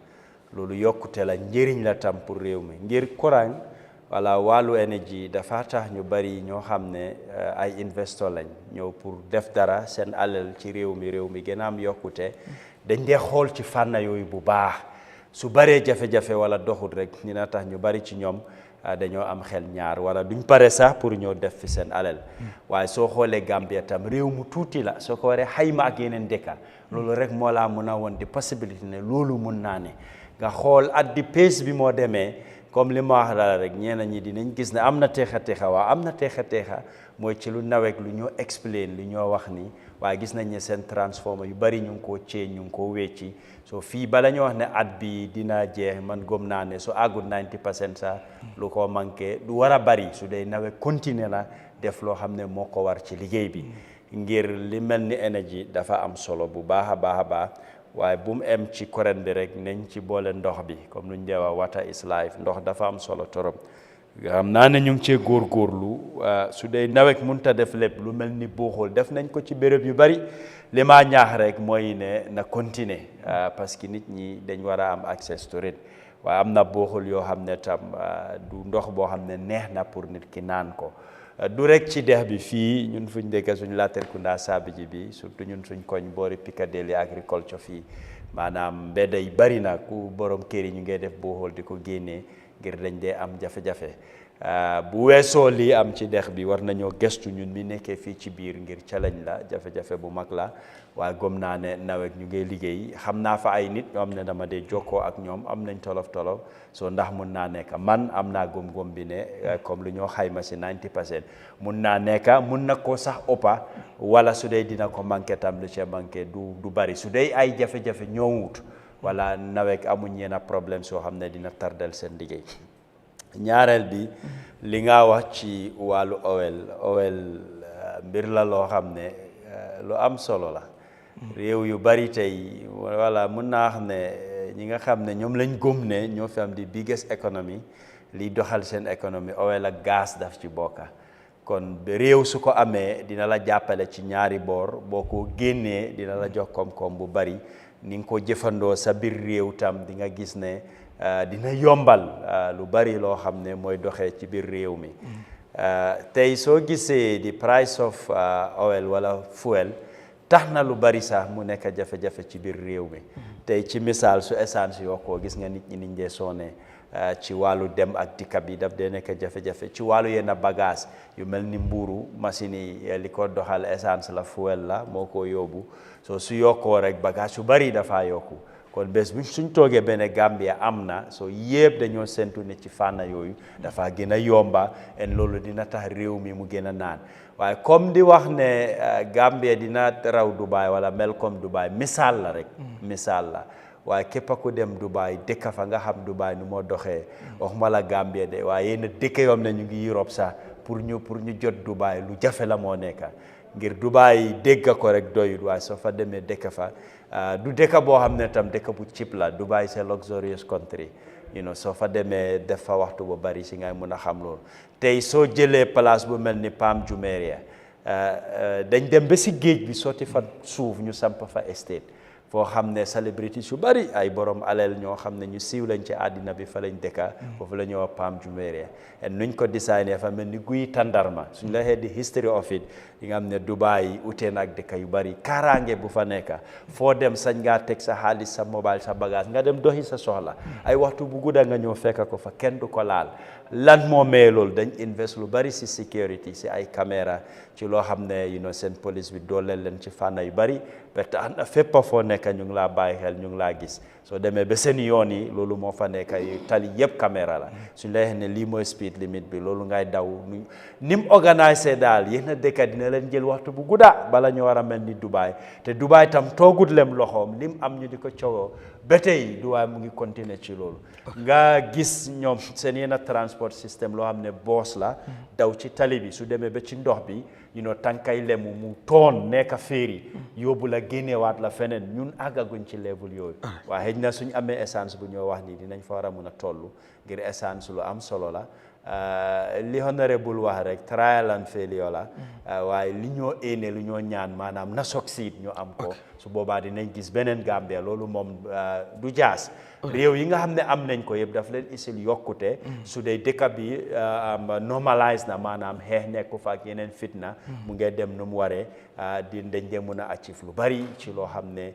loolu yokkute la njëriñ la tam pour réew mi ngir courant wala wàllu énergie dafa tax ñu bari ñoo xam ne ay investor lañ ñëw pour def dara seen alal ci réew mi gën a am yokkute dañ dee xool ci fànn yooyu bu baax su baree jafe-jafe wala doxut rek dina tax ñu bari ci ñoom dañoo am xel ñaar wala duñ pare sax pour ñoo def fi seen alal waaye soo xoolee Gambia tam réew mu tuuti la soo ko waree xayma ak yeneen dëkka loolu rek moo laa mun a woon di possibilité ne loolu mun naa ne nga xool at di pace bi moo demee comme li ma wax la rek ñeena ñi dinañ gis ne am na teexa waa am na teexa mooy ci lu nawek lu ñoo explain lu ñoo wax ni waaye gis nañ ne seen transformer yu bari ñu ngi koo change ñu ngi koo wecci so fii bala ñu wax ne at bi dina jeex man gëm naa ne su àggut 90% sax lu ko manqué du war a bari su dee nawek continuer la def loo xam ne moo ko war ci liggéey bi ngir li mel ni énergie dafa am solo bu baax a baax waaye bu mu em ci courant bi rek nañ ci boole ndox bi comme lu ñu dee wax water is life ndox dafa am solo torop xam naa ne ñu ngi cee góorgóorlu su dee nawet mënta def lépp lu mel ni booxul def nañ ko ci béréb yu bari li ma ñaax rek mooy ne na continuer parce que nit ñi dañ war a am access to it waaye am na booxul yoo xam ne tam du ndox boo xam ne neex na pour nit ki naan ko du rek ci dex bi fii ñun fuñ dëkk suñ Latrikunda Sabiji bi surtout ñun suñ koñ boori Piccadilly agriculture fii maanaam mbedd yi bari na ku borom kër yi ñu ngay def booxul di ko génnee ngir dañ dee am jafe-jafe bu weesoo lii am ci dex bi war nañoo gestu ñun mi nekkee fii ci biir ngir challenge la jafe-jafe bu mag la waaye gëm naa ne nawet ñu ngay liggéey xam naa fa ay nit ñoo xam ne dama dee jokkoo ak ñoom am nañ tolof soo ndax mun naa nekk man am naa gëm-gëm bi ne comme lu ñoo xayma si 90% mun naa nekk mun na ko sax ëppa wala su dee dina ko manqué tam lu ci manqué du bari su dee ay jafe-jafe ñoowut wala nawet amuñ yenn problème soo xam ne dina tardel seen liggéey ñaareel bi li nga wax ci wàllu owel mbir la loo xam ne lu am solo la réew yu bari tey wala mun naa wax ne ñi nga xam ne ñoom lañ gëm ne ñoo fi am di biggest economy li doxal seen économie oil ak gaz daf ci bokka kon réew su ko amee dina la jàppale ci ñaari boor boo ko génnee dina la jox koom-koom bu bari ni nga ko jëfandoo sa biir réew tam di nga gis ne dina yombal lu bari loo xam ne mooy doxee ci biir réew mi tey soo gisee di price of oil wala fuel tax na lu bari sax mu nekk jafe-jafe ci biir réew mi tey ci misaal su essence yokkoo gis nga nit ñi niñ dee soone ci wàllu dem ak dikka bi daf dee nekk jafe-jafe ci wàllu yenn bagage yu mel ni mbuuru machine yi li ko doxal essence la fuel la moo ko yóbbu soo su yokkoo rek bagage yu bari dafa yokku kon bés bu suñ toogee benn Gambia am na soo yëpp dañoo sentu ne ci fànn yooyu dafa gën a yomba en loolu dina tax réew mi mu gën a naan waaye comme di wax ne Gambia dina raw Dubai wala mel comme Dubai misaal la rek misaal la waaye képp ku dem Dubai dëkk fa nga xam Dubai nu moo doxee waxuma la Gambia de waaye yenn dëkk yoom ne ñu ngi Europe sax pour ñu jot Dubai lu jafe la moo nekk ngir Dubai dégg ko rek doyut waaye soo fa demee dëkk fa du dëkk boo xam ne tam dëkk bu cheap la Dubai c'est luxurious country soo fa demee def fa waxtu bu bari si ngay mun a xam loolu tey soo jëlee place bu mel ni Palm Jumeirah dañ dem ba si géej bi sotti fa suuf ñu samp fa estate foo xam ne celebrities yu bari ay borom alal ñoo xam ne ñu siiw lañ ci àddina bi fa lañ dëkka foofu la ñoo Palm Jumeirah nuñ ko designé fa mel ni guy tàndarma suñ la xee di history of it yi nga xam ne Dubai utee na ak dëkk yu bari kaaraange bu fa nekka foo dem sañ ngaa teg sa xaalis sa mobile sa bagage nga dem doxi sa soxla ay waxtu bu gudda nga ñëw fekk ko fa kenn du ko laal lan moo mee loolu dañ invest lu bari si security si ay caméra ci loo xam ne seen police bi dooleel leen ci fànn yu bari parce que fépp foo nekk ñu ngi laa bàyyi xel ñu ngi laa gis soo demee ba seen yoon yi loolu moo fa nekk tali yëpp caméra la suñ lay wax ne lii mooy speed limit bi loolu ngay daw ni mu organisé daal yéen a dëkk dina leen jël waxtu bu gudda bala ñu war a mel ni Dubai te Dubai tam toogut lem loxoom lim am ñu di ko cogoo ba tey Dubai mu ngi continuer ci loolu nga gis ñoom seen yenn transport système loo xam ne boos la daw ci tali bi su demee ba ci ndox bi tànkay lemu mu toon nekk féeri yóbbu la génnewaat la feneen ñun àggaguñ ci level yooyu waaye xëy na suñ amee essence bu ñoo wax nii dinañ fa war a mun a toll ngir essence lu am solo la li honorable wax rek trial and failure la waaye li ñoo éene lu ñoo ñaan maanaam na succeed ñu am ko su boobaa dinañ gis beneen Gambia loolu moom du jaas réew yi nga xam ne am nañ ko yëpp daf leen isil yokkute su dee dëkk bi normalise na maanaam xeex nekku fa ak yeneen fitna mu ngi dem nu mu waree dañ dee mun a achieve lu bari ci loo xam ne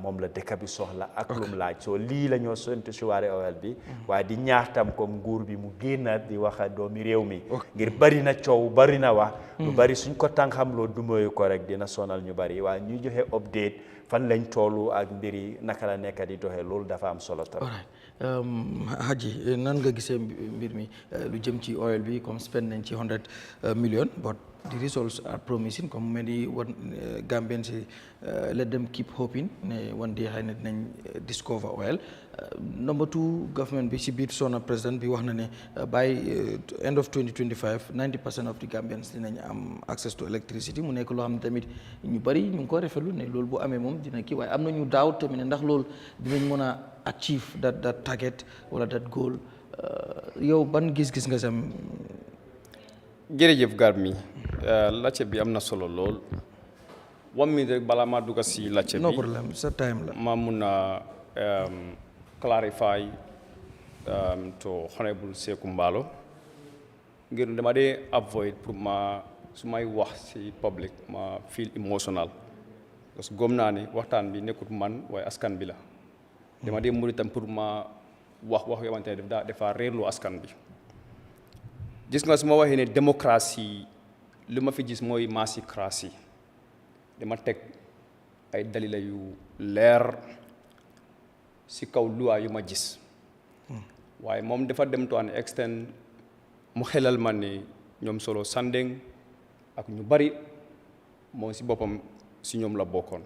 moom la dëkk bi soxla ak lum laaj soo lii la ñoo sontu si waare oil bi waaye di ñaaxtam comme nguur bi mu génna di wax doomi réew mi ngir bari na coow bari na wax lu bari suñ ko tànxam loo dumoyu ko rek dina sonal ñu bari waaye ñuy joxe update fan lañ toolu ak mbiri naka la nekk di doxee loolu dafa am solo trop. Haji nan nga gisee mbir mi lu jëm ci oil bi comme spend nañ ci 100 million but the results are promising comme many Gambians let them keep hoping ne one day xëy na dinañ discover oil. Number two, government bi ci biir sona président bi wax na ne by end of 2025 90% of the Gambians dinañ am access to electricity mu nekk loo xam ne tamit ñu bari ñu ngi ko rafetlu ne loolu bu amee moom dina kii waaye am na ñu daaw tamit ne ndax loolu dinañ mën a achieve that target wala that goal yow ban gis-gis nga sam. jërëjëf Garmi lacce bi am na solo lool 1 minute rek balaa maa dugg si lacce bi no problème sa time la ma mun a clarify to Honorable Saikou Mballow ngir dama dee avoid pour ma su may wax si public ma feel emotional parce que gëm naa ne waxtaan bi nekkut man waaye askan bi la dama dee muri tam pour ma wax yoo xamante ne dafa réerlu askan bi gis nga su ma waxee ne démocratie li ma fi gis mooy massicratie dama teg ay dalila yu leer si kaw loi yu ma gis waaye moom dafa dem to an extent mu xelal ma ni ñoom solo Sandeng ak ñu bari moom si boppam si ñoom la bokkoon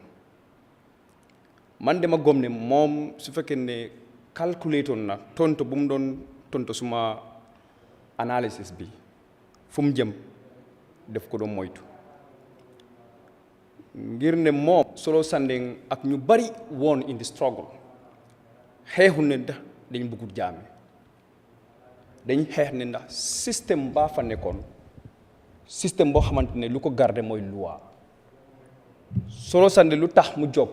man dama gom ne moom su fekkee ne calculé na tontu bu mu doon tontu suma analysis bi fu mu jëm def ko doon moytu ngir ne moom solo Sandeng ak ñu bari woon in the struggle xeexu ne dañ bëggut Jammeh dañ xeex ne ndax système baa fa nekkoon système boo xamante ne lu ko garder mooy loi Solo Sandé lu tax mu jóg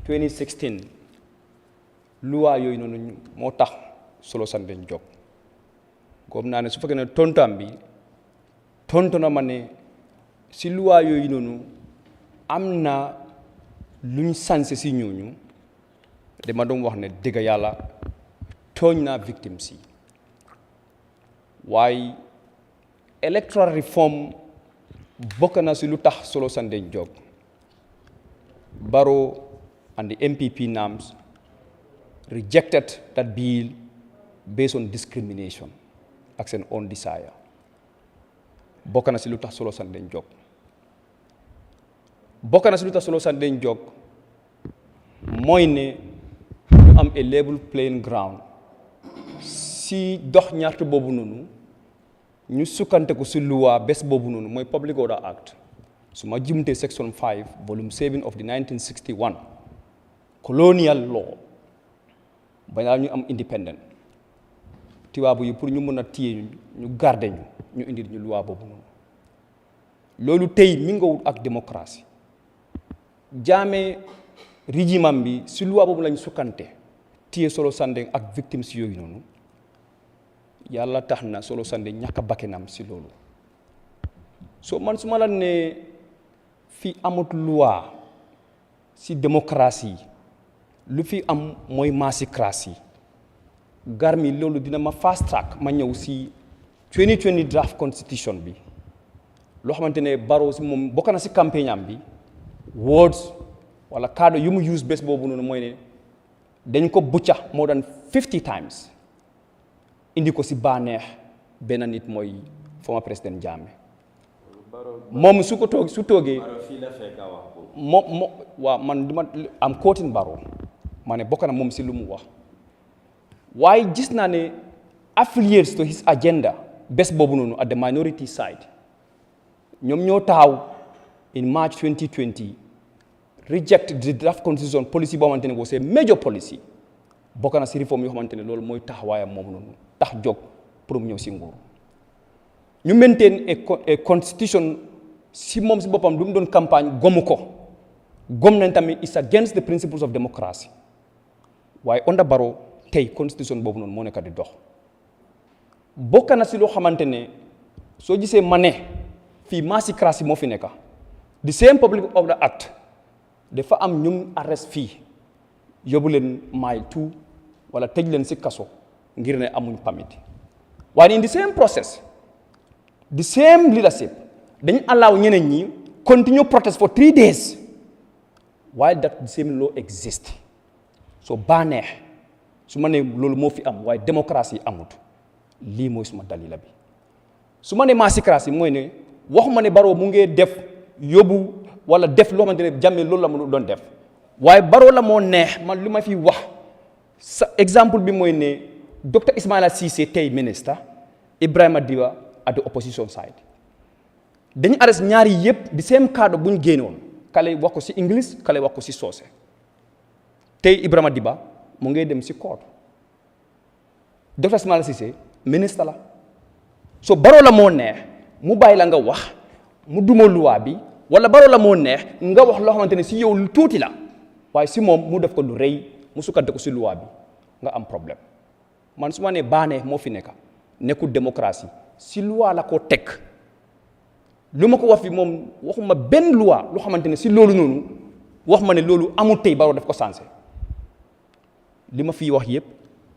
2016 loi yooyu noonu moo tax Solo Sandé jóg góob naa ne su fekkee ne tontam bi tontu na ma ne si loi yooyu noonu am na luñ sanse si ñooñu dama doon wax ne dëgg yàlla tooñ naa victime si waaye electoral reform bokk na si lu tax Solo Sandé jóg Barrow and the MPP NAMS rejected that bill based on discrimination ak seen own desire bokk na si lu tax Solo Sandé jóg bokk na si lu tax Solo Sandé jóg mooy ne ñu am a level playing ground si dox ñaxtu boobu noonu ñu sukkante ko si loi bés boobu noonu mooy Public Order Act su ma jumtee section 5 volume 7 of the 1961 colonial law balaa ñu am independent tiwaabu yi pour ñu mën a téye ñu garder ñu indi ñu loi boobu noonu loolu tey mi nga wut ak démocratie Jammeh régime am bi si loi boobu lañ sukkante téye Solo Sandé ak victimes si yooyu noonu yàlla tax na Solo Sandé ñàkk a bakkanam si loolu so man su ma la ne fi amut loi si démocratie lu fi am mooy massicratie garmi loolu dina ma fast track ma ñëw si 2020 draft constitution bi loo xamante ne Barrow si moom bokk na si campagne am bi words wala kaddu yu mu use bés boobu noonu mooy ne dañ ko bucca more than 50 times indi ko si bànneex benn nit mooy former président Jammeh moom su toogee moom waaw man duma am quoting Barrow ma ne bokk na moom si lu mu wax waaye gis naa ne affiliates to his agenda bés boobu noonu at the minority side ñoom ñoo taxaw in March 2020 reject the draft constitution policy boo xamante ne ko c'est major policy bokk na si réforme yoo xamante ne loolu mooy taxawaayam moom noonu tax jóg pour mu ñëw si nguur ñu maintain a constitution si moom si boppam lu mu doon campagne gomu ko gom nañ tamit is against the principles of democracy waaye under Barrow tey constitution boobu noonu moo nekk di dox bokk na si loo xamante ne soo gisee ma ne fii massicratie moo fi nekk the same Public Order Act dafa am ñum arrest fii yóbbu leen mile 2 wala tëj leen si kaso ngir ne amuñ permit waaye in the same process the same leadership dañ allow ñeneen ñi continue protest for 3 days while that the same law exist so bànneex su ma ne loolu moo fi am waaye démocratie amut lii mooy suma dalila bi su ma ne massicratie mooy ne waxuma ne Barrow mu ngee def yóbbu wala def loo xamante ne Jammeh loolu la mu doon def waaye Barrow la moo neex man lu ma fi wax sa exemple bi mooy ne Dr Ismaila Ceesay tey ministre Ibrahima Diba at the opposition side dañu arrest ñaari yëpp di same cadre bu ñu génnoon kale wax ko si English kale wax ko si soose tey Ibrahima Diba mu ngay dem si court Dr Ismaila Ceesay ministre la so Barrow la moo neex mu bàyyi la nga wax mu duma loi bi wala Barrow la moo neex nga wax loo xamante ne si yow lu tuuti la waaye si moom mu def ko lu rëy mu sukkante ko si loi bi nga am problème man su ma nee bànneex moo fi nekk nekkul démocratie si loi la ko teg lu ma ko wax fi moom waxuma benn loi loo xamante ne si loolu noonu wax ma ne loolu amul tey Barrow def ko sensé li ma fi wax yëpp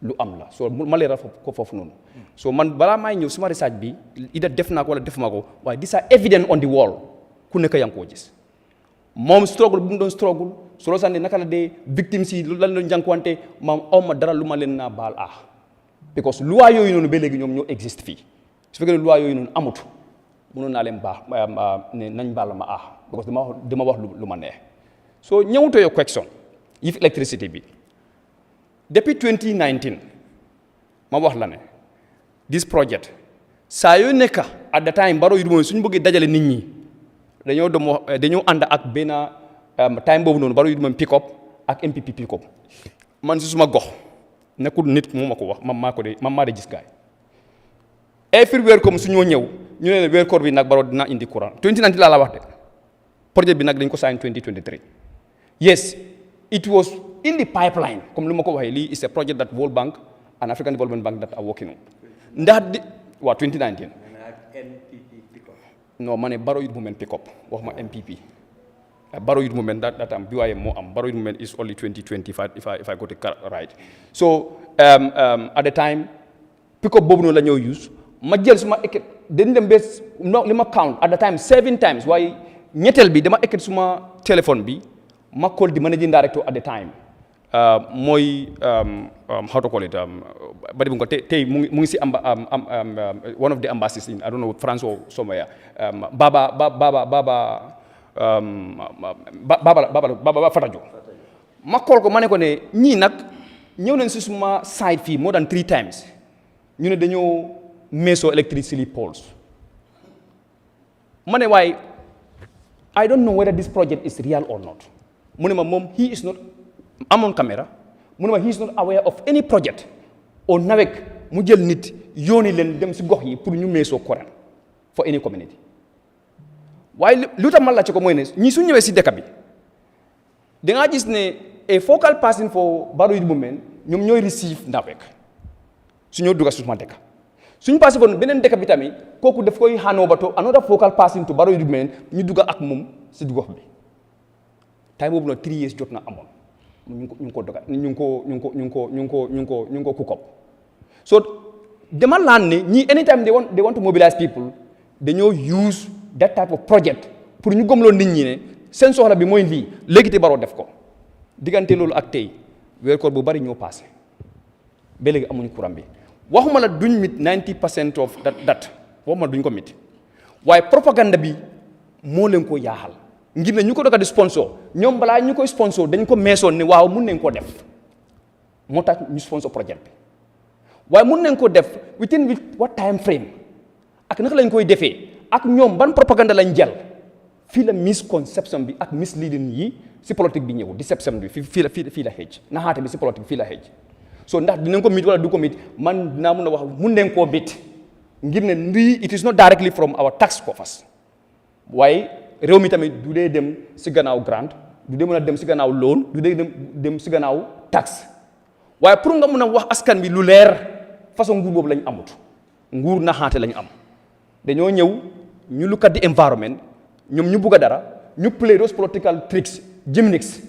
lu am la soo ma leeral ko foofu noonu so man balaa maay ñëw suma research bi ida def naa ko wala defuma ko waaye these are evident on the wall ku nekk yaa ngi koo gis moom struggle bu mu doon struggle Solo Sandé naka la dee victimes yi lan la jànkuwante maam awma dara lu ma leen naa baal because loi yooyu noonu ba léegi ñoom ñoo existe fii su fekkee ne loi yooyu noonu amut mënoon naa leen baax ne nañ baal ma because dama wax lu ma neex so ñëwutoo yo question yi fi électricité bi depuis 2019 ma wax la ne this project saa yoo nekk at the time Barrow yu du mooy suñu bëggee dajale nit ñi dañoo ànd ak benn time boobu noonu Barrow yu du mooy pick up ak MPP pick up man si suma gox nekkul nit moo ma ko wax man maa de gis gaay everywhere comme su ñoo ñëw ñu ne weer koor bi nag Barrow dina indi courant 2019 laa la wax de projet bi nag dañ ko sign 2023 yes it was in the pipeline comme lu ma ko waxee lii is a project that World Bank and African Development Bank that are working on ndax di waa 2019 non ma ne Barrow Youth Movement pick up wax ma MPP Barrow Youth Movement that am BYM moo am Barrow Youth Movement is only 2025 if I got it right so at the time pick up boobu noonu la ñoo use ma jël suma équipe dañ dem bés li ma count at the time 7 times waaye ñetteel bi dama équipe suma téléphone bi ma call di managing director at the time mooy how to call it bari bu ko tey mu ngi si one of the embassies in I don't know France or somewhere Baba Fatajo ma call ko ma ne ko ne ñii nag ñëw nañ si suma side fii more than 3 times ñu ne dañoo meso electricity poles ma ne waaye I don't know whether this project is real or not mu ne ma moom he is not I'm on camera mu ne ma he is not aware of any project or nawet mu jël nit yóoni leen dem si gox yi pour ñu meesoo courant for any community waaye lu tax ma laajte ko mooy ne ñii su ñëwee si dëkk bi da ngaa gis ne a focal person for Barrow Youth Movement ñoom ñooy receive nawet su ñoo dugga suma dëkk suñu passé foon beneen dëkk bi tamit kooku daf koy xaanoo ba to another focal person to Barrow Youth Movement ñu dugga ak moom si gox bi time boobu noonu 3 years jot na amoon ñu ngi ko dogal ñu ngi ko cook up so dama laan ne ñii anytime they want to mobilize people dañoo use that type of project pour ñu gëmloo nit ñi ne seen soxla bi mooy lii léegi te Barrow def ko diggante loolu ak tey weer koor bu bari ñoo passé ba léegi amuñu courant bi waxuma la duñ mit 90% of that waxuma duñ ko mit waaye propagande bi moo leen ko yaaxal ngir ne ñu ko doga di sponsor ñoom balaa ñu koy sponsor dañ ko meesoon ne waaw mun nañ ko def moo tax ñu sponsor projet bi waaye mun nañ ko def within what time frame ak naka lañ koy defee ak ñoom ban propagande lañ jël fii la misconception bi ak misleading yi si politique bi ñëw deception bi fii la xëj naxaate bi si politique fii la xëj so ndax dinañ ko mit wala du ko mit man dinaa mun a wax mun nañ koo bit ngir ne lii it is not directly from our tax coffers waaye réew mi tamit du dee dem si gannaaw grant du dee mën a dem si gannaaw loan du dee dem si gannaaw tax waaye pour nga mun a wax askan bi lu leer façon nguur boobu lañ amut nguur naxaate lañ am dañoo ñëw ñu look at the environment ñoom ñu bugg a dara ñu play those political tricks gimmicks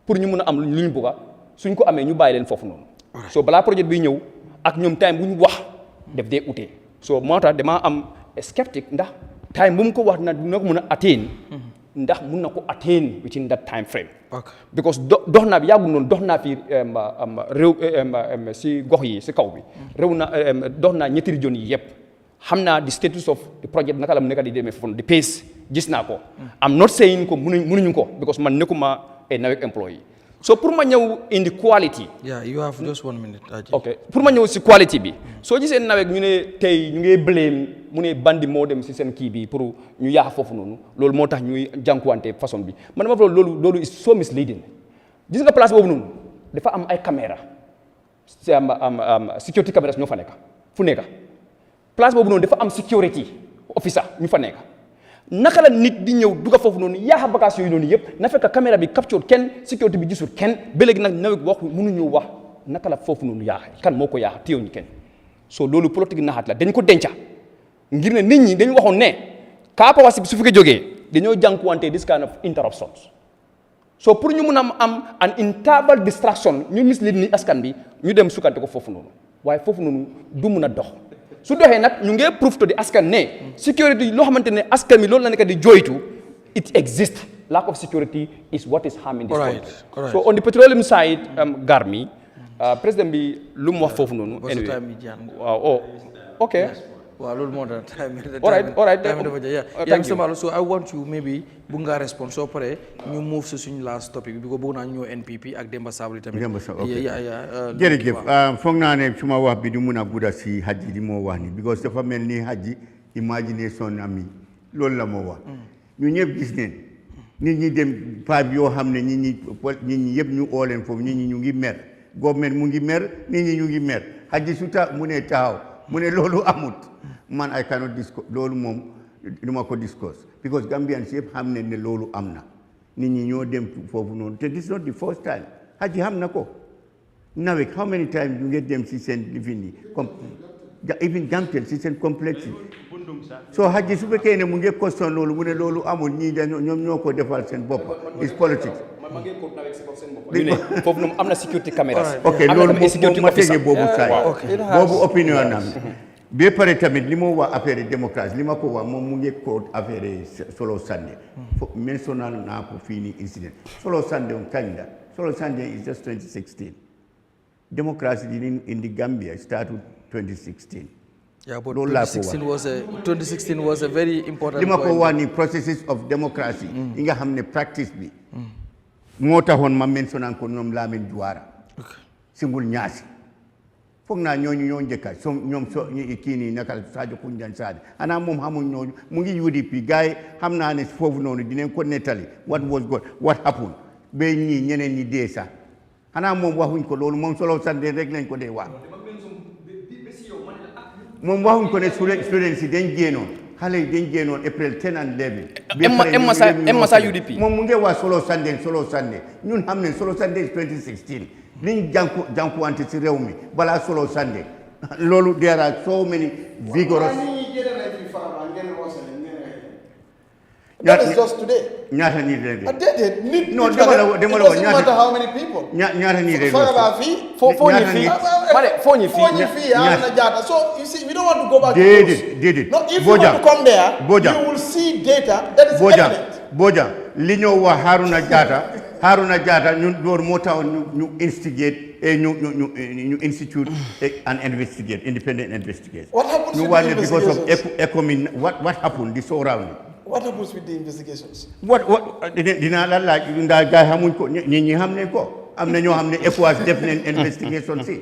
pour ñu mun a am lu ñu bugg a suñ ko amee ñu bàyyi leen foofu noonu so balaa projet bi ñëw ak ñoom time bu ñu wax def dee utee so moo tax damaa am skeptique ndax time bu mu ko wax dina ko mën a atteindre ndax mun na ko atteindre within that time frame because dox naa bi yàggul noonu dox naa fi réew si gox yi si kaw bi réew na dox naa ñetti région yi yëpp xam naa the status of the project naka la mu nekk di demee foofu the pace gis naa ko am not saying ko mënuñu ko because man nekkuma a NAWEC employee so pour ma ñëw in the quality. yeah you have just 1 minute. ok pour ma ñëw si quality bi soo gisee NAWEC ñu ne tey ñu ngi blame mu ne bandi moo dem si seen kii bi pour ñu yaax foofu noonu loolu moo tax ñuy jànkuwante façon bi man dama fa loolu is so misleading gis nga place boobu noonu dafa am ay caméra security cameras ñoo fa nekk fu nekk place boobu noonu dafa am security officer ñu fa nekk naka la nit di ñëw dugga foofu noonu yaaxa bagage yooyu noonu yëpp na fekk caméra bi capture kenn sécurité bi gisul kenn ba léegi nag NAWEC wax mënuñu wax naka la foofu noonu yaaxa kan moo ko yaaxa téyewuñu kenn so loolu politique naxaat la dañ ko denca ngir ne nit ñi dañu waxoon ne kaapawasi bi su fekkee jógee dañoo jànkuwante this kind of interruptions so pour ñu mun a am an interval distraction ñu mislead ni askan bi ñu dem sukkante ko foofu noonu waaye foofu noonu du mun a dox su doxee nag ñu ngi proof to di askan ne security loo xamante ne askan mi loolu la nekk di joytu it exists lack of security is what is harming this country so on the petroleum side Garmi président bi lu mu wax foofu noonu anyway waaw ok waaw loolu moo tax time dafa ja yaa ngi sama so I want you maybe bu nga respond soo paree ñu move si suñu last topic bi ko bëgg naa ñu ñëw NPP ak Demba Sabally tamit jërëjëf foog naa ne suma wax bi du mun a gudda si Haji di moo wax ni because dafa mel ni Haji imagination ami loolu la moo wax ñu ñëpp gis neen nit ñi dem paab yoo xam ne nit ñi yëpp ñu oo leen foofu nit ñi ñu ngi mer government mu ngi mer nit ñi ñu ngi mer Haji su ta mu ne taxaw mu ne loolu amut man I cannot discuss loolu moom duma ko discuss because Gambians yëpp xam ne ne loolu am na nit ñi ñoo dem foofu noonu te this is not the first time Haji xam na ko nawet how many times you get them si seen lifin yi comme even Gamtel si seen complexe so Haji su fekkee ne mu ngi question loolu mu ne loolu amul ñii ñoom ñoo ko defal seen bopp is politics foofu noonu am na security cameras ok loolu ma tegee boobu saay boobu opinion am ba pare tamit li moo wax affaire démocratie li ma ko wax moom mu ngi ko affaire solo sande mentional naa ko fii nii incident solo sande on kañ la solo sande is just 2016 democracy in the Gambia started 2016 yeah, but 2016 was a very important li ma ko wax ni processes of democracy yi nga xam ne practice bi moo taxoon ma mentional ko ñoom Lamin Juwara Simbul Ñaasi foog naa ñooñu ñoo njëkka ñoom kii nii naka Sadio Kunjan Sadio xanaa moom xamuñ ñooñu mu ngi UDP gars yi xam naa ne foofu noonu dinañ ko nettali what happened ba ñii ñeneen ñi dee sax xanaa moom waxuñ ko loolu moom solo sande rek lañ ko dee wax moom waxuñ ko ne students yi dañ génnoon xale yi dañ génnoon April 10 and 11 Massa UDP moom mu ngi wax solo sande ñun xam ne solo sande is 2016 liñ jànkuwante ci réew mi balaa solo sande loolu there are so many vigorous that is just today ñaata ñi rek no dama la wax ñaata how many people ñaata ñi rek foo ñi fii na jaata so you see we don't want to go back déedéet no if you want to come there you will see data that is evident Bojang li ñoo wax Haruna Jatta ñun loolu moo tax ñu instigate ñu institute an independent investigation. What happens with the investigations? Because of economy, what happened this surrounding? What happens with the investigations? Dina la laaj ndaa gaay xamuñ ko ñi xam ne ko am na ñoo xam ne ECOWAS def nañ investigation si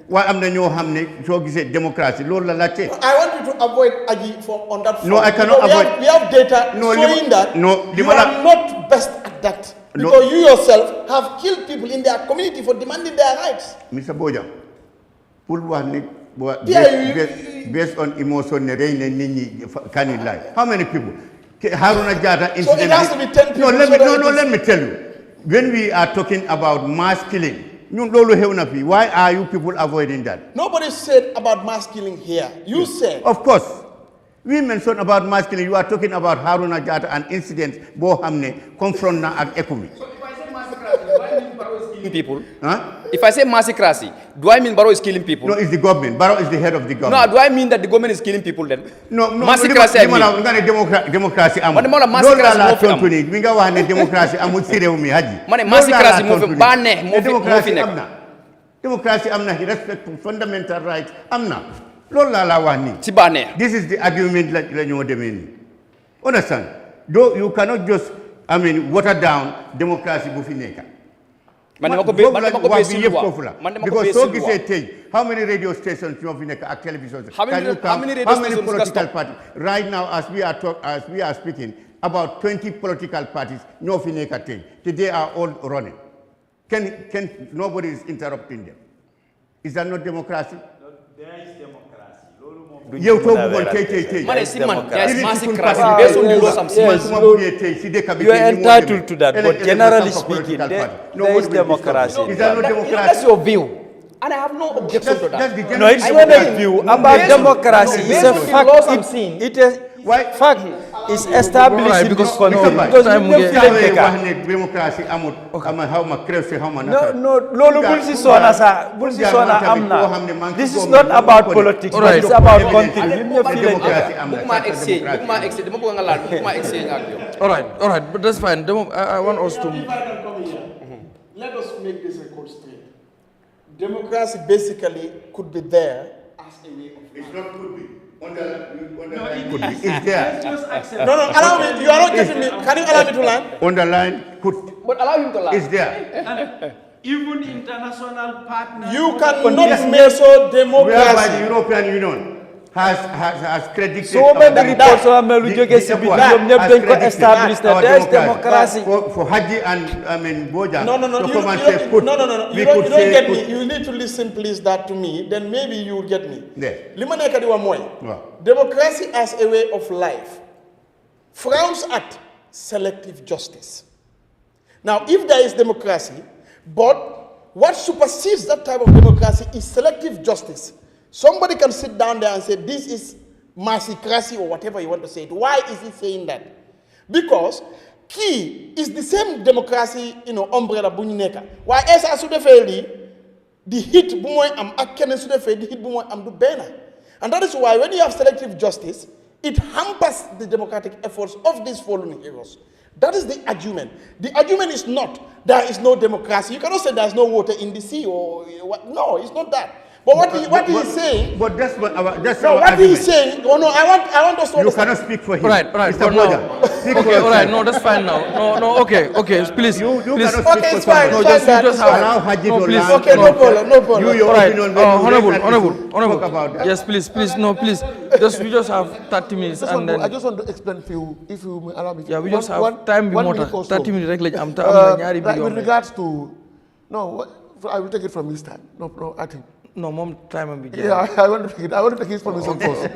waaye am na ñoo xam ne soo gisee démocratie loolu la laajte. I want you to avoid Aji on that front. No, I cannot avoid. We have data showing that you are not best at that. Because you yourself have killed people in their community for demanding their rights. Mr. Bojang, pour wax ne based on emotion ne rey ne nit ñi can you lie? How many people? Haruna Jatta incident. So it has to be 10 people. Let me tell you. When we are talking about mass killing, why are you people avoiding that? Nobody said about mass killing here. You said. Of course. We mentioned about mass killing. You are talking about Haruna Jatta and incidents Bo Hamne confront na ak economy. So if I say massacre, do I mean Barrow is killing people? Huh? If I say massacre, do I mean Barrow is killing people? No, it's the government. Barrow is the head of the government. No, do I mean that the government is killing people then? No. Massacre democracy amu. Democracy amu sirew mi haji. Mane massacre mo bane mo fi nek. Democracy amna respect for fundamental rights amna. This is the argument that you understand? Though you cannot just, water down democracy. Because how many radio stations you have television? How many political parties? Right now, as we are speaking, about 20 political parties. Today are all running. Can nobody is interrupting them? Is that not democracy? There is democracy. You talk about KKK. You are entitled to that, but generally speaking, there is democracy. Is that not democracy? That's your view. And I have no objection to that. No, it's not a view about democracy. It's a fact. It is fact is established in this country. Because democracy no, this is not about politics, but it's about country. All right, but that's fine. I want us to. Let us make this record straight. Democracy basically could be there as a way of life. It's not could be. It's there. No, allow me. You are not getting me. Can you allow me to land? Underline could. But allow him to land. It's there. Even international partners. You cannot measure democracy. Whereby the European Union has credited so many reports are established that there's democracy. For Haji and Boja No, to come and say put. No, you don't get me. You need to listen, please, that to me. Then maybe you will get me. Democracy as a way of life frowns at selective justice. Now, if there is democracy, but what supersedes that type of democracy is selective justice. Somebody can sit down there and say, this is mercycracy or whatever you want to say it. Why is he saying that? Because key is the same democracy, umbrella bunyeka. Why esa sudefeli, the hit bumoy am akene sudefeli, the hit bumoy am du bena. And that is why when you have selective justice, it hampers the democratic efforts of these fallen heroes. That is the argument. The argument is not there is no democracy. You cannot say there is no water in the sea or what. No, it's not that. But what he's saying. But that's what what he's saying. Oh no, I want us to. You cannot speak for him. Right. Mr. Boja. Okay, all right. No, that's fine now. No. Okay. Please. You please. cannot speak for fine. somebody. No, just allow Haji to please. land. Okay, no problem. You, your opinion. Honorable. Talk about that. Yes, please. Please. We just have 30 minutes and then. I just want to explain for you, if you may allow me. Yeah, we just have time. 30 minutes. With regards to, I will take it from this time. No, I think. No, mom, time and be. Yeah, I want to take it. I want to take his permission first.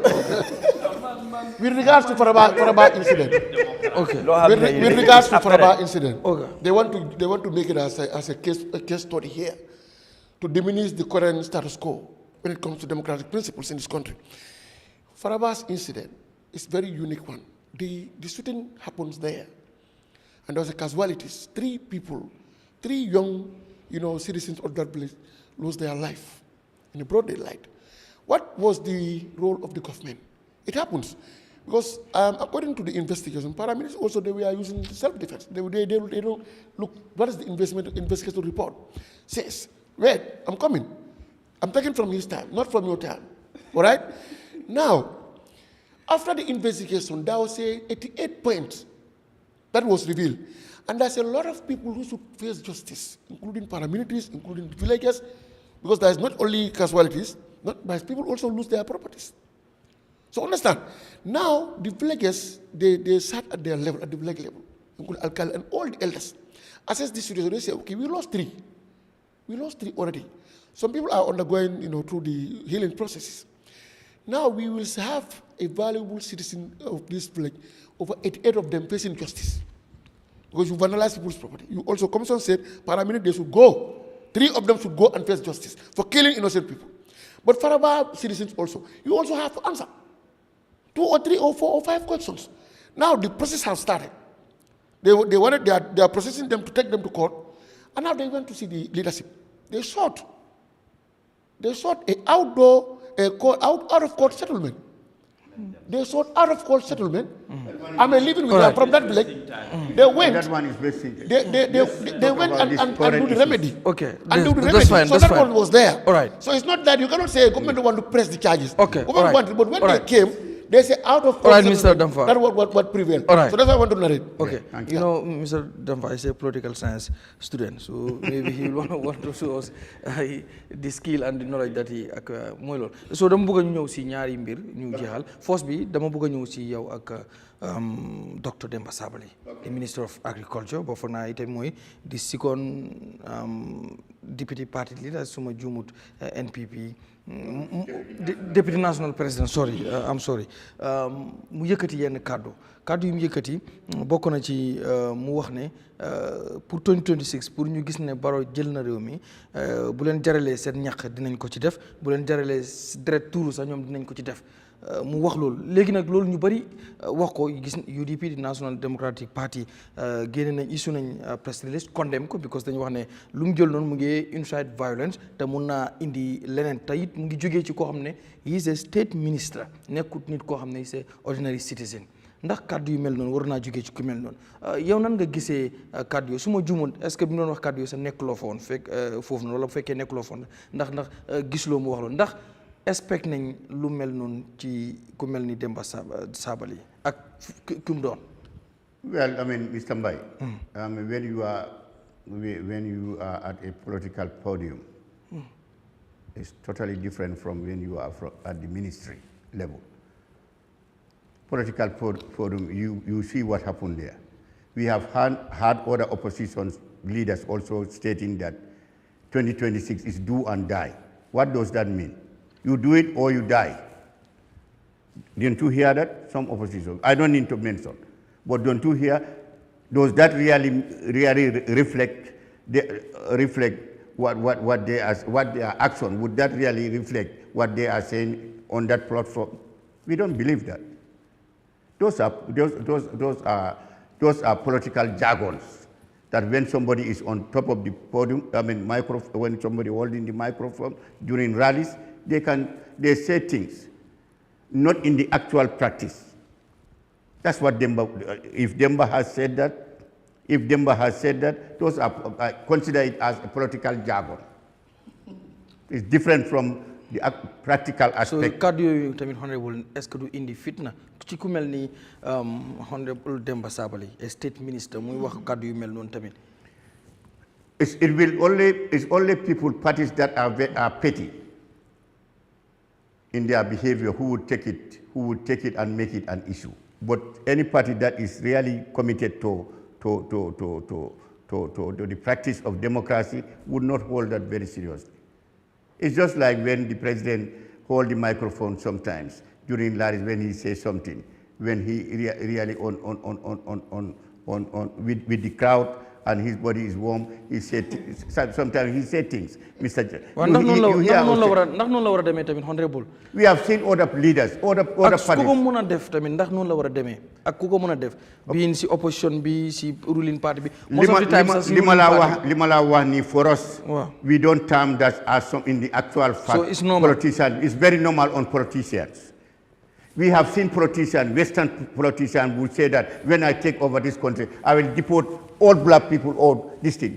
With regards to Faraba incident. Okay. With regards to Faraba incident, they want to make it as a case study here to diminish the current status quo when it comes to democratic principles in this country. Faraba's incident is a very unique one. The shooting happens there, and there was a casualties. 3 young, citizens of that place lose their life in the broad daylight. What was the role of the government? It happens because according to the investigation, paramilitaries also they were using self-defense. They don't look. What is the investigation report? Says, wait, I'm coming. I'm taking from his time, not from your time. All right. Now, after the investigation, there was 88 points that was revealed, and there's a lot of people who should face justice, including paramilitaries, including villagers. Because there is not only casualties, but people also lose their properties. So understand, now the villagers, they sat at their level, at the village level, including Alkali and all the elders, assess the situation. They say, okay, we lost 3. We lost 3 already. Some people are undergoing, through the healing processes. Now we will have a valuable citizen of this village, over 88 of them facing justice. Because you vandalize people's property. You also, Commission said, paramilitaries, they should go. 3 of them should go and face justice for killing innocent people. But Faraba citizens also, you also have to answer 2 or 3 or 4 or 5 questions. Now the process has started. They are processing them to take them to court, and now they went to see the leadership. They sought an out of court settlement. They sought out of court settlement. I'm living with them from that village. They went. That one is basic. They went and do the remedy. Okay, That's fine. So that one was there. All right. So it's not that you cannot say government want to press the charges. Okay. Government wanted, but when they came, they say out of court. All right, Mr. Damfa. That's what prevailed. All right. So that's why I want to narrate. Okay. Mr. Damfa is a political science student, so maybe he will want to show us the skill and the knowledge that he acquire. So dama bëgg ñu ñëw ci ñaari mbir ñu jeexal. First bi dama bëgg ñëw ci yow ak Dr. Demba Sabally, the Minister of Agriculture, but for now it is the second deputy party leader, suma jumut NPP, deputy national president. I'm sorry. Mu yëkkati yenn kàddu yi mu yëkkati bokk na ci mu wax ne pour 2026 pour ñu gis ne Barrow jël na réew mi bu leen jaralee seen ñaq dinañ ko ci def, bu leen jaralee deret tuuru sax ñoom dinañ ko ci def. Mu wax loolu léegi nag loolu ñu bari wax ko gis UDP di National Democratic Party génne nañ issue nañ press release condemn ko because dañu wax ne lu mu jël noonu mu ngi incite violence te mun naa indi leneen te it mu ngi jógee ci koo xam ne he is a state minister nekkut nit koo xam ne c'est ordinary citizen ndax kàddu yu mel noonu war naa jógee ci ku mel noonu yow nan nga gisee kàddu yooyu su ma juumoon est-ce que bi mu doon wax kàddu yooyu sa nekkuloo fa woon fekk foofu noonu wala bu fekkee nekkuloo fa woon ndax gisuloo mu wax loolu ndax expect nañ lu mel noonu ci ku mel ni Demba Sabally ak ku mu doon. Well, I mean, Mr. Mbai, when you are at a political podium, it's totally different from when you are at the ministry. level. Political forum, you see what happened there. We have had other opposition leaders also stating that 2026 is do and die. What does that mean? You do it or you die. Didn't you hear that? Some opposition. I don't need to mention. But don't you hear? Does that really reflect what their action? Would that really reflect what they are saying on that platform? We don't believe that. Those are political jargons. That when somebody is on top of the podium, when somebody holding the microphone during rallies, they say things, not in the actual practice. That's what Demba. If Demba has said that, those are consider it as a political jargon. It's different from the practical aspect. So, kaddu yoyu tamit honorable est-ce que du indi fitna ci ku melni honorable Demba Sabally, a state minister, muy wax kaddu yu mel non tamit. It's only parties that are petty in their behavior who would take it and make it an issue. But any party that is really committed to the practice of democracy would not hold that very seriously. It's just like when the president holds the microphone sometimes during rallies when he says something, when he really with the crowd and his body is warm, sometimes he says things. Mr. Honorable. We have seen other leaders, other parties. Being the opposition, be the ruling party. For us, we don't term that as some in the actual fact. So it's normal. Politicians. It's very normal on politicians. We have seen politicians, Western politicians, who say that when I take over this country, I will deport all black people, all this thing.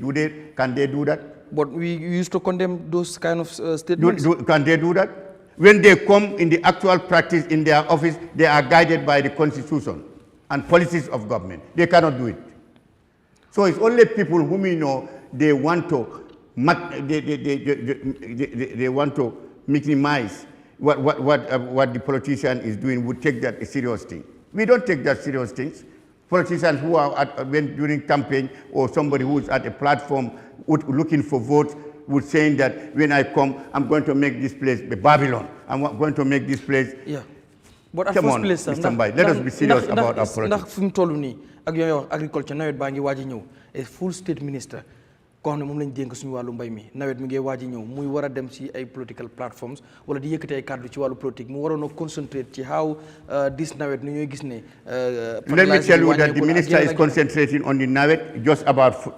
Can they do that? But we used to condemn those kind of statements. Can they do that? When they come in the actual practice in their office, they are guided by the constitution and policies of government. They cannot do it. So it's only people whom we know they want to minimize what the politician is doing, would take that a serious thing. We don't take that serious things. Politicians who are during campaign or somebody who is at a platform looking for votes would saying that when I come, I'm going to make this place Babylon. I'm going to make this place. Yeah. But at come first on, place, Mr. Mbai, let us be serious about our politics. Agriculture, a full state minister. Ko xamne mom lañ denk suñu walu mbay mi nawet mi ngi waji ñew muy wara dem ci ay political platforms wala di yëkëté ay cadre ci walu politique mu warono concentrate ci how this nawet ni ñoy gis ne let me tell you that the minister is concentrating on the nawet. Just about 4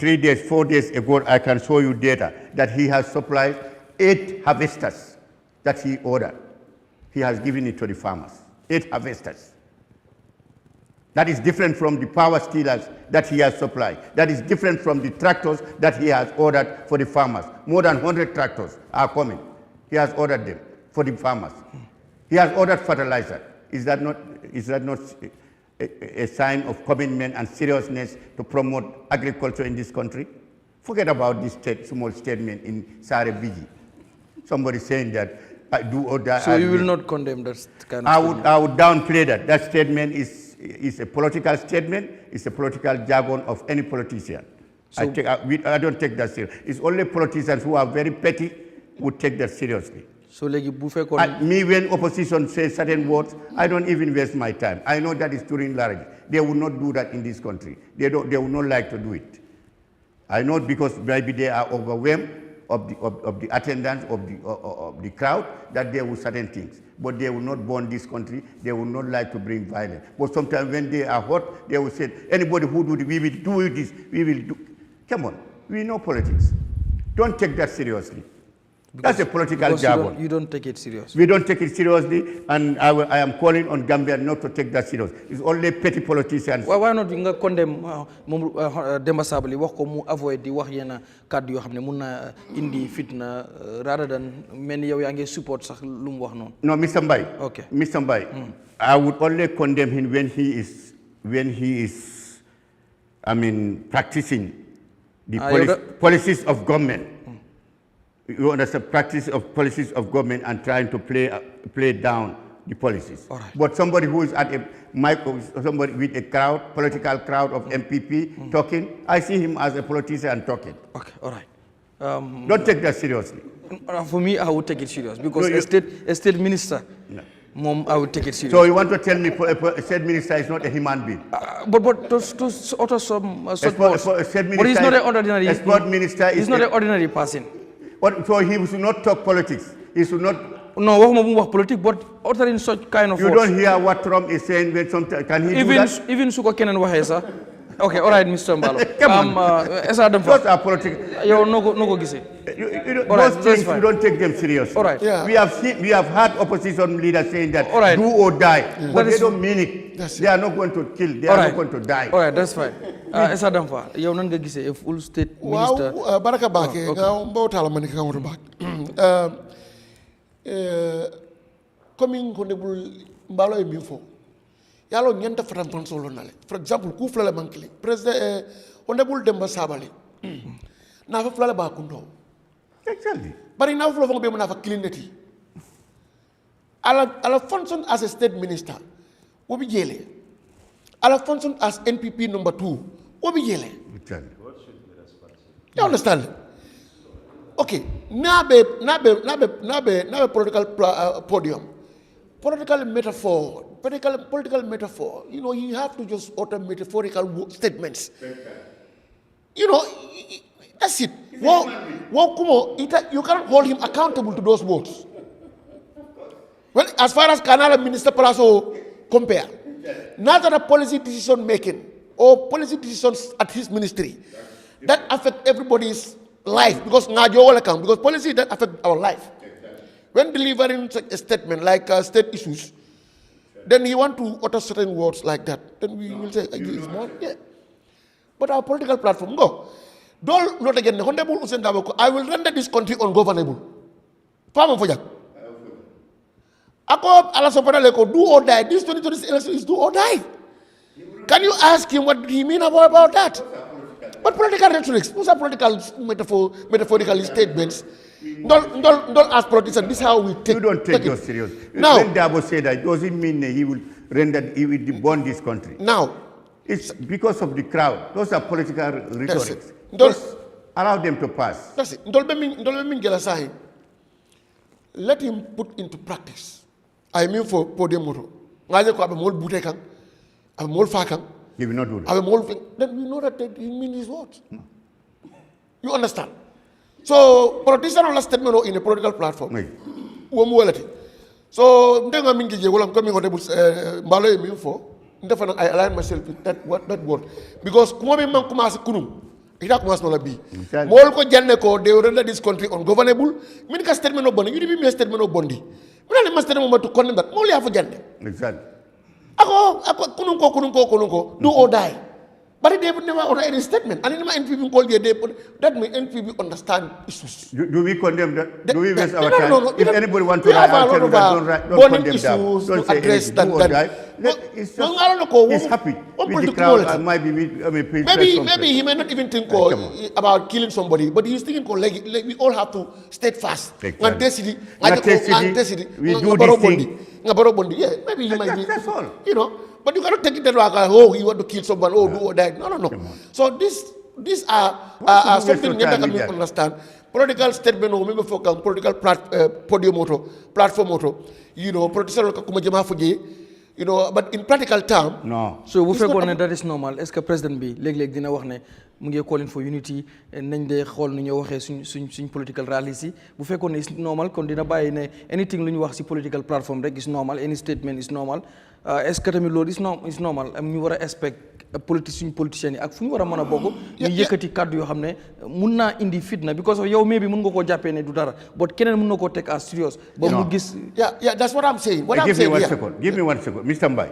days ago, I can show you data that he has supplied 8 harvesters that he ordered. He has given it to the farmers. 8 harvesters. That is different from the power steelers that he has supplied. That is different from the tractors that he has ordered for the farmers. More than 100 tractors are coming. He has ordered them for the farmers. He has ordered fertilizer. Is that not a sign of commitment and seriousness to promote agriculture in this country? Forget about this small statement in Sare Biji. Somebody saying that I do or that. So you will not condemn that kind of statement? I would downplay that. That statement is a political statement. It's a political jargon of any politician. So I don't take that seriously. It's only politicians who are very petty who take that seriously. So me, when opposition says certain words, I don't even waste my time. I know that is during large. They will not do that in this country. They will not like to do it. I know because maybe they are overwhelmed of the attendance of the crowd that they will certain things. But they will not burn this country. They will not like to bring violence. But sometimes when they are hot, they will say, anybody who do this, we will do this, we will do. Come on, we know politics. Don't take that seriously. That's a political jargon. You don't take it seriously. We don't take it seriously, and I am calling on Gambia not to take that serious. It's only petty politicians. Why not condemn Demba Sabally wax ko mu avoid di wax yena kaddu yo xamne mun na indi fitna rather than many yow yaangi support sax lu mu wax non. No, Mr. Mbai. Okay. Mr. Mbai. I would only condemn him when he is practicing the policies of government. You understand, practice of policies of government and trying to play down the policies. All right. But somebody who is at a mic, somebody with a crowd, political crowd of MPP talking, I see him as a politician talking. Okay, all right. Don't take that seriously. For me, I would take it serious because a state minister, Mom, I would take it serious. So you want to tell me a state minister is not a human being? But to utter some such words. But he's not an ordinary. A sport minister is he's not an ordinary person. So he should not talk politics. He should not. No, what politics, but uttering such kind of You words. don't hear what Trump is saying when sometimes. Can he Even do that? even Suko Kenan Wahesa. Okay, all right, Mr. Mballow. Come on. Those are politics. Yo, no go gise. Those things you don't take them seriously. All right. Yeah. We have had opposition leaders saying that All right. do or die, but That they is- don't mean it. They are not going to kill. They All are right. not going to die. All right, that's fine. Esa Damfa, yow nan nga gisee a full state minister. Wow, baraka bake nga mbawtala mani ka ngoto bak. Coming honorable Mballow e mifo. Yalo nyanta fatam pan solo nale. For example, ku flala mankili. President honorable Demba Sabali. Na fa flala ba kundo. Exactly. Bari na fa flala be na fa cleanity. Ala function as a state minister. Wobi jele. Ala function as NPP number 2. Wobi jele. Exactly. You understand? Okay, nabe political podium, political metaphor. You know, you have to just utter metaphorical statements. You know, that's it. You cannot hold him accountable to those words. Well, as far as Canada Minister Palazzo compare, not that a policy decision making or policy decisions at his ministry that affect everybody's life because policy that affect our life. When delivering such a statement like state issues, then he want to utter certain words like that. Then we will say it's more, yeah. But our political platform, go. Don't not again. Honorable Hussein Dabako, I will render this country ungovernable. Pardon for you. Ako alasopana leko do or die. This 2026 election is do or die. Can you ask him what he mean about that? But political rhetoric, those are political metaphorical statements. Don't ask politicians. This is how we take. You don't take those serious. Now, when Dabo said that, it doesn't mean he will debond this country. Now, It's because of the crowd. Those are political rhetoric. it. Just allow them to pass. that's it. Let him put into practice. I mean for podium moto. Ngaje ko abe mol bute kan, abe mol fa kan. He will not do that. Abe mol then we know that he means his words. You understand? So politician on a statement in a political platform. Oui. So ndenga mingi je wala coming honorable Mballow e mi fo ndefa I align myself with that word because kuma be man commence kunum ita commence no la bi mol ko janne ko they render this country ungovernable min ka statement no bondi you be me statement no bondi mina le statement mo to condemn that mol ya fo janne Exactly. ako kunun ko do or die. But they would never utter any statement. And in my NPP call here, that means NPP understand issues. Do we condemn that? Do we waste our time? No. If anybody wants to write, I'll tell you that don't condemn them. Don't say anything. Do or die. It's just, he's happy with the crowd. Might be Maybe he may not even think about killing somebody, but he's thinking like we all have to stay fast. Exactly. We do this thing. Yeah, maybe he might be. That's all. You know. But you cannot take it that way, oh, you want to kill someone, oh, do or die. No. So these are something that can understand. Political statement, or maybe for political platform motto, you know, but in practical terms. No. So we fekkoon that is normal. Est-ce que président bi léeg-léeg dina wax ne mu ngi calling for unity nañ de xool nu ñu waxee suñ political rallies yi bu fekkoon ne is normal kon dina bàyyi ne anything lu ñu wax ci political platform rek is normal, any statement is normal. Est-ce que tamit loolu is normal am ñu war a expect suñ politiciens yi ak fu ñu war a mën a bokk ñu yëkkati kàddu yoo xam ne mun naa indi fitna because of yow mais bi mun nga koo jàppee ne du dara but keneen mun na koo take as serious ba mu gis that's what I'm saying. Give me one second. Mr. Mbai,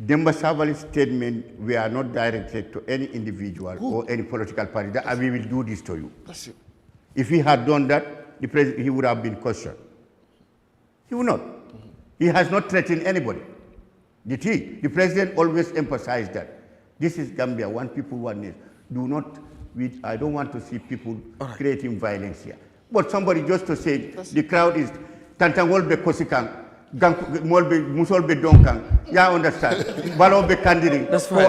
Demba Sabali's statement we are not directed to any individual or any political party that we will do this to you. That's it. If he had done that, he would have been cautioned. He would not. He has not threatened anybody. Did he? The president always emphasized that. This is Gambia, one people, one nation. I don't want to see people creating violence here. But somebody just to say the crowd is Tantangol be Kosikang, molbe musolbe donkan. Yeah, understand. Balobe candidate. That's fine.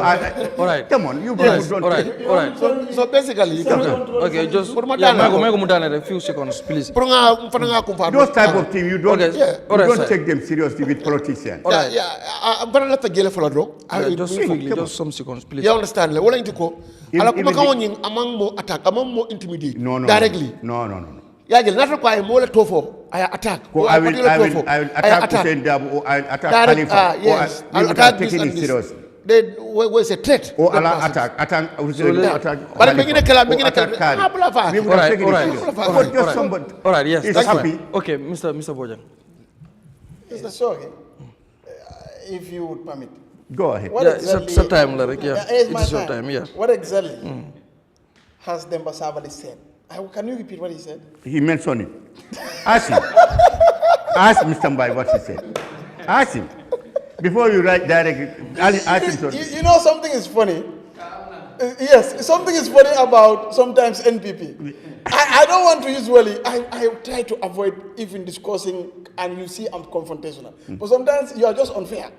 All right. Come on, you Yes, people don't. all right, all right. So basically, Okay, just Mego Mutane, a few seconds, please. Those type of things you don't. Okay, You all right, don't sir. take them seriously with politicians. All right. I'm going to get for a drop. Just quickly, just some seconds, please. You understand? What I go? Ala kuma kawon among more attack, among more intimidate. No. Directly. No. Yeah, not require more tofo. I attack. I will attack Hussein Dabo, or I will attack Khalifa. Yes. Or you Attack taking this it and this. seriously. There was a threat. Or Allah attack Hussein, attack But making a Khalifa, making or a attack Khan. We would All have right, taken all it right, seriously. all But right, just somebody all right, yes, is that's happy. fine. Okay, Mr. Bojang. Mr. Sorry, if you would permit. Go ahead. What Yeah, exactly, it's a time, Larry. Yeah, it's my it's your time. Yeah. What exactly has Demba Sabali said? Can you repeat what he said? He mentioned it. Ask him. Ask Mr. Mbai what he said. Ask him. Before you write directly, ask him. You know something is funny? Yes, something is funny about sometimes NPP. I don't want to usually, I try to avoid even discussing, and you see I'm confrontational. But sometimes you are just unfair.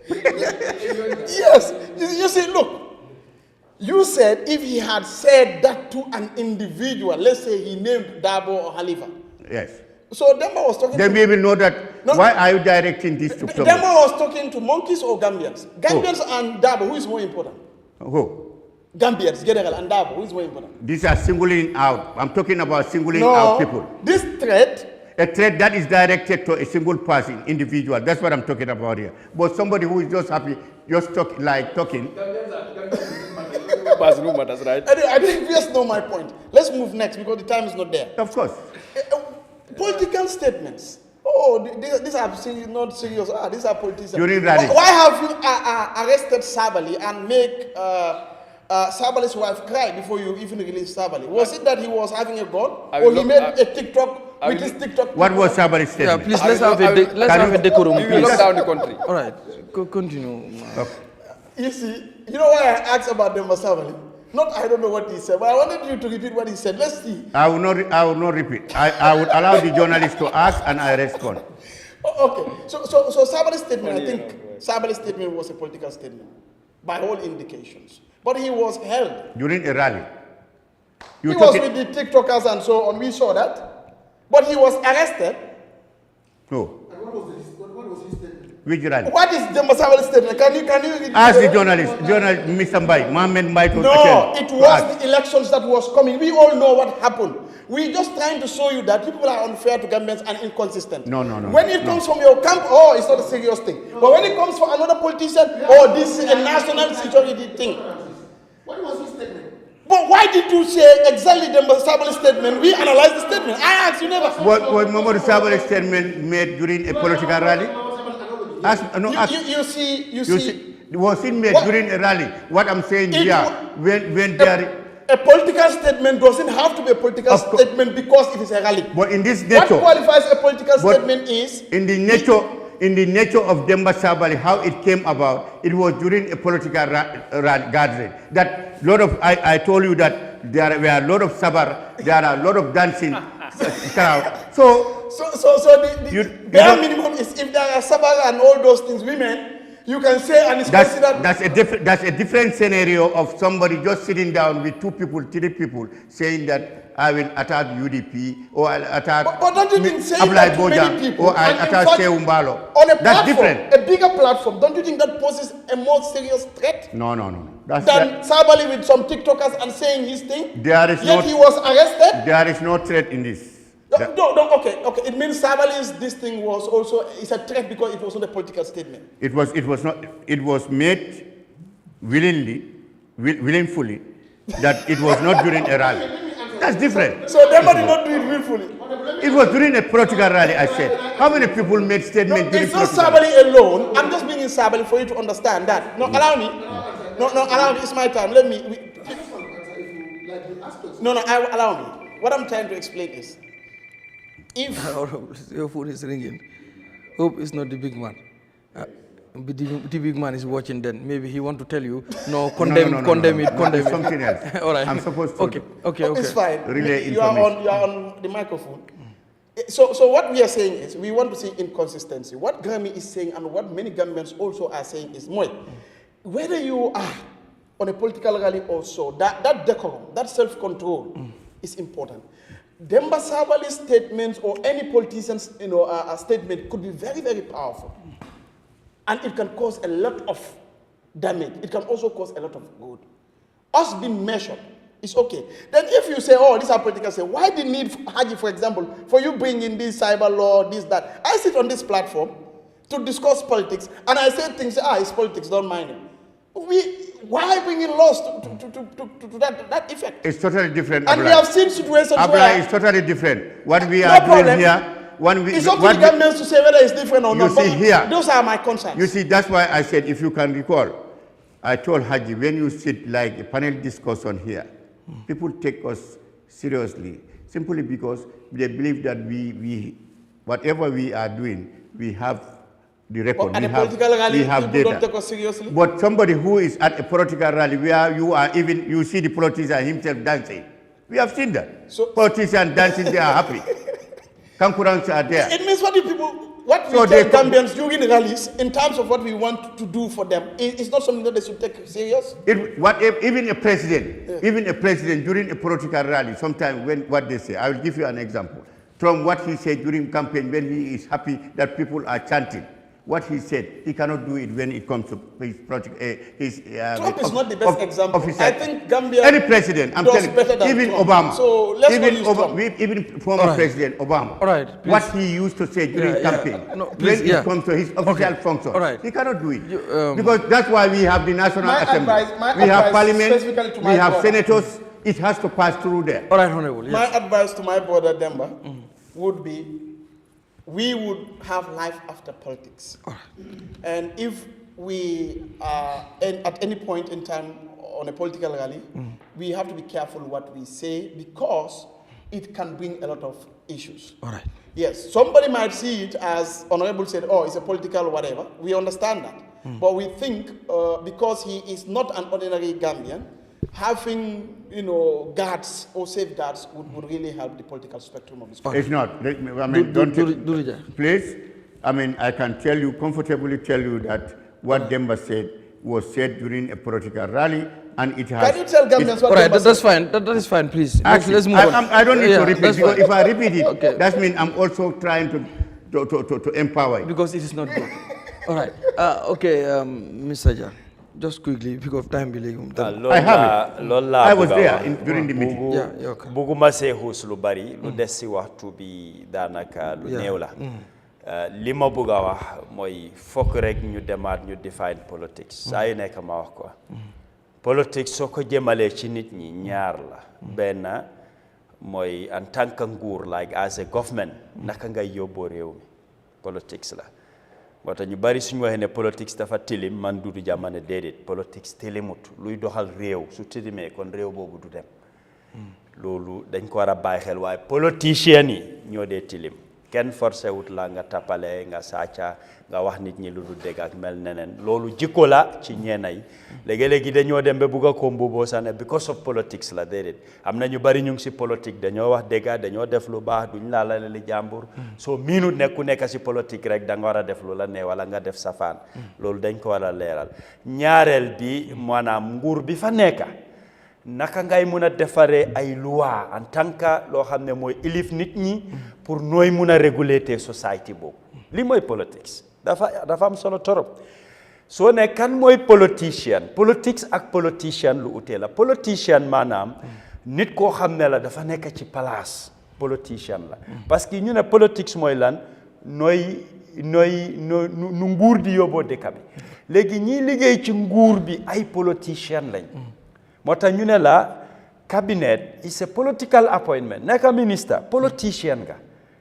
Yes, you see, look, you said if he had said that to an individual, let's say he named Dabo or Khalifa. Yes. So Demba was talking Then we will know that. No. Why are you directing this to somebody? Demba was talking to monkeys or Gambians? Gambians and Dabo, who is more important? Who? Gambians, General, and Dabo, who is more important? These are singling out. I'm talking about singling out people. This threat. A threat that is directed to a single person, individual. That's what I'm talking about here. But somebody who is just happy, just talking. That's right. I think you just know my point. Let's move next because the time is not there. Of course. Political statements. Oh, these are not serious. These are politicians. During rally. Why have you arrested Sabali and make Sabali's wife cry before you even release Sabali? Was it that he was having a gun, or he made a TikTok with his TikTok? What was Sabali's statement? Yeah, please let's have a decorum, We will please. lock down the country. All right, continue. Okay. You see, you know why I asked about Demba Sabali? Not, I don't know what he said, but I wanted you to repeat what he said. Let's see. I will not repeat. I would allow the journalist to ask and I respond. Okay. So Sabali's statement, I think Sabali's statement was a political statement, by all indications. But he was held. During a rally. He was with the TikTokers and so on. We saw that. But he was arrested. No. What was his statement? Which rally? What is Demba Sabali's statement? Can you ask the journalist, Mr. Mbai, Mohammed Mbai to No, attend. it was the elections that was coming. We all know what happened. We're just trying to show you that people are unfair to Gambians and inconsistent. No. When it comes from your camp, it's not a serious thing. But when it comes from another politician, this is a national security thing. What was his statement? But why did you say exactly the Sabali statement? We analyzed the statement. I asked you never. Was Mohamed Sabali's statement made during a political rally? You see. Was it made during a rally? What I'm saying here, when there a political statement doesn't have to be a political statement because it is a rally. But in this nature, what qualifies a political statement is in the nature of Demba Sabali, how it came about, it was during a political gathering. That I told you that there were a lot of sabar, there are a lot of dancing crowd. So the bare minimum is if there are sabar and all those things, women, you can say, and it's considered. That's a different scenario of somebody just sitting down with 2 people, 3 people, saying that I will attack UDP or I'll attack. But don't you think saying that to many people, or I'll attack Saikou Mballow? On a that's platform, different. A bigger platform, don't you think that poses a more serious threat? No. Than Sabali with some TikTokers and saying his thing. Yet he was arrested. There is no threat in this. Okay. It means Sabali's this thing was also a threat because it was not a political statement. It was not. It was made willingly, that it was not during a rally. That's different. So Demba did not do it willfully. It was during a political rally. I said. How many people made statements during it's not political Sabali alone. I'm just bringing Sabali for you to understand that. No, allow me. No, allow me. It's my time. Let me. Allow me. What I'm trying to explain is. If your phone is ringing, hope it's not the big man. The big man is watching. Then maybe he want to tell you, condemn it. Something else. All right. I'm supposed to. Okay. It's fine. Relay you are on the microphone. So what we are saying is we want to see inconsistency. What Grammy is saying and what many Gambians also are saying is more. Whether you are on a political rally also, that decorum, that self-control is important. Demba Sabali's statements or any politician's statement could be very, very powerful. And it can cause a lot of damage. It can also cause a lot of good. Us being measured is okay. Then if you say, oh, these are political, say, why do you need Haji, for example, for you bring in this cyber law, this, that? I sit on this platform to discuss politics, and I say things, it's politics, don't mind it. Why bring in laws to that effect? It's totally different. And we have seen situations where... it's totally different. What we are doing here... It's up to the governments to say whether it's different or not. You see here... Those are my concerns. You see, that's why I said, if you can recall, I told Haji, when you sit like a panel discussion here, people take us seriously, simply because they believe that we whatever we are doing, we have the record, we have data. Don't take us seriously. But somebody who is at a political rally where you see the politician himself dancing, we have seen that. So, politicians dancing, they are happy. Concurrents are there. It means what we tell Gambians during rallies, in terms of what we want to do for them, it's not something that they should take serious. Even a president during a political rally, sometimes what they say, I will give you an example. From what he said during campaign when he is happy that people are chanting. What he said, he cannot do it when it comes to his project. Trump is not the best example. I think Gambia any president, I'm telling you, even Trump. Obama, so let's even former President Obama, what he used to say during campaign, when it comes to his official function, he cannot do it. Because that's why we have the National Assembly, we have Parliament, we have senators, it has to pass through there. All right, Honorable. Yes. My advice to my brother Demba would be, we would have life after politics. And if we are at any point in time on a political rally, we have to be careful what we say because it can bring a lot of issues. All right. Yes, somebody might see it as Honorable said, oh, it's a political whatever. We understand that. But we think because he is not an ordinary Gambian, having guards or safeguards would really help the political spectrum of this country. It's not. I mean, please. I mean, I can comfortably tell you that what Demba said was said during a political rally, and it has. Can you tell Gambians what Demba said? That's fine. That is fine. Please. Actually, let's move on. I don't need to repeat because if I repeat it, that means I'm also trying to empower you. Because it is not good. All right. Okay, Mr. Jah. Just quickly, because of time, I have it. I was there during the meeting. Buguma se huslu bari, lu desi waxtu bi danaka lu néew la. Lima buga wax moy fokk rek ñu demaat ñu define politics. Saa yu nekk ma wax ko. Politics soo ko jëmalee ci nit ñi ñaar la. Benn mooy en tant que nguur, like as a government, naka ngay yóbboo réew mi. Politics la. moo tax ñu bari suñu waxee ne politics dafa tilim man Dudu Jammeh déedéet politics tilimut luy doxal réew su tilimee kon réew boobu du dem loolu dañ ko war a bàyyi xel waaye politiciens yi ñoo dee tilim kenn forcé wut la nga tapale nga sàcca nga wax nit ñi lu du dégg ak mel neneen loolu jikko la ci ñeenay léegi-léegi dañoo dem ba bugg a ko mbubboo sane because of politics la déedéet am na ñu bari ñu ngi si politique dañoo wax dégg dañoo def lu baax duñ laalale li jàmbur soo miinut ne ku nekk si politique rek da nga war a def lu la ne wala nga def safaan loolu dañ ko war a leeral ñaareel bi maanaam nguur bi fa nekka naka ngay mun a defaree ay loi en tant que loo xam ne mooy ilif nit ñi pour nooy mun a réguler te société boobu li mooy politics dafa am solo torop soo ne kan mooy politicien politics ak politicien lu utee la politicien maanaam nit koo xam ne la dafa nekk ci place politicien la parce que ñu ne politics mooy lan nu nguur di yóbboo dëkk bi léegi ñiy liggéey ci nguur bi ay politicien lañ moo tax ñu ne la cabinet is a political appointment nekk ministre politicien nga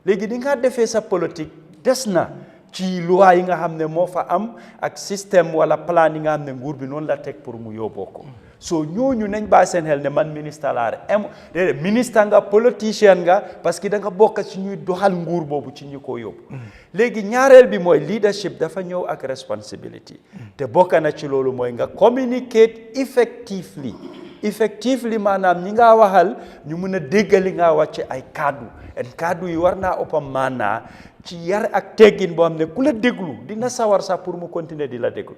léegi di nga defee sa politique des na ci loi yi nga xam ne moo fa am ak système wala plan yi nga xam ne nguur bi noonu la teg pour mu yóbboo ko so ñooñu nañ bàyyi seen xel ne man ministre laa rek ministre nga politicien nga parce que da nga bokk ci ñuy doxal nguur boobu ci ñu ko yóbbu léegi ñaareel bi mooy leadership dafa ñëw ak responsibility te bokk na ci loolu mooy nga communicate effectively maanaam ñi nga waxal ñu mën a déggali nga wax ci ay kaddu yi war naa ëpp maanaa ci yar ak teggin boo xam ne ku la déglu dina sawar sax pour mu continuer di la déglu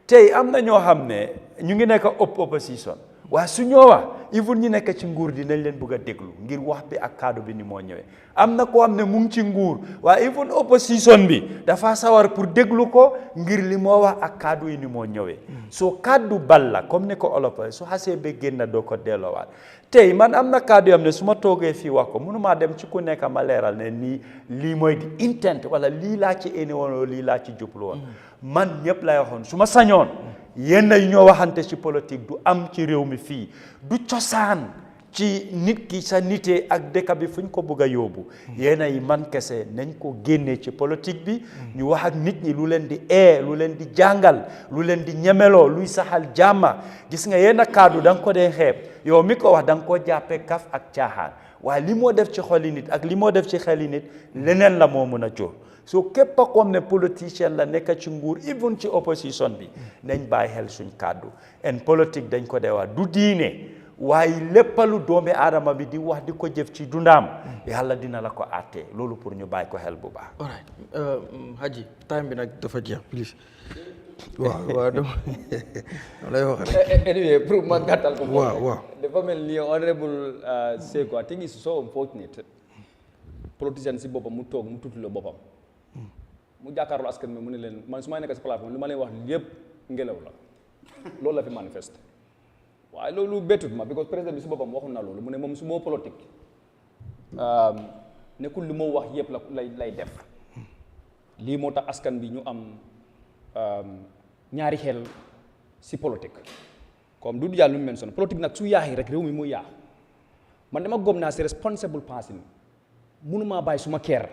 tey am na ñoo xam ne ñu ngi nekk opposition waaye su ñëwaa even ñu nekk ci nguur dinañ leen bëgg a déglu ngir wax bi ak kaddu bi ni moo ñëwee am na koo xam ne mu ngi ci nguur waaye even opposition bi dafa sawar pour déglu ko ngir li moo wax ak kaddu yi ni moo ñëwee soo kaddu bal la comme ni ko olof su xasee ba génn doo ko delloowaat tey man am na kaddu yoo xam ne su ma toogee fii wax ko mënumaa dem ci ku nekk ma leeral ne nii lii mooy di intent wala lii laa ci ene woon lii laa ci jublu woon man ñëpp lay waxoon su ma sañoon yenn yu ñoo waxante ci politique du am ci réew mi fii du cosaan ci nit ki sa nitee ak dëkk bi fu ñu ko bëgg a yóbbu yenn yi man kese nañ ko génnee ci politique bi ñu wax ak nit ñi lu leen di lu leen di jàngal lu leen di ñemeloo luy saxal jàmma gis nga yenn kaddu da nga ko dee xeeb yow mi ko wax da nga ko jàppee kaf ak caaxaan waaye li moo def ci xoli nit ak li moo def ci xeli nit leneen la moo mën a jóor so képp comme ne politicien la nekk ci nguur even ci opposition bi nañ bàyyi xel suñ kàddu en politique dañ ko dee wax du diine waaye léppalu doomi aadama bi di wax di ko jëf ci dundaam yàlla dina la ko àttee loolu pour ñu bàyyi ko xel bu baax. all right Haji time bi nag dafa jeex please. waaw dama lay wax rek. Anyway pour ma gàttal ko. waaw dafa mel ni honorable Saikou I think it's so unfortunate politicien si boppam mu toog mu tuuti la boppam. mu jàkkaarloo askan mi mu ne leen man su ma nekk si plateforme lu ma leen wax lépp ngelaw la loolu la fi manifeste waaye loolu bettut ma because président bi si boppam waxoon na loolu mu ne moom su moo politique nekkul li moo wax yëpp la lay def lii moo tax askan bi ñu am ñaari xel si politique comme du jàll lu mu mention politique nag su yaaxee rek réew mi muy yaax man dama gom naa si responsible person mënumaa bàyyi suma keer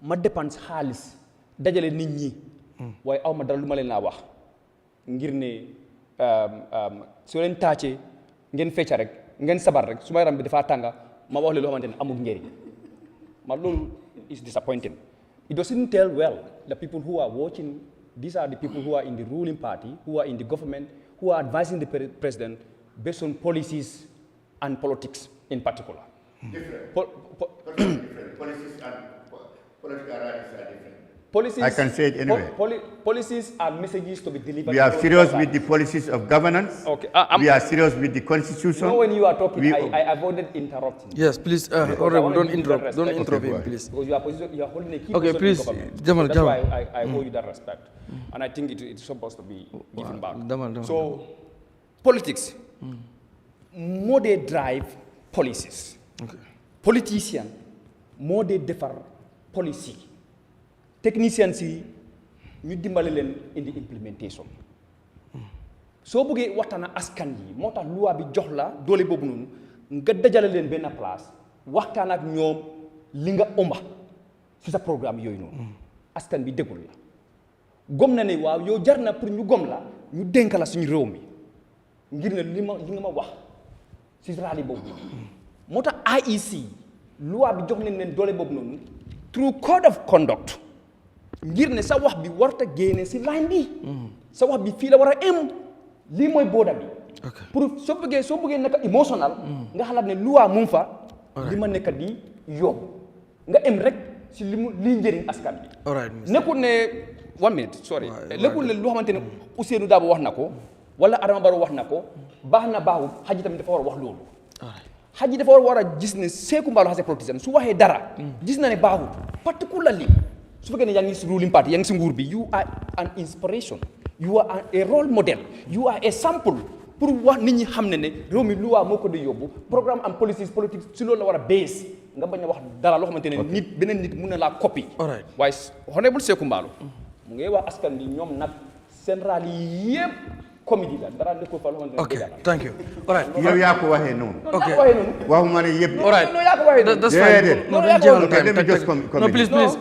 ma dépense xaalis dajale nit ñi waaye aw ma dara lu ma leen laa wax ngir ne soo leen taacee ngeen fecca rek ngeen sabar rek su ma yaram bi dafaa tànga ma wax leen loo xamante ne amul njëriñ ma loolu is disappointing. It doesn't tell well the people who are watching. These are the people who are in the ruling party, who are in the government, who are advising the president based on policies and politics in particular. Different. Different. Policies and political ideas are different. Policies, I can say it anyway. Policies are messages to be delivered. We are serious with the policies of governance. Okay. We are serious with the constitution. You know when you are talking, I avoided interrupting. Yes, please, Honorable, don't interrupt. Don't interrupt him, please. Because you are holding a key okay, please, Jamal, that's why I owe you that respect. And I think it's supposed to be given back. So, politics, more they drive policies. Okay. Politician, more they differ policy. Technicians yi ñu dimbale leen indi implementation soo bëggee waxtaan ak askan yi moo tax loi bi jox la doole boobu noonu nga dajale leen benn place waxtaan ak ñoom li nga ëmba ci sa programme yooyu noonu askan bi dégul la gom na ne waaw yow jar na pour ñu gom la ñu dénk la suñu réew mi ngir ne li nga ma wax ci rali boobu moo tax IEC loi bi jox leen doole boobu noonu through code of conduct ngir ne sa wax bi warta génne si line bi sa wax bi fii la war a em lii mooy booda bi pour soo bëggee nekk emotional nga xalaat ne loi mu fa li ma nekk di yóbbu nga em rek si lii njëriñ askan bi nekkul ne 1 minute sorry nekkul ne loo xamante ne Ousseynou Dabo wax na ko wala Adama Barrow wax na ko baax na baaxul Haji tamit dafa war a wax loolu Haji dafa war a gis ne Saikou Mballow as a politician su waxee dara gis na ne baaxul particularly su fekkee ne yaa ngi si ruling party yaa ngi si nguur bi you are an inspiration you are a role model you are a sample pour wax nit ñi xam ne réew mi loi moo ko di yóbbu programme and policies politique si loolu la war a base nga bañ a wax dara loo xamante ne nit beneen nit mun na laa copy waaye honorable Saikou Mballow mu ngi wax askan bi ñoom nag seen rali yëpp comédie la dara nekkul fa loo xamante ne ok thank you all right yow yaa ko waxee noonu ok waxuma ne yëpp all right no yaa ko waxee that's fine no please no,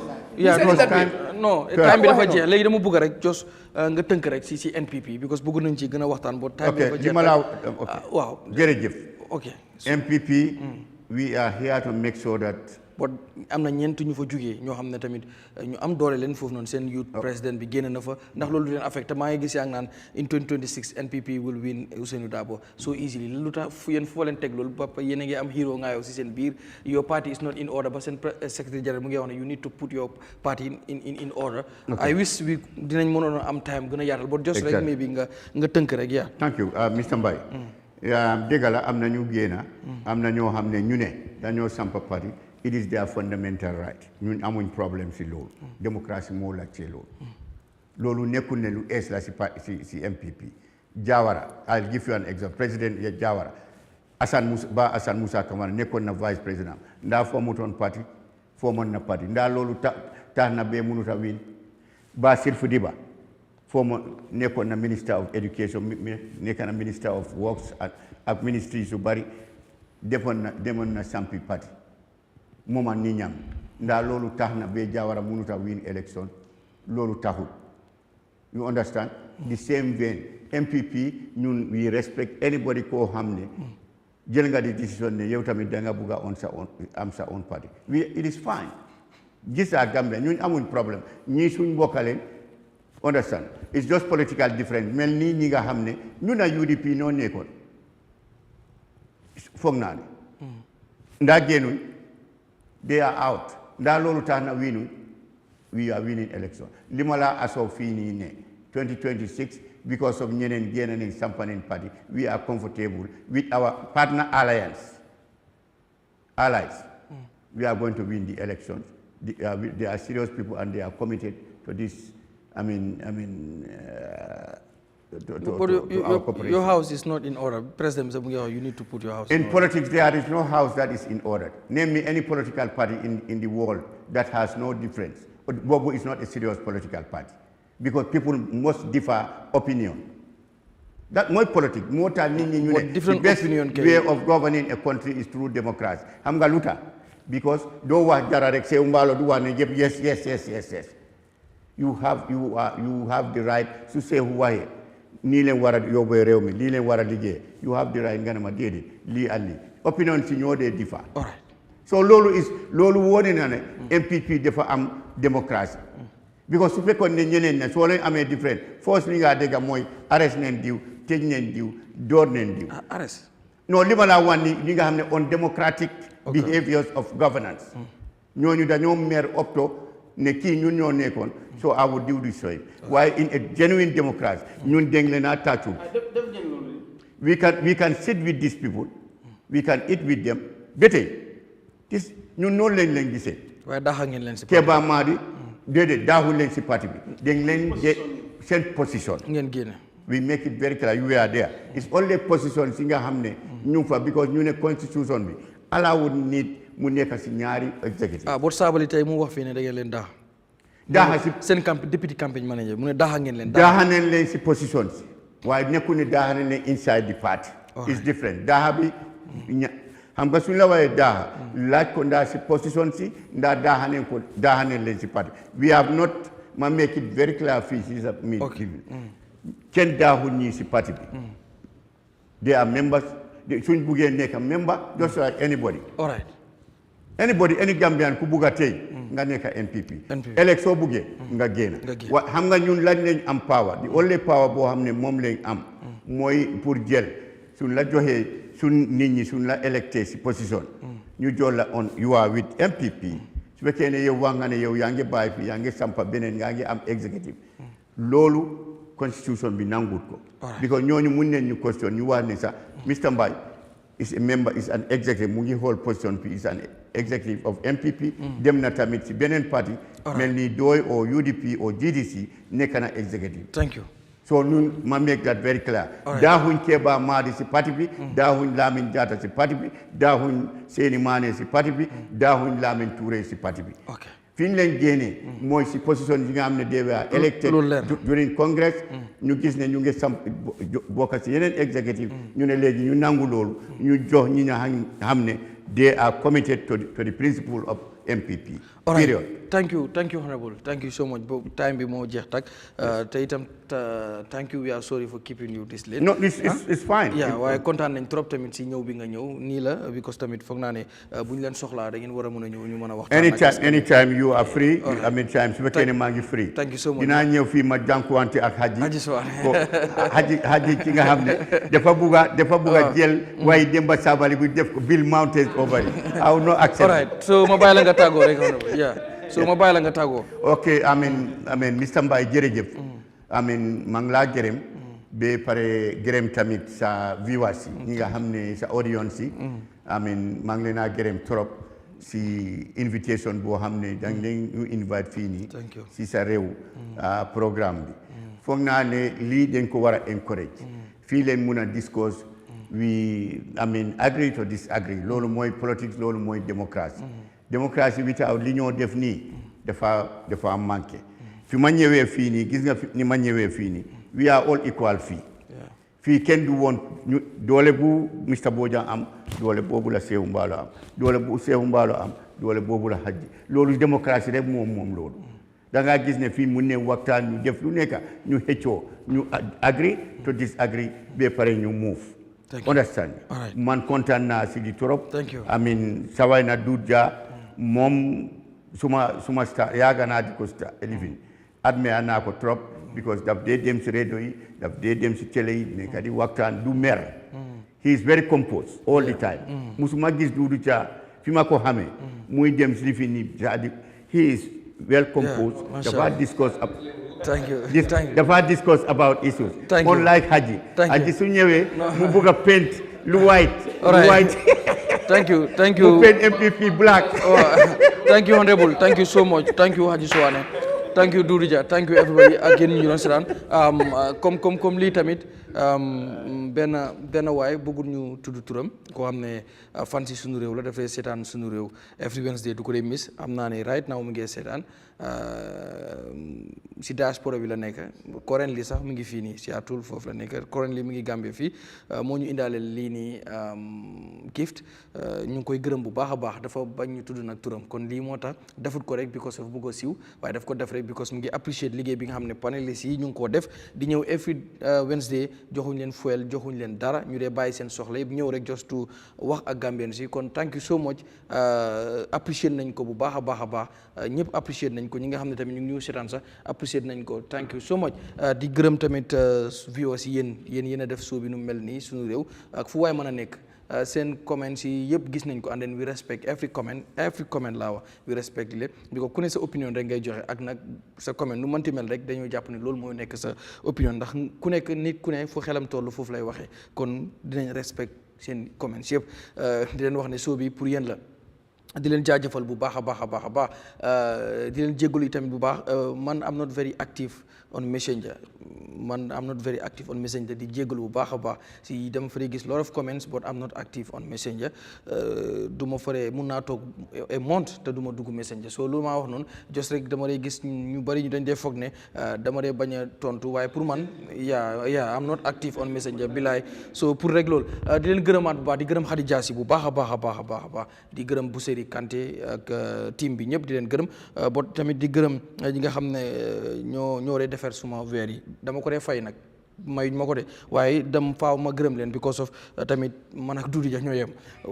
non time bi dafa jeex léegi dama bëgg rek jos nga tënk rek si NPP because bëgg nañ ci gën a waxtaan boo time bi dafa jeex waaw jërëjëf ok MPP we are here to make sure that but am na ñeent ñu fa jugee ñoo xam ne tamit ñu am doole leen foofu noonu seen youth président bi génn na fa ndax loolu du leen affecté maa ngi gis yaa ngi naan in 2026 NPP will win Ousainou Darboe so easily lu tax yéen foo leen teg loolu ba yéen a ngi am hero nga yow si seen biir your party is not in order ba seen secretary general mu ngi wax ne you need to put your party in order I wish we dinañ mënoon am time gën a yaatal but just rek maybe nga tënk rek yaa thank you Mr. Mbaye dégg la am na ñu génn am na ñoo xam ne ñu ne dañoo samp parti it is their fundamental right ñun amuñ problème si loolu démocratie moo la ci loolu nekkul ne lu ees la si MPP Jawara I'll give you an example président Jawara Assane Moussa Camara nekkoon na vice président ndaa formutoon parti formoon na parti ndaa loolu tax na bee mënut a win ba Sirfu Diba nekkoon na minister of education nekk na minister of works ak ministries yu bari demoon na sampi parti moom ak nit ñam ndaa loolu tax na bee Jawara mënut a win election loolu taxul you understand the same vein MPP ñun we respect anybody koo xam ne jël nga di décision ne yow tamit da nga bugg a am sa own party it is fine gis a Gambia ñun amuñ problème ñii suñ bokkaleen understand it's just political difference mel nii ñi nga xam ne ñun a UDP noo nekkoon foog naa ne ndaa génnuñ they are out ndaa loolu tax na wiinuñ we are winning election li ma laa asoo fii nii ne 2026 because of ñeneen génn nañ sampanen party we are comfortable with our partner allies we are going to win the elections they are serious people and they are committed to this to our cooperation. Your house is not in order. President, you need to put your house in politics. There is no house that is in order. Name me any political party in the world that has no difference. Bobo is not a serious political party because people must differ opinion. That more politics, more time. The best way of governing a country is through democracy. Hamga luta because do wa jararek se umbalo do one yes. You have the right to say who I nii leen war a yóbbee réew mi lii leen war a liggéey you have the right nga ne ma déedéet lii ak lii opinion si ñoo dee differ so loolu wone na ne MPP dafa am démocratie because su fekkoon ne ñeneen ne soo leen amee different force li nga dégg mooy arrest neen diw tëj neen diw door neen diw arrest non li ma laa wan ni ñi nga xam ne on democratic behaviors of governance ñooñu dañoo mer opto ne kii ñun ñoo nekkoon so I would do this way while in a genuine democracy ñun deng leen a tàccu we can sit with these people we can eat with them ba tey gis ñun noonu lañ leen gisee waaye daaxa ngeen leen si Keba Madi déedéet daaxul leen si parti bi deng leen seen position ngeen génne we make it very clear you were there it's only position si nga xam ne ñu fa because ñu ne constitution bi allowed need mu nekk si ñaari executive boo saabali tey mu wax fii ne da ngeen leen daaxa si seen deputy campaign manager mu ne daaxa ngeen leen daaxa neen leen si position si waaye nekku ne daaxa neen leen inside the party it's different daaxa bi xam nga suñ la waaye daaxa laaj ko ndaa si position si ndaa daaxa neen leen si party we have not ma make it very clear fii si sa mi kenn daaxul ñii si party bi they are members suñ buggee nekk member just like anybody all right any Gambian ku bugg a tey nga nekk MPP élection buggee nga génn xam nga ñun lañ lañ am power the only power boo xam ne moom lañ am mooy pour jël suñ la joxee suñ nit ñi suñ la électé si position ñu jox la on you are with MPP su fekkee ne yow wax nga ne yow yaa ngi bàyyi fi yaa ngi sampa beneen yaa ngi am executive loolu constitution bi nangut ko because ñooñu mun neen ñu question ñu wax ne sax Mr. Mbaye is a member is an executive mu ngi hold position bi is an executive of MPP dem na tamit si beneen parti mel ni DOI or UDP or GDC nekk na executive thank you so ñun ma make that very clear daaxuñ Keba Madi si parti bi daaxuñ Lamin Jatta si parti bi daaxuñ Seni Mane si parti bi daaxuñ Lamin Touré si parti bi fi ñu leen génnee mooy si position yi nga xam ne they were elected during congress ñu gis ne ñu ngi bokk si yeneen executive ñu ne léegi ñu nangu loolu ñu jox ñi nga xam ne they are committed to the principle of MPP. All right. Period. Thank you, Honorable. Thank you so much. Time be more jeex tak. Thank you. We are sorry for keeping you this late. No, it's fine. Yeah, waaye kontaan nañ trop tamit si ñëw bi nga ñëw nii la because tamit foog naa ne bu ñu leen soxlaa da ngeen war a mën a ñëw ñu mën a waxtaan. Anytime you are free. I mean time su fekkee ne maa ngi free. Thank you so much. dinaa ñëw fii ma jànkuwante ak Haji Soane. Haji ki nga xam ne dafa bugg a jël waaye Demba Sabali bu def ko Bill Mountains over it. I will not accept. All right, so ma bàyyi la nga tàggoo rek Honorable. Yeah, so ma bàyyi la nga tàggoo. Okay, I mean Mr. Mbaye jërëjëf. I mean maa ngi laa gërëm. ba pare gërëm tamit sa viewers yi ñi nga xam ne sa audience yi. I mean maa ngi leen a gërëm trop si invitation boo xam ne dañ leen ñu invite fii nii. si sa réew. programme bi. foog naa ne lii dañ ko war a encourage. fii leen mun a discuss agree to disagree loolu mooy politique loolu mooy démocratie. démocratie without li ñoo def nii dafa am manqué. fi ma ñëwee fii nii gis nga ni ma ñëwee fii nii. we are all equal fii. fii kenn du woon ñu doole bu Mr Bojang am doole boobu la Saikou Mballow am doole bu Saikou Mballow am doole boobu la Haji loolu démocratie rek moom loolu. da ngaa gis ne fii mun ne waxtaan ñu def lu nekk ñu xëccoo ñu agree to disagree ba pare ñu move. understand man kontaan naa si di trop. I mean saway na Duja moom suma star yaaga naa di ko star elifin admire naa ko trop. because daf dee dem si rajo yi daf dee dem si télé yi nekk di waxtaan du mer. he is very composed all the time. musuma gis Dudu Jah fi ma ko xamee. muy dem si lifi ni he is well composed. dafa discuss dafa discuss about issues. unlike Haji. Haji su ñëwee mu bëgg a paint lu white. Thank you. mu paint MPP black. Thank you Honorable. Thank you so much. Thank you Haji Soane. Thank you Doudou Dia. Thank you everybody ak yéen ñu doon seetaan comme lii tamit benn waay bëggul ñu tudd turam koo xam ne fan si sunu réew la dafay seetaan sunu réew every Wednesday du ko dee miss am naa ne right now mu ngi seetaan si diaspora bi la nekk currently sax mu ngi fii nii Seattle foofu la nekk currently mu ngi Gambia fii moo ñu indaale lii nii gift ñu ngi koy gërëm bu baax a baax dafa bañ ñu tudd nag turam kon lii moo tax defut ko rek because of bëgg a siiw waaye daf ko def rek because mu ngi appreciate liggéey bi nga xam ne panélistes yi ñu ngi koo def di ñëw every Wednesday joxuñ leen fuel joxuñ leen dara ñu dee bàyyi seen soxla yëpp ñëw rek just to wax ak Gambian si kon thank you so much appreciate nañ ko bu baax a baax a baax ñëpp appreciate nañ ko ñi nga xam ne tamit ñu ngi ñu seetaan sax appreciate nañ ko thank you so much di gërëm tamit viewers yi yéen a def show bi nu mel nii suñu réew ak fu waay mën a nekk seen comments yi yëpp gis nañ ko and then we respect every comment laa wax we respect lépp because ku ne sa opinion rek ngay joxe ak nag sa comment nu mënti mel rek dañoo jàpp ne loolu mooy nekk sa opinion ndax ku nekk nit ku ne fu xelam toll foofu lay waxee kon dinañ respect seen comments yëpp di leen wax ne show bi pour yéen la di leen jaajëfal bu baax a baax di leen jéggalu tamit bu baax man am not very active on Messenger di jéggalu bu baax a baax si dama fa gis lot of comments but I'm not active on Messenger du ma faree mun naa toog a month te du ma dugg Messenger so lu maa wax noonu just rek dama dee gis ñu bari ñu dañ dee foog ne dama dee bañ a tontu waaye pour man I'm not active on Messenger bilaay so pour rek loolu di leen gërëmaat bu baax di gërëm Khady Diassi bu baax a baax di gërëm Bousséri Kanté ak team bi ñëpp di leen gërëm bot tamit di gërëm ñi nga xam ne ñoo dee defar suma weer yi dama ko dee fay nag mayuñ ma ko de waaye dem faaw ma gërëm leen because of tamit man ak Doudou Dia ñoo yem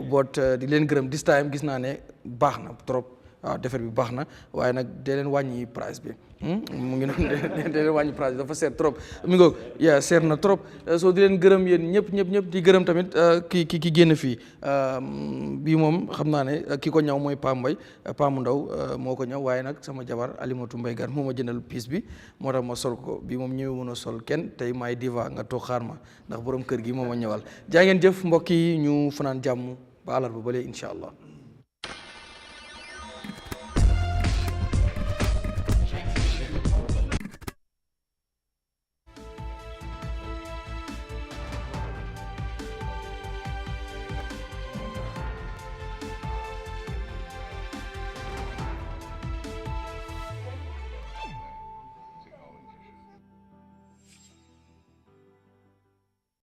bot di leen gërëm this time gis naa ne baax na trop waaw defar bi baax na waaye nag dee leen wàññi price bi mu ngi noonu dee leen wàññi price bi dafa seer trop mi ngoog seer na trop soo di leen gërëm yéen ñëpp di gërëm tamit ki génn fii bii moom xam naa ne ki ko ñaw mooy Pa mu ndaw moo ko ñaw waaye nag sama jabar Alimatu Mbay Gar moo ma jëndal piis bi moo tax ma sol ko bii moom ñëwee mën a sol kenn tey maay diva nga toog xaar ma ndax borom kër gi moo ma ñëwal jaa ngeen jëf mbokk yi ñu fanaan jàmm ba àllarba ba léegi incha allah